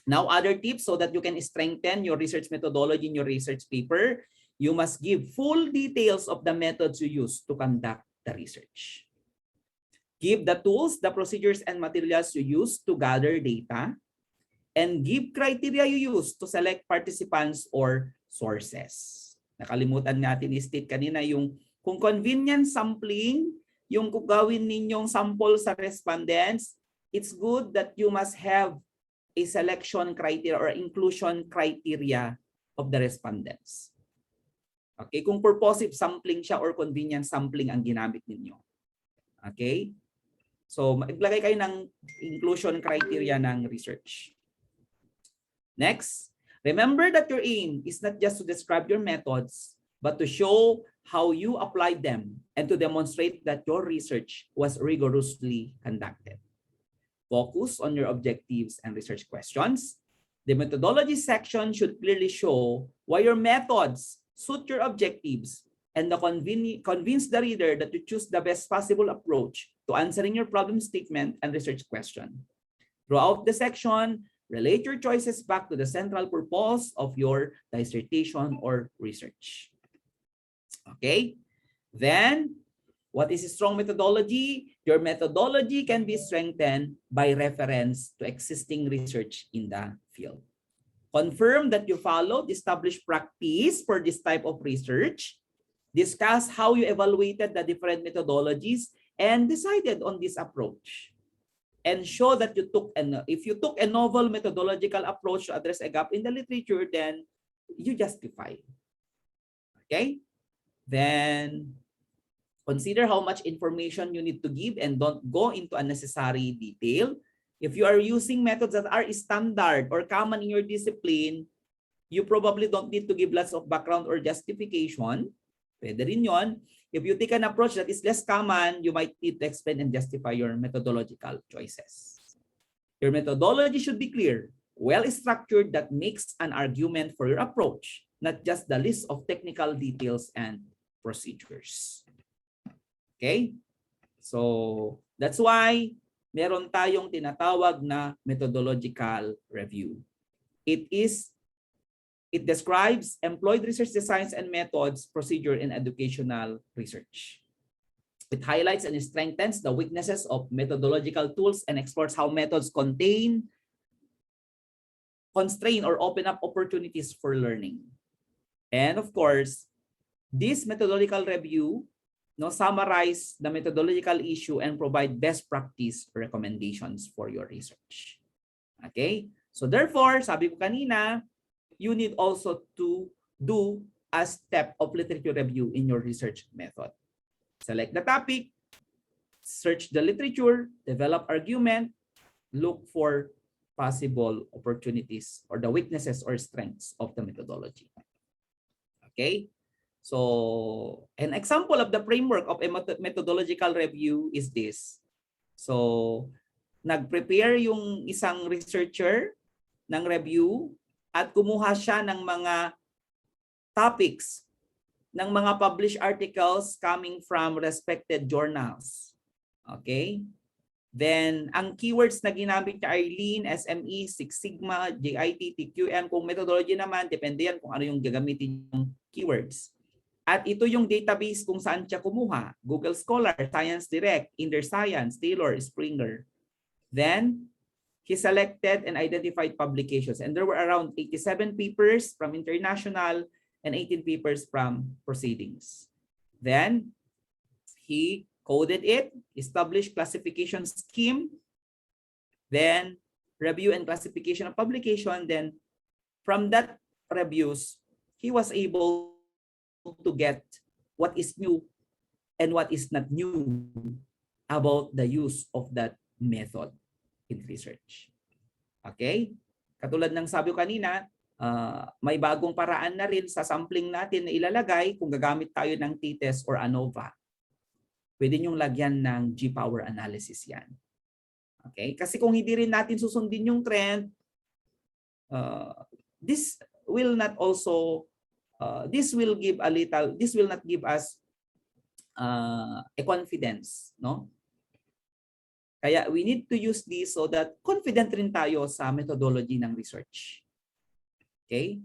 Now, other tips so that you can strengthen your research methodology in your research paper, you must give full details of the methods you use to conduct the research. Give the tools, the procedures, and materials you use to gather data, and give criteria you use to select participants or sources. Nakalimutan natin i-state kanina yung kung convenient sampling, yung kung gawin ninyong sample sa respondents, it's good that you must have a selection criteria or inclusion criteria of the respondents. Okay, kung purposive sampling siya or convenient sampling ang ginamit ninyo. Okay? So, maglagay kayo ng inclusion criteria ng research. Next, remember that your aim is not just to describe your methods, but to show how you applied them and to demonstrate that your research was rigorously conducted. Focus on your objectives and research questions. The methodology section should clearly show why your methods suit your objectives and convince the reader that you choose the best possible approach to answering your problem statement and research question. Throughout the section, relate your choices back to the central purpose of your dissertation or research. Okay? Then, what is a strong methodology? Your methodology can be strengthened by reference to existing research in the field. Confirm that you followed established practice for this type of research. Discuss how you evaluated the different methodologies and decided on this approach. And show that you took if you took a novel methodological approach to address a gap in the literature, then you justify. Okay? Then consider how much information you need to give and don't go into unnecessary detail. If you are using methods that are standard or common in your discipline, you probably don't need to give lots of background or justification. Pwede rin yun. If you take an approach that is less common, you might need to explain and justify your methodological choices. Your methodology should be clear, well-structured, that makes an argument for your approach, not just the list of technical details and procedures. Okay? So, that's why meron tayong tinatawag na methodological review. It describes employed research designs and methods, procedure, and educational research. It highlights and strengthens the weaknesses of methodological tools and explores how methods constrain or open up opportunities for learning. And of course, this methodological review summarize the methodological issue and provide best practice recommendations for your research. Okay? So therefore, sabi ko kanina, you need also to do a step of literature review in your research method. Select the topic, search the literature, develop argument, look for possible opportunities or the weaknesses or strengths of the methodology. Okay? So, an example of the framework of a methodological review is this. So, nag-prepare yung isang researcher ng review at kumuha siya ng mga topics ng mga published articles coming from respected journals. Okay? Then, ang keywords na ginamit niya ay Lean, SME, Six Sigma, JIT, TQM. Kung methodology naman, depende yan kung ano yung gagamitin yung keywords. At ito yung database kung saan siya kumuha. Google Scholar, Science Direct, Inner Science, Taylor, Springer. Then, he selected and identified publications. And there were around 87 papers from international and 18 papers from proceedings. Then, he coded it, established classification scheme, then review and classification of publication. Then, from that reviews, he was able to get what is new and what is not new about the use of that method in research. Okay? Katulad ng sabi ko kanina, may bagong paraan na rin sa sampling natin na ilalagay kung gagamit tayo ng t-test or ANOVA. Pwede niyong lagyan ng G-power analysis yan. Okay? Kasi kung hindi rin natin susundin yung trend, this will not give us a confidence, no? Kaya we need to use this so that confident rin tayo sa methodology ng research. Okay?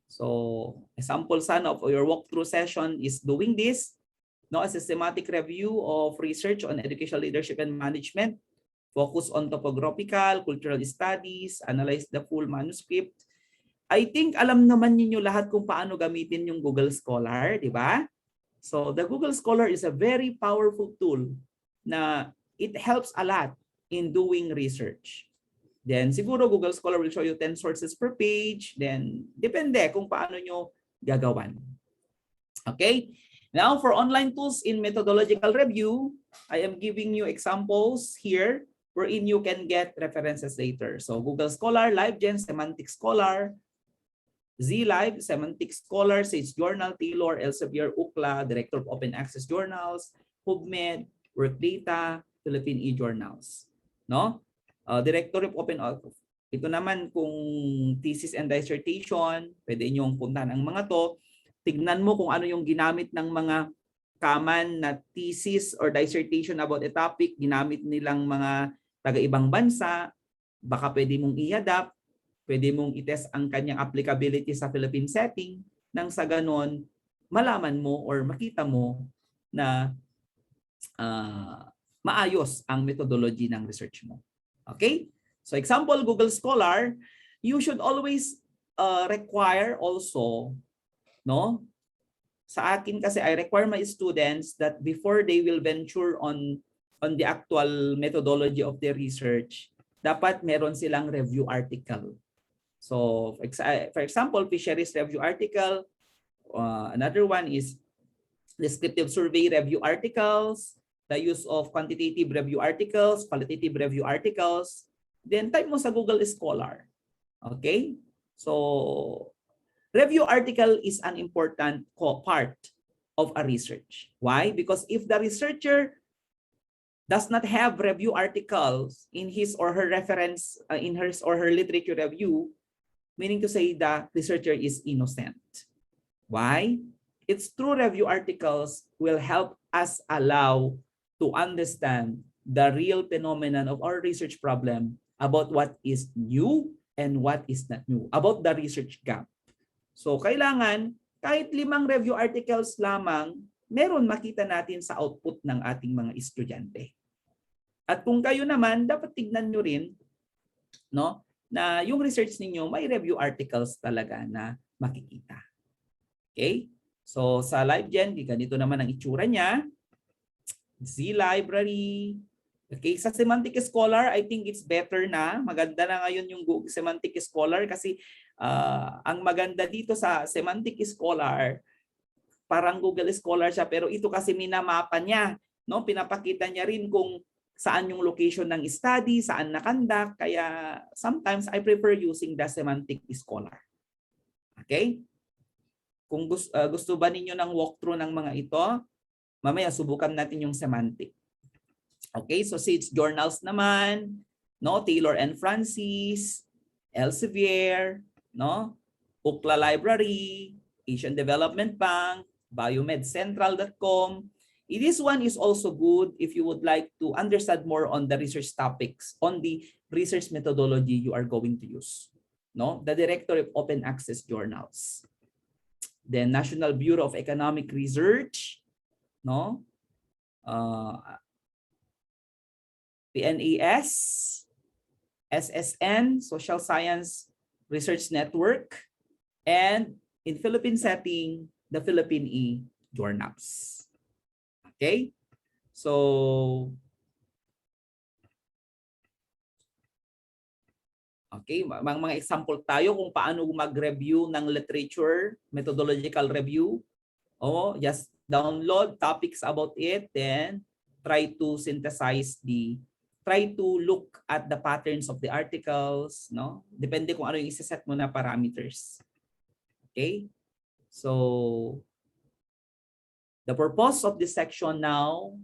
So, a sample of your walkthrough session is doing this, no? A systematic review of research on educational leadership and management, focus on topographical, cultural studies, analyze the full manuscript. I think alam naman niyo lahat kung paano gamitin yung Google Scholar, di ba? So the Google Scholar is a very powerful tool na it helps a lot in doing research. Then siguro Google Scholar will show you 10 sources per page. Then depende kung paano nyo gagawan. Okay? Now for online tools in methodological review, I am giving you examples here wherein you can get references later. So Google Scholar, LiveGen, Semantic Scholar, ZLive, Semantic Scholar, Sage Journal, Taylor, Elsevier, UCLA, Director of Open Access Journals, PubMed, Workdata, Philippine e-journals. No? Directory of Open Access. Ito naman kung thesis and dissertation, pwede nyong puntahan ang mga to. Tignan mo kung ano yung ginamit ng mga common na thesis or dissertation about a topic, ginamit nilang mga taga-ibang bansa, baka pwede mong i-adapt. Pwede mong itest ang kanyang applicability sa Philippine setting nang sa ganon malaman mo or makita mo na maayos ang methodology ng research mo. Okay? So example, Google Scholar, you should always require also, no? Sa akin kasi, I require my students that before they will venture on the actual methodology of their research, dapat meron silang review article. So, for example, fisheries review article. Another one is descriptive survey review articles, the use of quantitative review articles, qualitative review articles. Then type mo sa Google Scholar. Okay? So, review article is an important part of a research. Why? Because if the researcher does not have review articles in his or her reference, in his or her literature review, meaning to say the researcher is innocent. Why? Its true review articles will help us allow to understand the real phenomenon of our research problem about what is new and what is not new, about the research gap. So kailangan kahit 5 review articles lamang meron makita natin sa output ng ating mga estudyante. At kung kayo naman, dapat tignan nyo rin, no, na yung research ninyo may review articles talaga na makikita. Okay? So sa LiveGen, ganito naman ang itsura niya. Z library. Okay, sa Semantic Scholar, I think it's better na. Maganda na ngayon yung Google Semantic Scholar kasi ang maganda dito sa Semantic Scholar, parang Google Scholar siya, pero ito kasi minamapa niya, no? Pinapakita niya rin kung saan yung location ng study, saan nakandak. Kaya sometimes I prefer using the Semantic Scholar. Okay? Kung gusto ba ninyo ng walkthrough ng mga ito, mamaya subukan natin yung semantic. Okay, so SAGE journals naman, no? Taylor and Francis, Elsevier, no? UCLA Library, Asian Development Bank, biomedcentral.com. This one is also good if you would like to understand more on the research topics, on the research methodology you are going to use. No? The Directory of Open Access Journals. The National Bureau of Economic Research, no? PNAS, SSN, Social Science Research Network, and in Philippine setting, the Philippine journals. Okay? So, okay, mga example tayo kung paano mag-review ng literature, methodological review. Just download topics about it, then try to look at the patterns of the articles, no? Depende kung ano yung isa-set mo na parameters. Okay? So, the purpose of this section now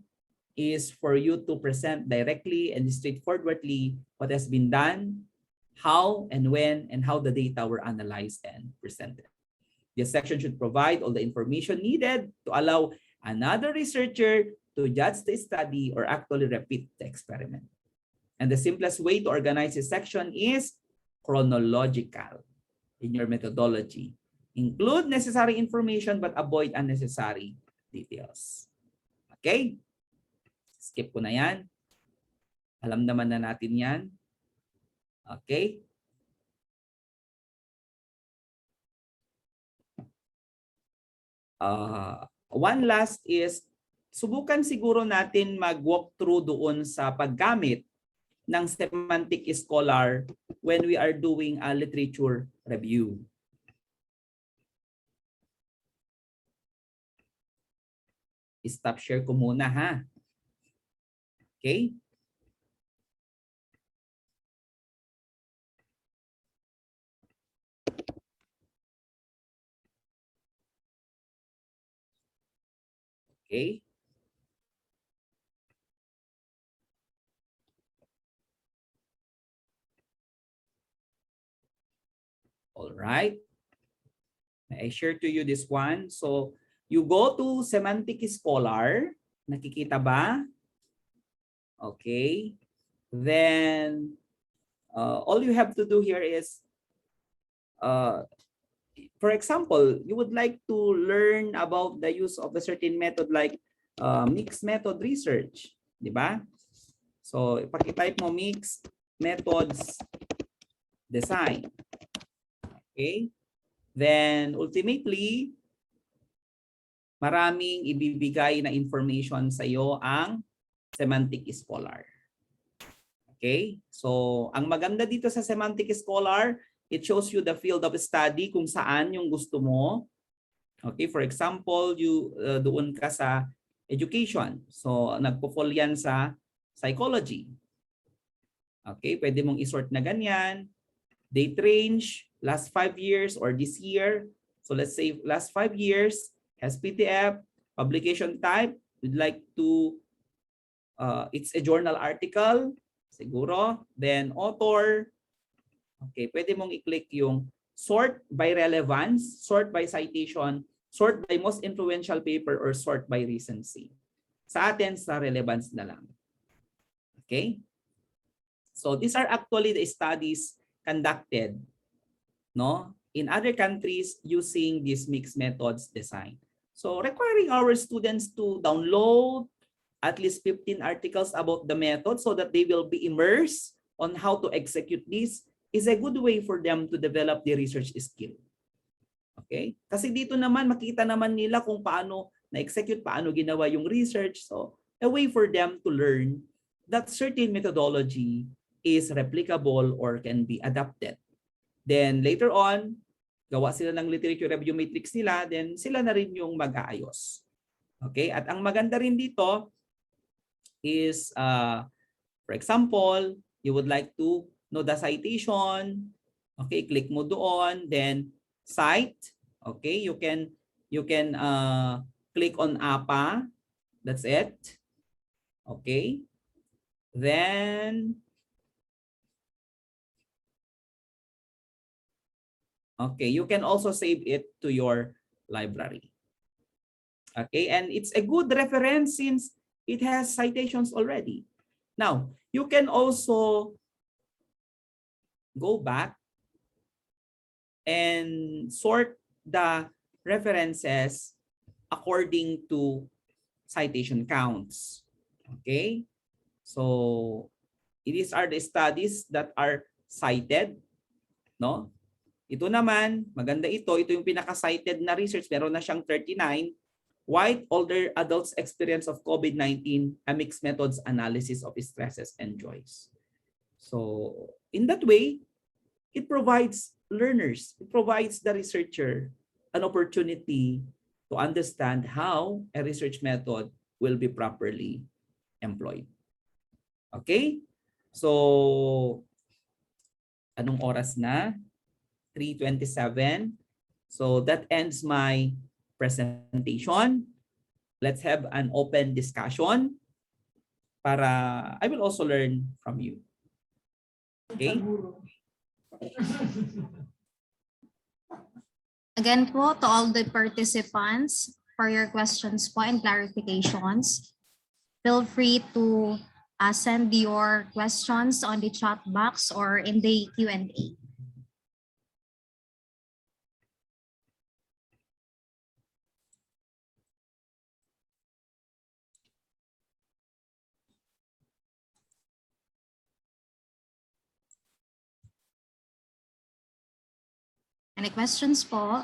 is for you to present directly and straightforwardly what has been done, how and when, and how the data were analyzed and presented. This section should provide all the information needed to allow another researcher to judge the study or actually repeat the experiment. And the simplest way to organize this section is chronological in your methodology. Include necessary information but avoid unnecessary details. Okay? Skip ko na yan. Alam naman na natin yan. Okay? One last is, subukan siguro natin mag-walk through doon sa paggamit ng Semantic Scholar when we are doing a literature review. Stop share ko muna, ha? Okay? Okay? All right. I share to you this one. So, you go to Semantic Scholar. Nakikita ba? Okay. Then, all you have to do here is, for example, you would like to learn about the use of a certain method like mixed method research. Diba? So, ipag-type mo mixed methods design. Okay? Then, ultimately, maraming ibibigay na information sa iyo ang Semantic Scholar. Okay? So, ang maganda dito sa Semantic Scholar, it shows you the field of study kung saan yung gusto mo. Okay? For example, doon ka sa education. So, nagpo-fall yan sa psychology. Okay? Pwede mong isort na ganyan. Date range, last 5 years or this year. So, let's say last 5 years, has PTF, publication type, we'd like to, it's a journal article, siguro, then author, okay, pwede mong i-click yung sort by relevance, sort by citation, sort by most influential paper, or sort by recency. Sa atin, sa relevance na lang. Okay? So these are actually the studies conducted, no, in other countries using this mixed methods design. So requiring our students to download at least 15 articles about the method so that they will be immersed on how to execute this is a good way for them to develop the research skill. Okay? Kasi dito naman, makita naman nila kung paano na-execute, paano ginawa yung research. So, a way for them to learn that certain methodology is replicable or can be adapted. Then later on, gawa sila ng literature review matrix nila, then sila na rin yung mag-aayos. Okay? At ang maganda rin dito is, for example, you would like to know the citation. Okay, click mo doon, then cite. Okay, you can click on APA. That's it. Okay. Then okay, you can also save it to your library. Okay, and it's a good reference since it has citations already. Now, you can also go back and sort the references according to citation counts. Okay, so these are the studies that are cited, no? Ito naman, maganda ito yung pinaka-cited na research, meron na siyang 39. White older adults experience of COVID-19, a mixed methods analysis of stresses and joys. So in that way, it provides learners, it provides the researcher an opportunity to understand how a research method will be properly employed. Okay? So, anong oras na? 3:27. So that ends my presentation. Let's have an open discussion para I will also learn from you. Okay? Again po, to all the participants, for your questions po and clarifications, feel free to send your questions on the chat box or in the Q&A. Any questions po?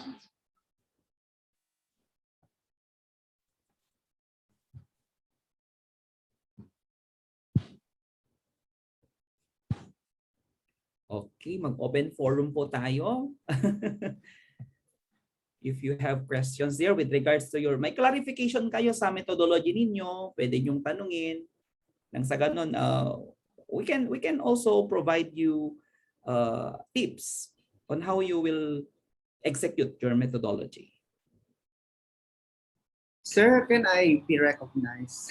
Okay, mag-open forum po tayo. If you have questions there with regards to your, may clarification kayo sa methodology ninyo, pwede nyong tanungin. Nang sa ganun, we can also provide you tips on how you will execute your methodology. Sir, can I be recognized?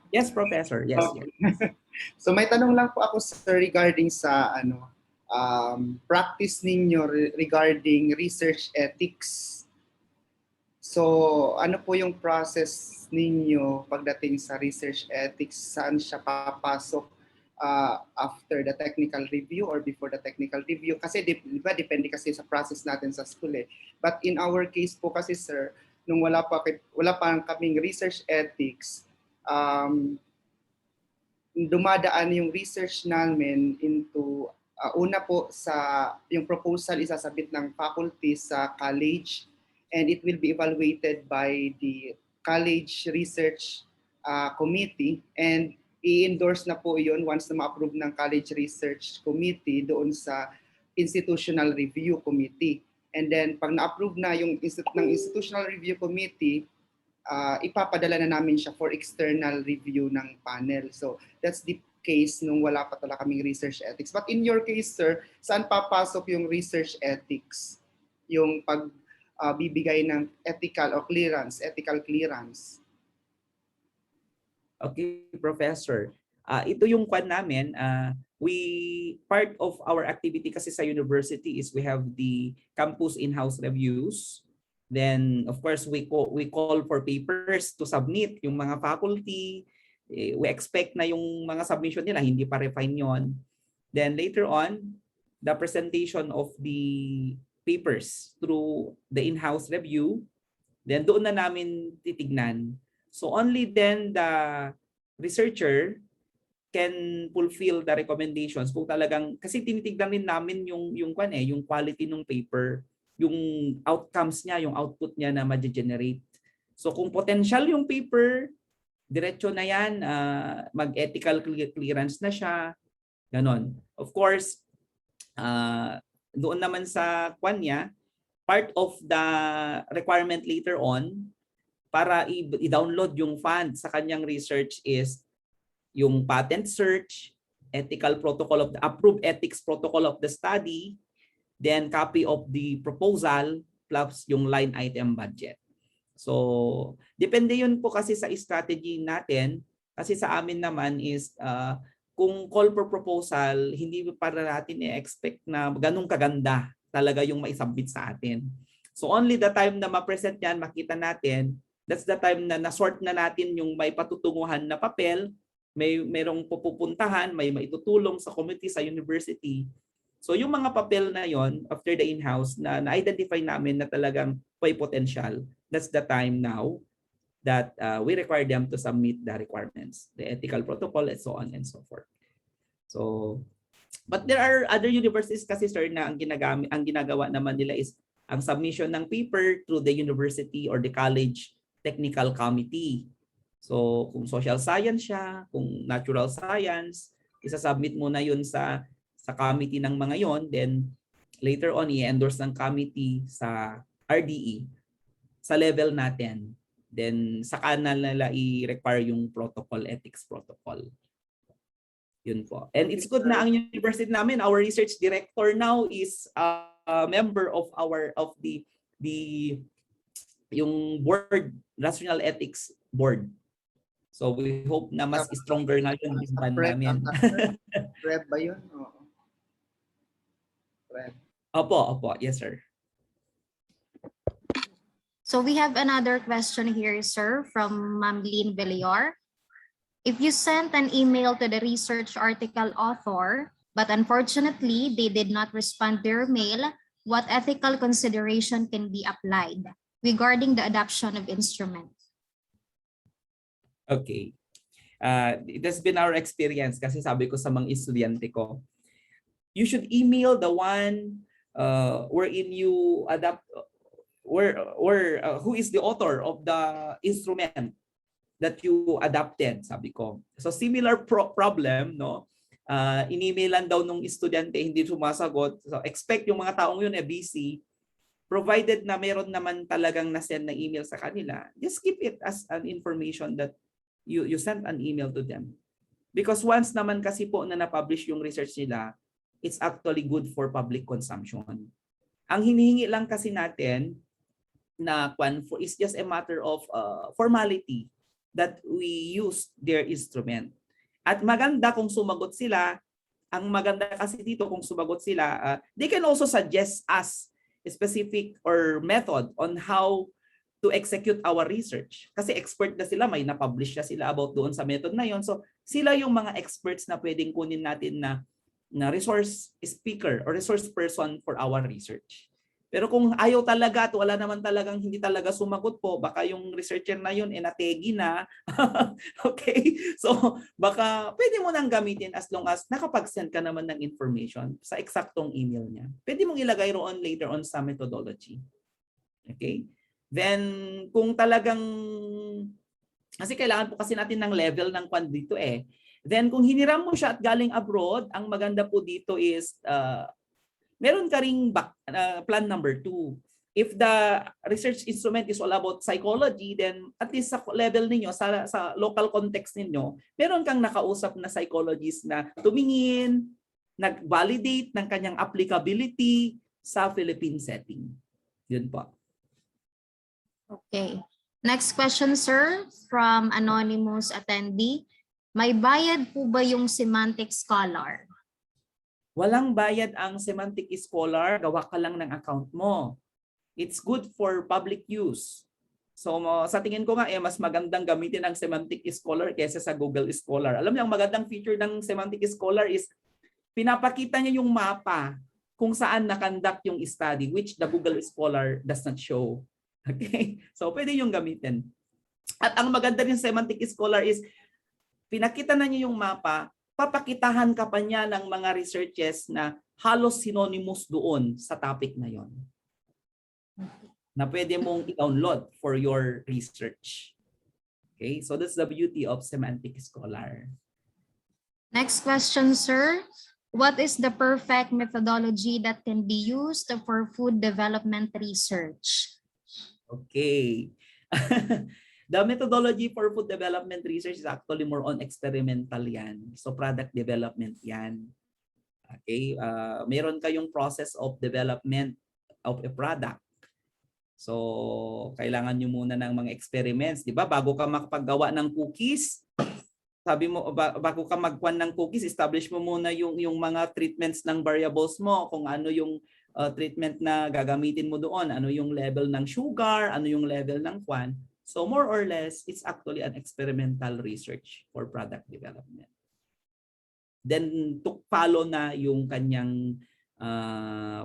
Yes, Professor. Yes, Okay. yes. So may tanong lang po ako, sir, regarding sa practice ninyo regarding research ethics. So ano po yung process ninyo pagdating sa research ethics? Saan siya papasok after the technical review or before the technical review? Kasi di ba depende kasi sa process natin sa school eh. But in our case po kasi, sir, nung wala pa kaming research ethics, dumadaan yung research namin into una po sa yung proposal isasabit ng faculty sa college, and it will be evaluated by the college research committee, and i-endorse na po yun once na ma-approve ng college research committee doon sa institutional review committee. And then pag na-approve na yung ng institutional review committee, ipapadala na namin siya for external review ng panel. So that's the case nung wala pa talaga kaming research ethics. But in your case, sir, saan papasok yung research ethics? Yung pagbibigay ng ethical clearance. Okay, Professor. Ito yung kwan namin. Part of our activity kasi sa university is we have the campus in-house reviews. Then, of course, we call for papers to submit yung mga faculty. We expect na yung mga submission nila, hindi pa refine yon. Then later on, the presentation of the papers through the in-house review, then doon na namin titignan. So only then the researcher can fulfill the recommendations kung talagang, kasi tinitignan rin namin yung quality ng paper, yung outcomes niya, yung output niya na ma-generate. So kung potential yung paper, diretso na yan, mag-ethical clearance na siya, ganon. Of course, doon naman sa niya, part of the requirement later on para i-download yung fund sa kanyang research is yung patent search, ethical protocol of the approved ethics protocol of the study, then copy of the proposal plus yung line item budget. So, depende yun po kasi sa strategy natin. Kasi sa amin naman is kung call for proposal, hindi para natin i-expect na ganun kaganda talaga yung maisubmit sa atin. So only the time na ma-present yan, makita natin, that's the time na na-sort na natin yung may patutunguhan na papel, merong pupuntahan, may maitutulong sa committee, sa university. So yung mga papel na yon after the in-house na na-identify namin na talagang may potential, that's the time now that we require them to submit the requirements, the ethical protocol, and so on and so forth. So, but there are other universities kasi sir na ang ginagawa naman nila is ang submission ng paper through the university or the college technical committee. So, kung social science siya, kung natural science, isa-submit muna yun sa committee ng mga yon, then later on i-endorse ng committee sa RDE sa level natin. Then saka na nila i-require yung protocol, ethics protocol. Yun po. And it's good na ang university namin, our research director now is a member of yung board, National Ethics Board. So we hope na mas stronger na yung band namin. Red ba yun? Red. Opo, yes sir. So we have another question here, sir, from Ma'am Lynn Villar. If you sent an email to the research article author, but unfortunately they did not respond to your mail, what ethical consideration can be applied regarding the adoption of instruments? Okay. It has been our experience kasi sabi ko sa mga estudyante ko, you should email the one wherein you adapt, who is the author of the instrument that you adapted, sabi ko. So similar problem, no? In-emailan daw nung estudyante, hindi sumasagot. So expect yung mga taong yun busy, provided na meron naman talagang na-send na email sa kanila, just keep it as an information that you sent an email to them. Because once naman kasi po na na-publish yung research nila, it's actually good for public consumption. Ang hinihingi lang kasi natin na is just a matter of formality that we use their instrument. At maganda kung sumagot sila, ang maganda kasi dito kung sumagot sila, they can also suggest us a specific or method on how to execute our research. Kasi expert na sila, may na-publish na sila about doon sa method na yon. So sila yung mga experts na pwedeng kunin natin na resource speaker or resource person for our research. Pero kung ayaw talaga at wala naman talagang hindi talaga sumagot po, baka yung researcher na yun nategi na. Okay? So baka pwede mo nang gamitin as long as nakapag-send ka naman ng information sa eksaktong email niya. Pwede mong ilagay roon later on sa methodology. Okay? Then kung talagang, kasi kailangan po kasi natin ng level ng kwan dito Then kung hiniram mo siya at galing abroad, ang maganda po dito is meron ka ring plan number 2. If the research instrument is all about psychology, then at least sa level ninyo, sa local context ninyo, meron kang nakausap na psychologist na tumingin, nag-validate ng kanyang applicability sa Philippine setting. Yun po. Okay. Next question, sir, from anonymous attendee. May bayad po ba yung semantic scholar? Walang bayad ang semantic scholar, gawa ka lang ng account mo. It's good for public use. So sa tingin ko nga mas magandang gamitin ang semantic scholar kaysa sa Google Scholar. Alam niyo ang magandang feature ng semantic scholar is pinapakita niya yung mapa kung saan nakandak yung study, which the Google Scholar does not show. Okay? So pwede yung gamitin. At ang maganda rin sa Semantic Scholar is pinakita na niyo yung mapa, papakitahan ka pa niya ng mga researches na halos synonymous doon sa topic na yon, na pwede mong i-download for your research. Okay? So that's the beauty of Semantic Scholar. Next question, sir. What is the perfect methodology that can be used for food development research? Okay. The methodology for food development research is actually more on experimental yan. So product development yan. Okay. Meron kayong process of development of a product. So kailangan nyo muna ng mga experiments. Di ba? Bago ka makapaggawa ng cookies, sabi mo, bago ka magkuhan ng cookies, establish mo muna yung mga treatments ng variables mo, kung ano yung treatment na gagamitin mo doon, ano yung level ng sugar, ano yung level ng kwan. So more or less, it's actually an experimental research for product development. Then to follow na yung kanyang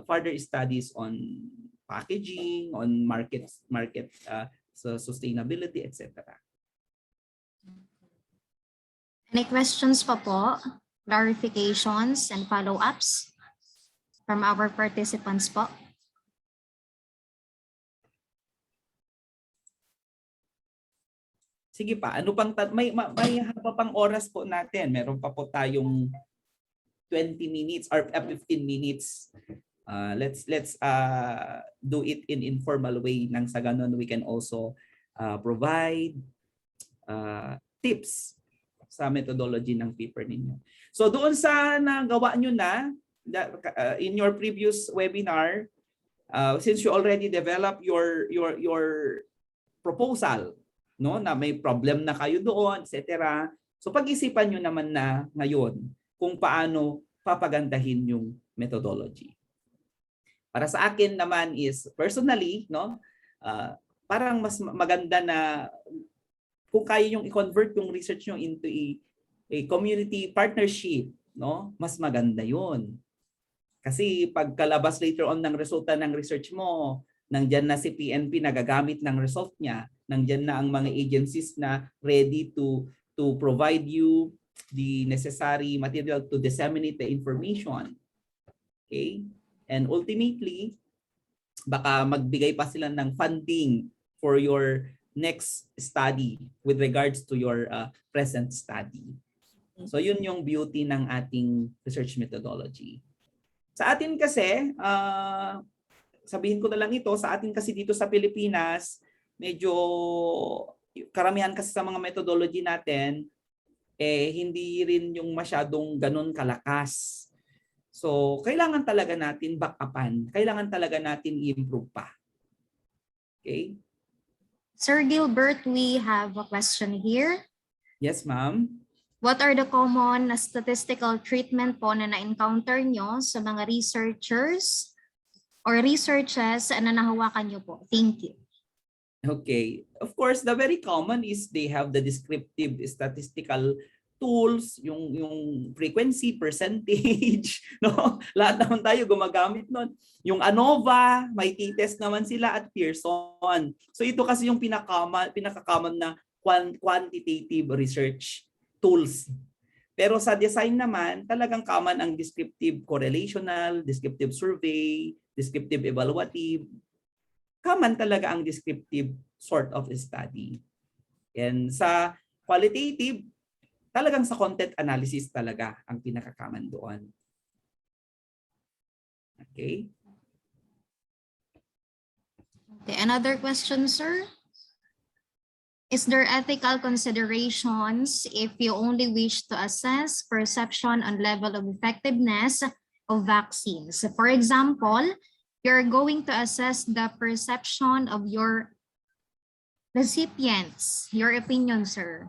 further studies on packaging, on market sustainability, etc. Any questions pa po? Clarifications and follow-ups from our participants po? Sige pa, ano pang may haba pang oras po natin. Meron pa po tayong 20 minutes or 15 minutes. Let's do it in informal way, nang sa ganun we can also provide tips sa methodology ng paper ninyo. So doon sa nagawa nyo na in your previous webinar, since you already developed your proposal, no, na may problem na kayo doon, etc. So pag-isipan nyo naman na ngayon kung paano papagandahin yung methodology. Para sa akin naman is personally, no, parang mas maganda na kung kaya yung i-convert yung research nyo into a community partnership, no, mas maganda yun. Kasi pagkalabas later on ng resulta ng research mo, nandyan na si PNP nagagamit ng result niya, nandyan na ang mga agencies na ready to provide you the necessary material to disseminate the information. Okay? And ultimately, baka magbigay pa sila ng funding for your next study with regards to your present study. So yun yung beauty ng ating research methodology. Sa atin kasi, sabihin ko na lang ito, sa atin kasi dito sa Pilipinas, medyo karamihan kasi sa mga methodology natin, hindi rin yung masyadong ganun kalakas. So, kailangan talaga natin back-upan. Kailangan talaga natin i-improve pa. Okay? Sir Gilbert, we have a question here. Yes, ma'am. What are the common statistical treatment po na na-encounter nyo sa mga researchers or researches na nahawakan nyo po? Thank you. Okay. Of course, the very common is they have the descriptive statistical tools, yung frequency, percentage, no? Lahat naman tayo gumagamit nun. Yung ANOVA, may t-test naman sila at Pearson. So ito kasi yung pinaka-common na quantitative research tools. Pero sa design naman, talagang common ang descriptive correlational, descriptive survey, descriptive evaluative. Common talaga ang descriptive sort of study. And sa qualitative, talagang sa content analysis talaga ang pinaka-common doon. Okay? Okay, another question, sir? Is there ethical considerations if you only wish to assess perception on level of effectiveness of vaccines? For example, you're going to assess the perception of your recipients. Your opinion, sir.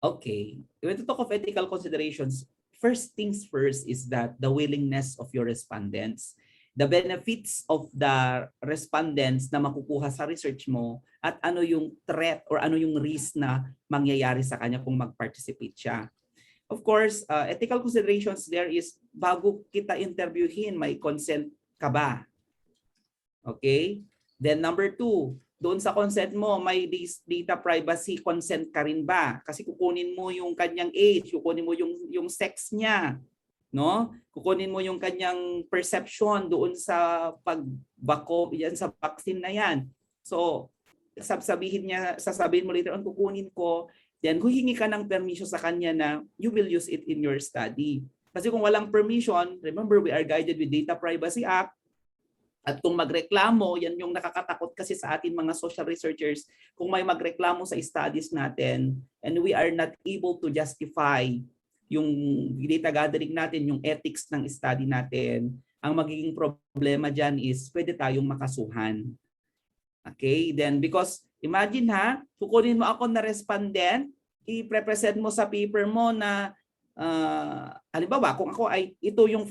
Okay. When we talk of ethical considerations, first things first is that the willingness of your respondents, the benefits of the respondents na makukuha sa research mo, at ano yung threat or ano yung risk na mangyayari sa kanya kung mag-participate siya. Of course, ethical considerations there is bago kita interviewin, may consent ka ba? Okay? Then number 2, doon sa consent mo, may data privacy consent ka rin ba? Kasi kukunin mo yung kanyang age, kukunin mo yung sex niya, no? Kukunin mo yung kanyang perception doon sa pagbako, yan sa vaccine na yan. So, sasabihin mo later on, kukunin ko, then huhingi ka ng permission sa kanya na you will use it in your study. Kasi kung walang permission, remember we are guided with Data Privacy Act. At kung magreklamo, yan yung nakakatakot kasi sa atin mga social researchers, kung may magreklamo sa studies natin and we are not able to justify yung data gathering natin, yung ethics ng study natin, ang magiging problema dyan is pwede tayong makasuhan. Okay? Then because imagine kukunin mo ako na respondent, i-represent mo sa paper mo na halimbawa kung ako ay ito yung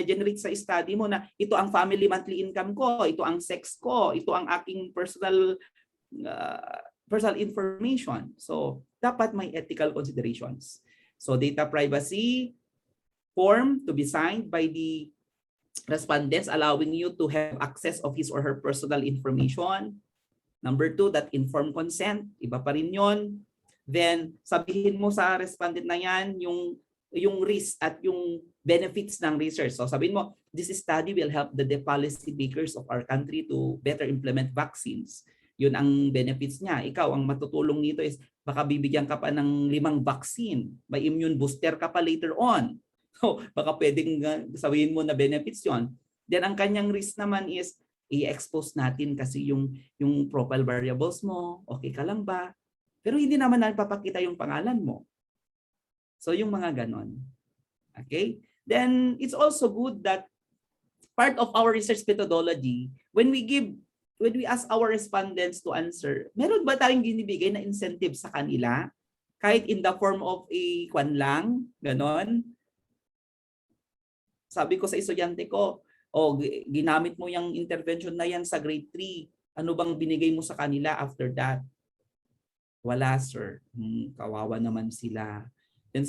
generate sa study mo na ito ang family monthly income ko, ito ang sex ko, ito ang aking personal information. So, dapat may ethical considerations. So, data privacy form to be signed by the respondents allowing you to have access of his or her personal information. Number 2, that informed consent. Iba pa rin yun. Then, sabihin mo sa respondent na yan yung risk at yung benefits ng research. So sabihin mo, this study will help the policy makers of our country to better implement vaccines. Yun ang benefits niya. Ikaw, ang matutulong nito is baka bibigyan ka pa ng 5 vaccine. May immune booster ka pa later on. So baka pwedeng sabihin mo na benefits yon. Then ang kanyang risk naman is i-expose natin kasi yung profile variables mo, okay ka lang ba? Pero hindi naman napapakita yung pangalan mo. So yung mga ganon. Okay? Then it's also good that part of our research methodology, when we ask our respondents to answer, meron ba tayong binibigay na incentive sa kanila? Kahit in the form of a kwan lang, ganon. Sabi ko sa estudyante ko, ginamit mo yung intervention na yan sa grade 3. Ano bang binigay mo sa kanila after that? Wala, sir. Kawawa naman sila. Then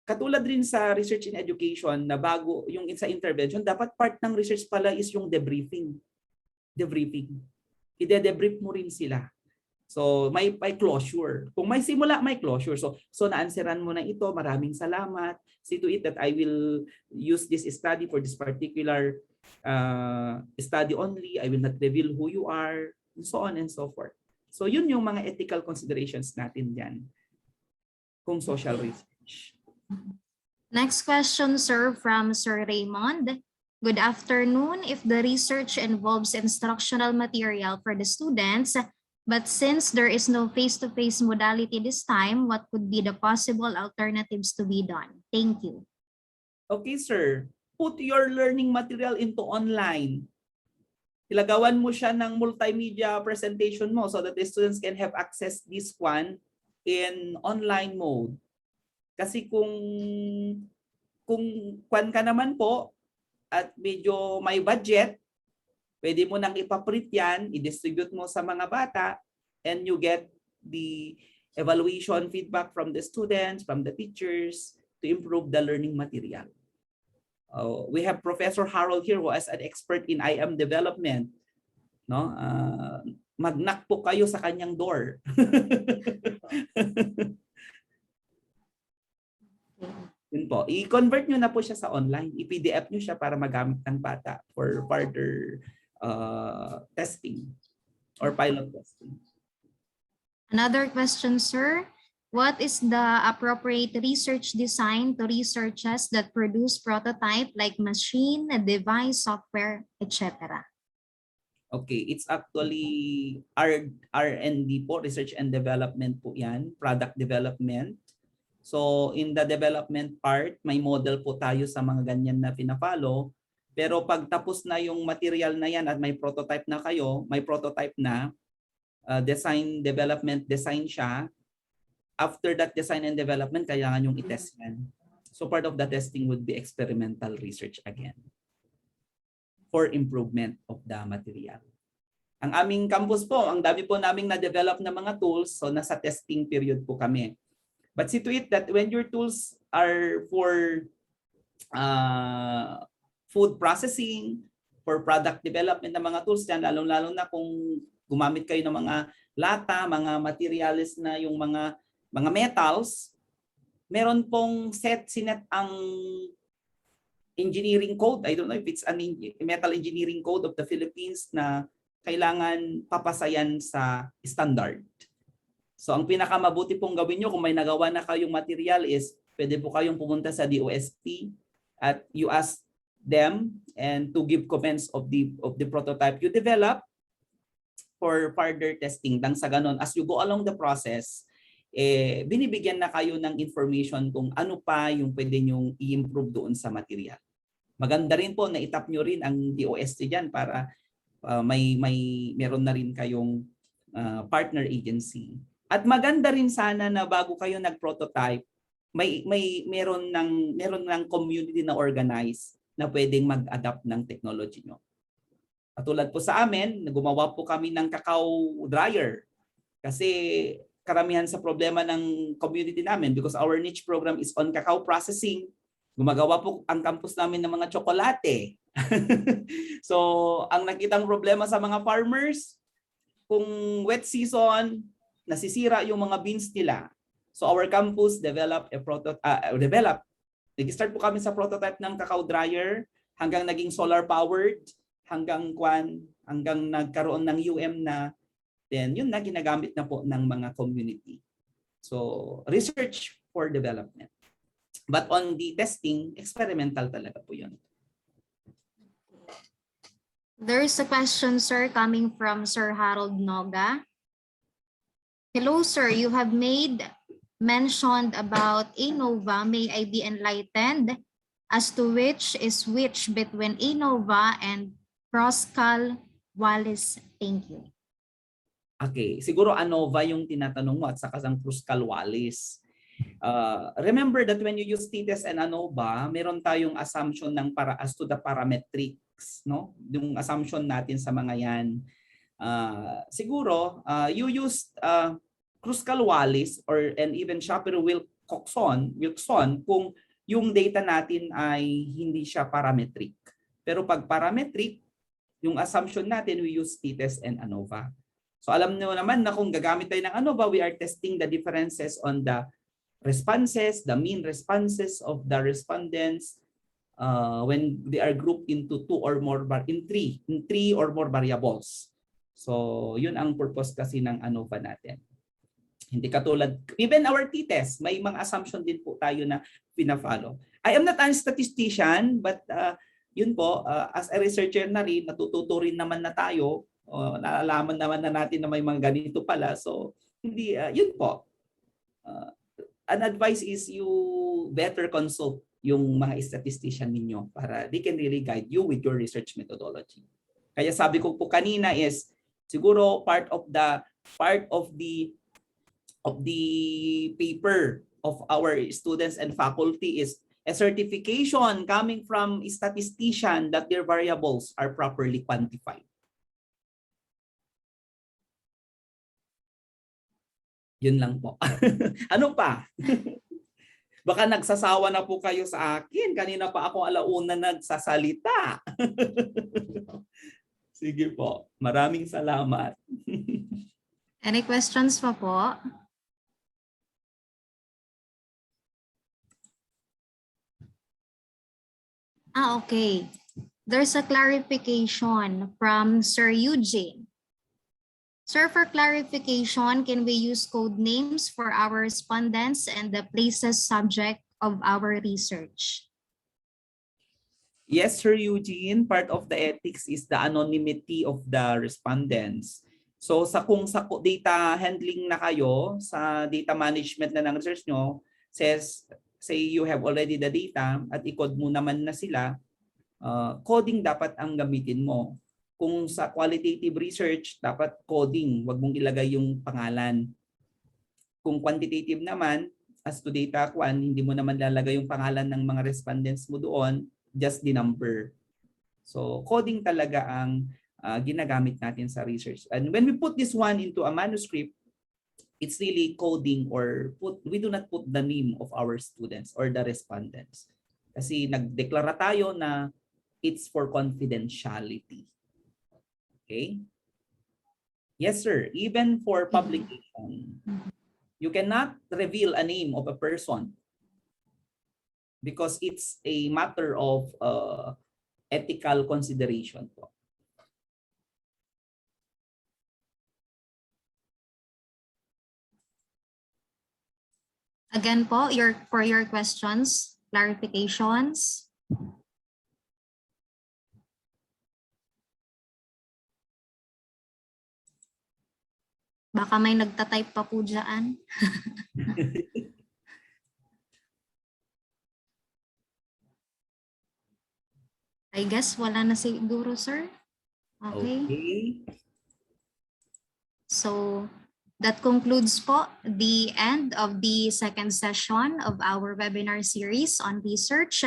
katulad rin sa research in education na bago yung sa intervention, dapat part ng research pala is yung debriefing. I-debrief mo rin sila. So may closure. Kung may simula, may closure. So na-answeran mo na ito, maraming salamat. See to it that I will use this study for this particular study only. I will not reveal who you are, and so on and so forth. So yun yung mga ethical considerations natin diyan kung social research. Next question, sir, from Sir Raymond. Good afternoon. If the research involves instructional material for the students, but since there is no face-to-face modality this time, what could be the possible alternatives to be done? Thank you. Okay, sir. Put your learning material into online. Ilagawan mo siya ng multimedia presentation mo so that the students can have access this one in online mode. Kasi kung kwan ka naman po at medyo may budget, pwede mo nang ipaprint yan, i-distribute mo sa mga bata, and you get the evaluation feedback from the students, from the teachers, to improve the learning material. We have Professor Harold here who is an expert in IM development. No? Mag-knock po kayo sa kanyang door. Yun po. I-convert nyo na po siya sa online. I-PDF nyo siya para magamit ng bata for further testing or pilot testing. Another question, sir. What is the appropriate research design to researchers that produce prototype like machine, device, software, etc.? Okay, it's actually R&D po, research and development po yan, product development. So in the development part, may model po tayo sa mga ganyan na pina-follow. Pero pag tapos na yung material na yan at may prototype na kayo, may prototype na, design siya. After that design and development, kailangan yung i-test yan. So part of the testing would be experimental research again for improvement of the material. Ang aming campus po, ang dami po naming na-develop na mga tools, so nasa testing period po kami. But see to it that when your tools are for food processing, for product development ng mga tools dyan, lalong-lalo na kung gumamit kayo ng mga lata, mga materials na yung mga metals, meron pong sinet ang engineering code. I don't know if it's a metal engineering code of the Philippines na kailangan papasayan sa standard. So ang pinakamabuti pong gawin nyo kung may nagawa na kayong material is pwede po kayong pumunta sa DOST at you ask them and to give comments of the prototype you develop for further testing. Dang sa ganon, as you go along the process, binibigyan na kayo ng information kung ano pa yung pwede nyong i-improve doon sa material. Maganda rin po na itap nyo rin ang DOST dyan para meron na rin kayong partner agency. At maganda rin sana na bago kayo nag-prototype, meron ng community na organized na pwedeng mag-adapt ng technology nyo. Katulad po sa amin, gumawa po kami ng cacao dryer kasi karamihan sa problema ng community namin because our niche program is on cacao processing. Gumagawa po ang campus namin ng mga tsokolate. So, ang nakitang problema sa mga farmers, kung wet season, nasisira yung mga beans nila. So, our campus nag-start po kami sa prototype ng cacao dryer hanggang naging solar powered, hanggang nagkaroon ng na then yun na ginagamit na po ng mga community. So, research for development. But on the testing, experimental talaga po yun. There's a question, sir, coming from Sir Harold Noga. Hello, sir. You have mentioned about ANOVA. May I be enlightened as to which is which between ANOVA and Kruskal-Wallis? Thank you. Okay, siguro ANOVA yung tinatanong mo at saka ang Kruskal-Wallis. Remember that when you use Pretest and ANOVA, meron tayong assumption as to the parametrics, no? Yung assumption natin sa mga yan. Siguro you use Kruskal-Wallis and even Shapiro-Wilkson kung yung data natin ay hindi siya parametric. Pero pag parametric, yung assumption natin, we use Pretest and ANOVA. So alam niyo naman na kung gagamit tayo ng ANOVA, we are testing the differences on the responses, the mean responses of the respondents when they are grouped into three or more variables. So yun ang purpose kasi ng ANOVA natin. Hindi katulad, even our t-test, may mga assumption din po tayo na pina-follow. I am not a statistician, but yun po, as a researcher na rin, natututo rin naman na tayo. Nalalaman naman na natin na may mga ganito pala. So, hindi, yun po. An advice is you better consult yung mga statistician ninyo para they can really guide you with your research methodology. Kaya sabi ko po kanina is, siguro part of the paper of our students and faculty is a certification coming from a statistician that their variables are properly quantified. Yun lang po. Ano pa? Baka nagsasawa na po kayo sa akin. Kanina pa ako alauna nagsasalita. Sige po. Maraming salamat. Any questions pa po? Okay. There's a clarification from Sir Eugene. Sir, for clarification, can we use code names for our respondents and the places subject of our research? Yes, Sir Eugene, part of the ethics is the anonymity of the respondents. So kung sa data handling na kayo, sa data management na ng research nyo, say you have already the data at i-code mo naman na sila, coding dapat ang gamitin mo. Kung sa qualitative research, dapat coding, wag mong ilagay yung pangalan. Kung quantitative naman, as to data hindi mo naman lalagay yung pangalan ng mga respondents mo doon, just the number. So coding talaga ang ginagamit natin sa research. And when we put this one into a manuscript, it's really coding or we do not put the name of our students or the respondents. Kasi nagdeklara tayo na it's for confidentiality. Okay? Yes, sir. Even for publication, you cannot reveal a name of a person because it's a matter of ethical consideration po. Again po, for your questions, clarifications. Baka may nagtatype pa po dyan. I guess wala na siguro, sir. Okay. Okay. So that concludes po the end of the second session of our webinar series on research.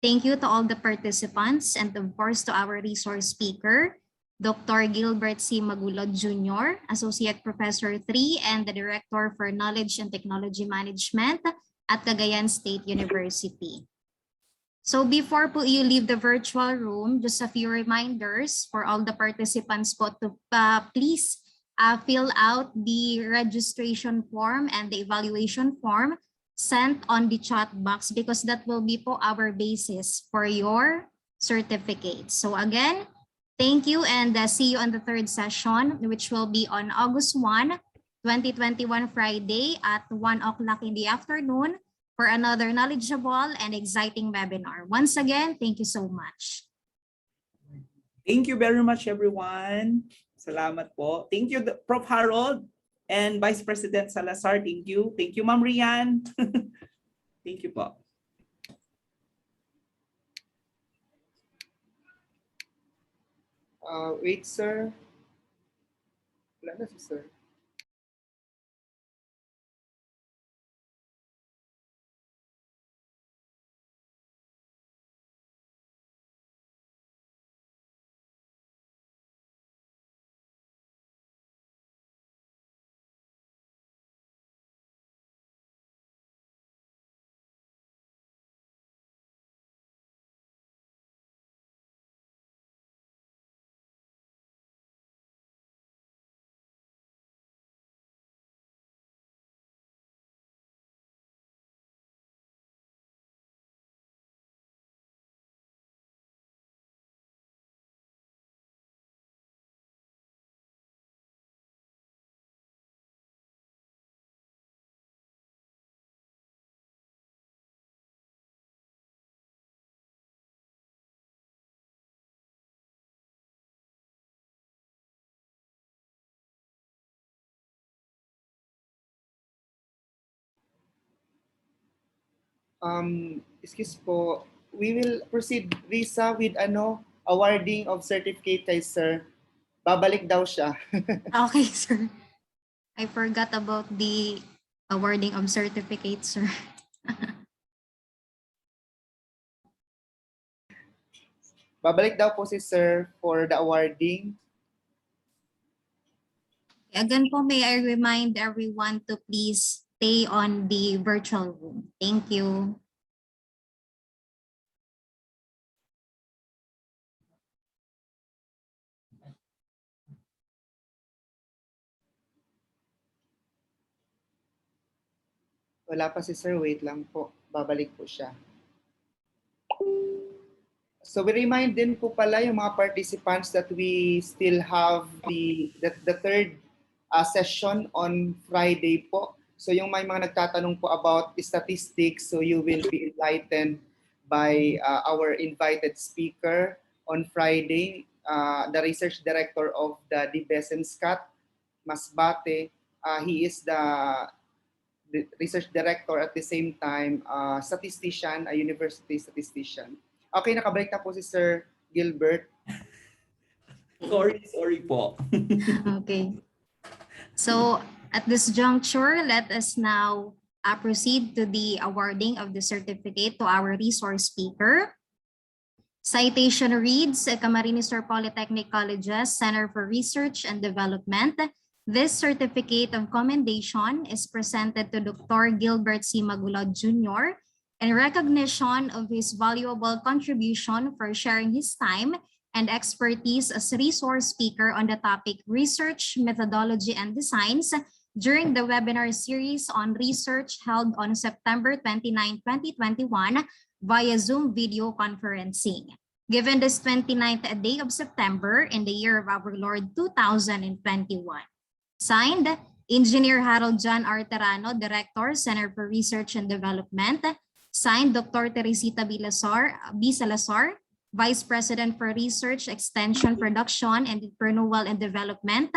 Thank you to all the participants and of course to our resource speaker, Dr. Gilbert C. Magulod Jr., Associate Professor 3 and the Director for Knowledge and Technology Management at Cagayan State University. So before po you leave the virtual room, just a few reminders for all the participants po to please fill out the registration form and the evaluation form sent on the chat box because that will be po our basis for your certificate. So again, thank you and see you on the third session, which will be on August 1, 2021 Friday at 1 o'clock in the afternoon for another knowledgeable and exciting webinar. Once again, thank you so much. Thank you very much, everyone. Salamat po. Thank you, Prof. Harold and Vice President Salazar. Thank you. Thank you, Ma'am Rian. Thank you po. Wait, sir. Wala na si sir. Excuse po, we will proceed, Risa, with awarding of certificate kay sir. Babalik daw siya. Okay, sir. I forgot about the awarding of certificates, sir. Babalik daw po si sir for the awarding. Again po, may I remind everyone to please stay on the virtual room. Thank you. Wala pa si sir, wait lang po. Babalik po siya. So we remind din po pala yung mga participants that we still have the third session on Friday po. So yung may mga nagtatanong po about statistics, so you will be enlightened by our invited speaker on Friday, the research director of the DBSNSCAT, Masbate. He is the research director at the same time, statistician, a university statistician. Okay, nakabalik na po si Sir Gilbert. Sorry po. Okay. So at this juncture, let us now proceed to the awarding of the certificate to our resource speaker. Citation reads, Camarines Sur Polytechnic College's Center for Research and Development. This certificate of commendation is presented to Dr. Gilbert C. Magulod Jr., In recognition of his valuable contribution for sharing his time and expertise as resource speaker on the topic Research, Methodology, and Designs during the webinar series on research held on September 29, 2021 via Zoom video conferencing. Given this 29th day of September in the year of our Lord 2021. Signed, Engineer Harold John Arterano, Director, Center for Research and Development. Signed, Dr. Teresita B. Salazar, Vice President for Research, Extension, Production, and Renewal and Development.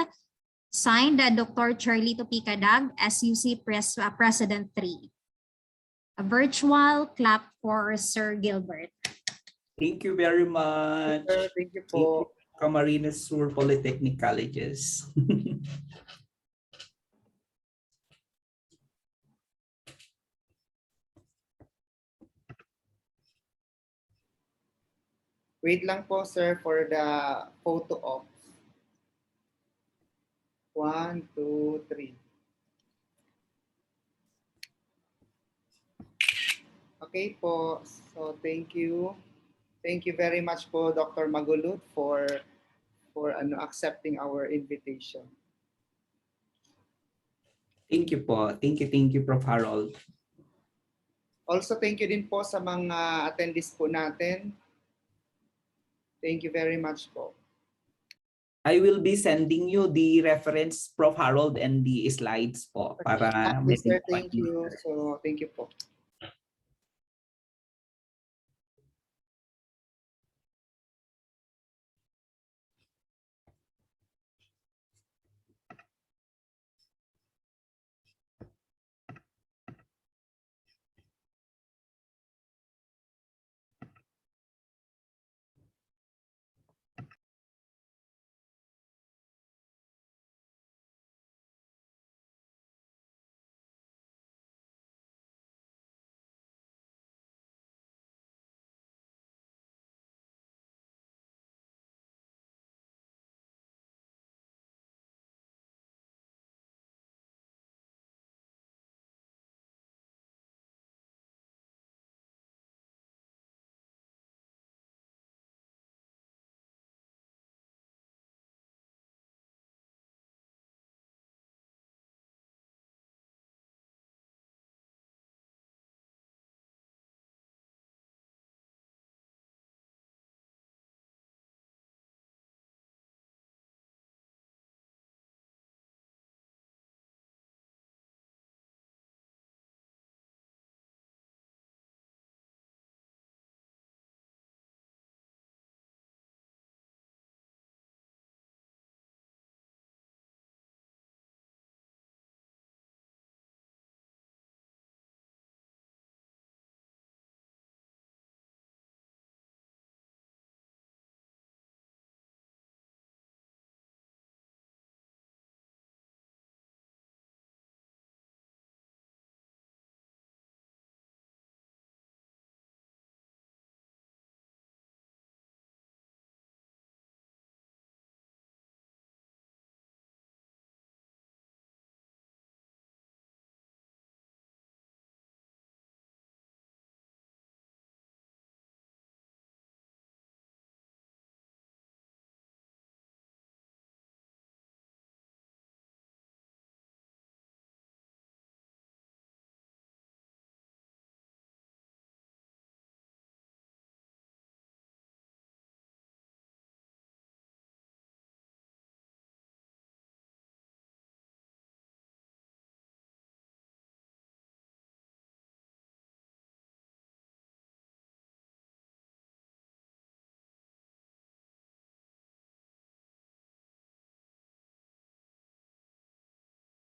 Signed, Dr. Charlito Picadag, SUC President 3. A virtual clap for Sir Gilbert. Thank you very much. Sir, thank you po. Camarines Sur Polytechnic Colleges. Wait lang po, sir, for the photo op. 1, 2, 3. Okay po. So thank you. Thank you very much po, Dr. Magulud, for accepting our invitation. Thank you po. Thank you, Prof. Harold. Also, thank you din po sa mga attendees po natin. Thank you very much po. I will be sending you the reference, Prof. Harold, and the slides po para Okay, sir, thank you. So, thank you po.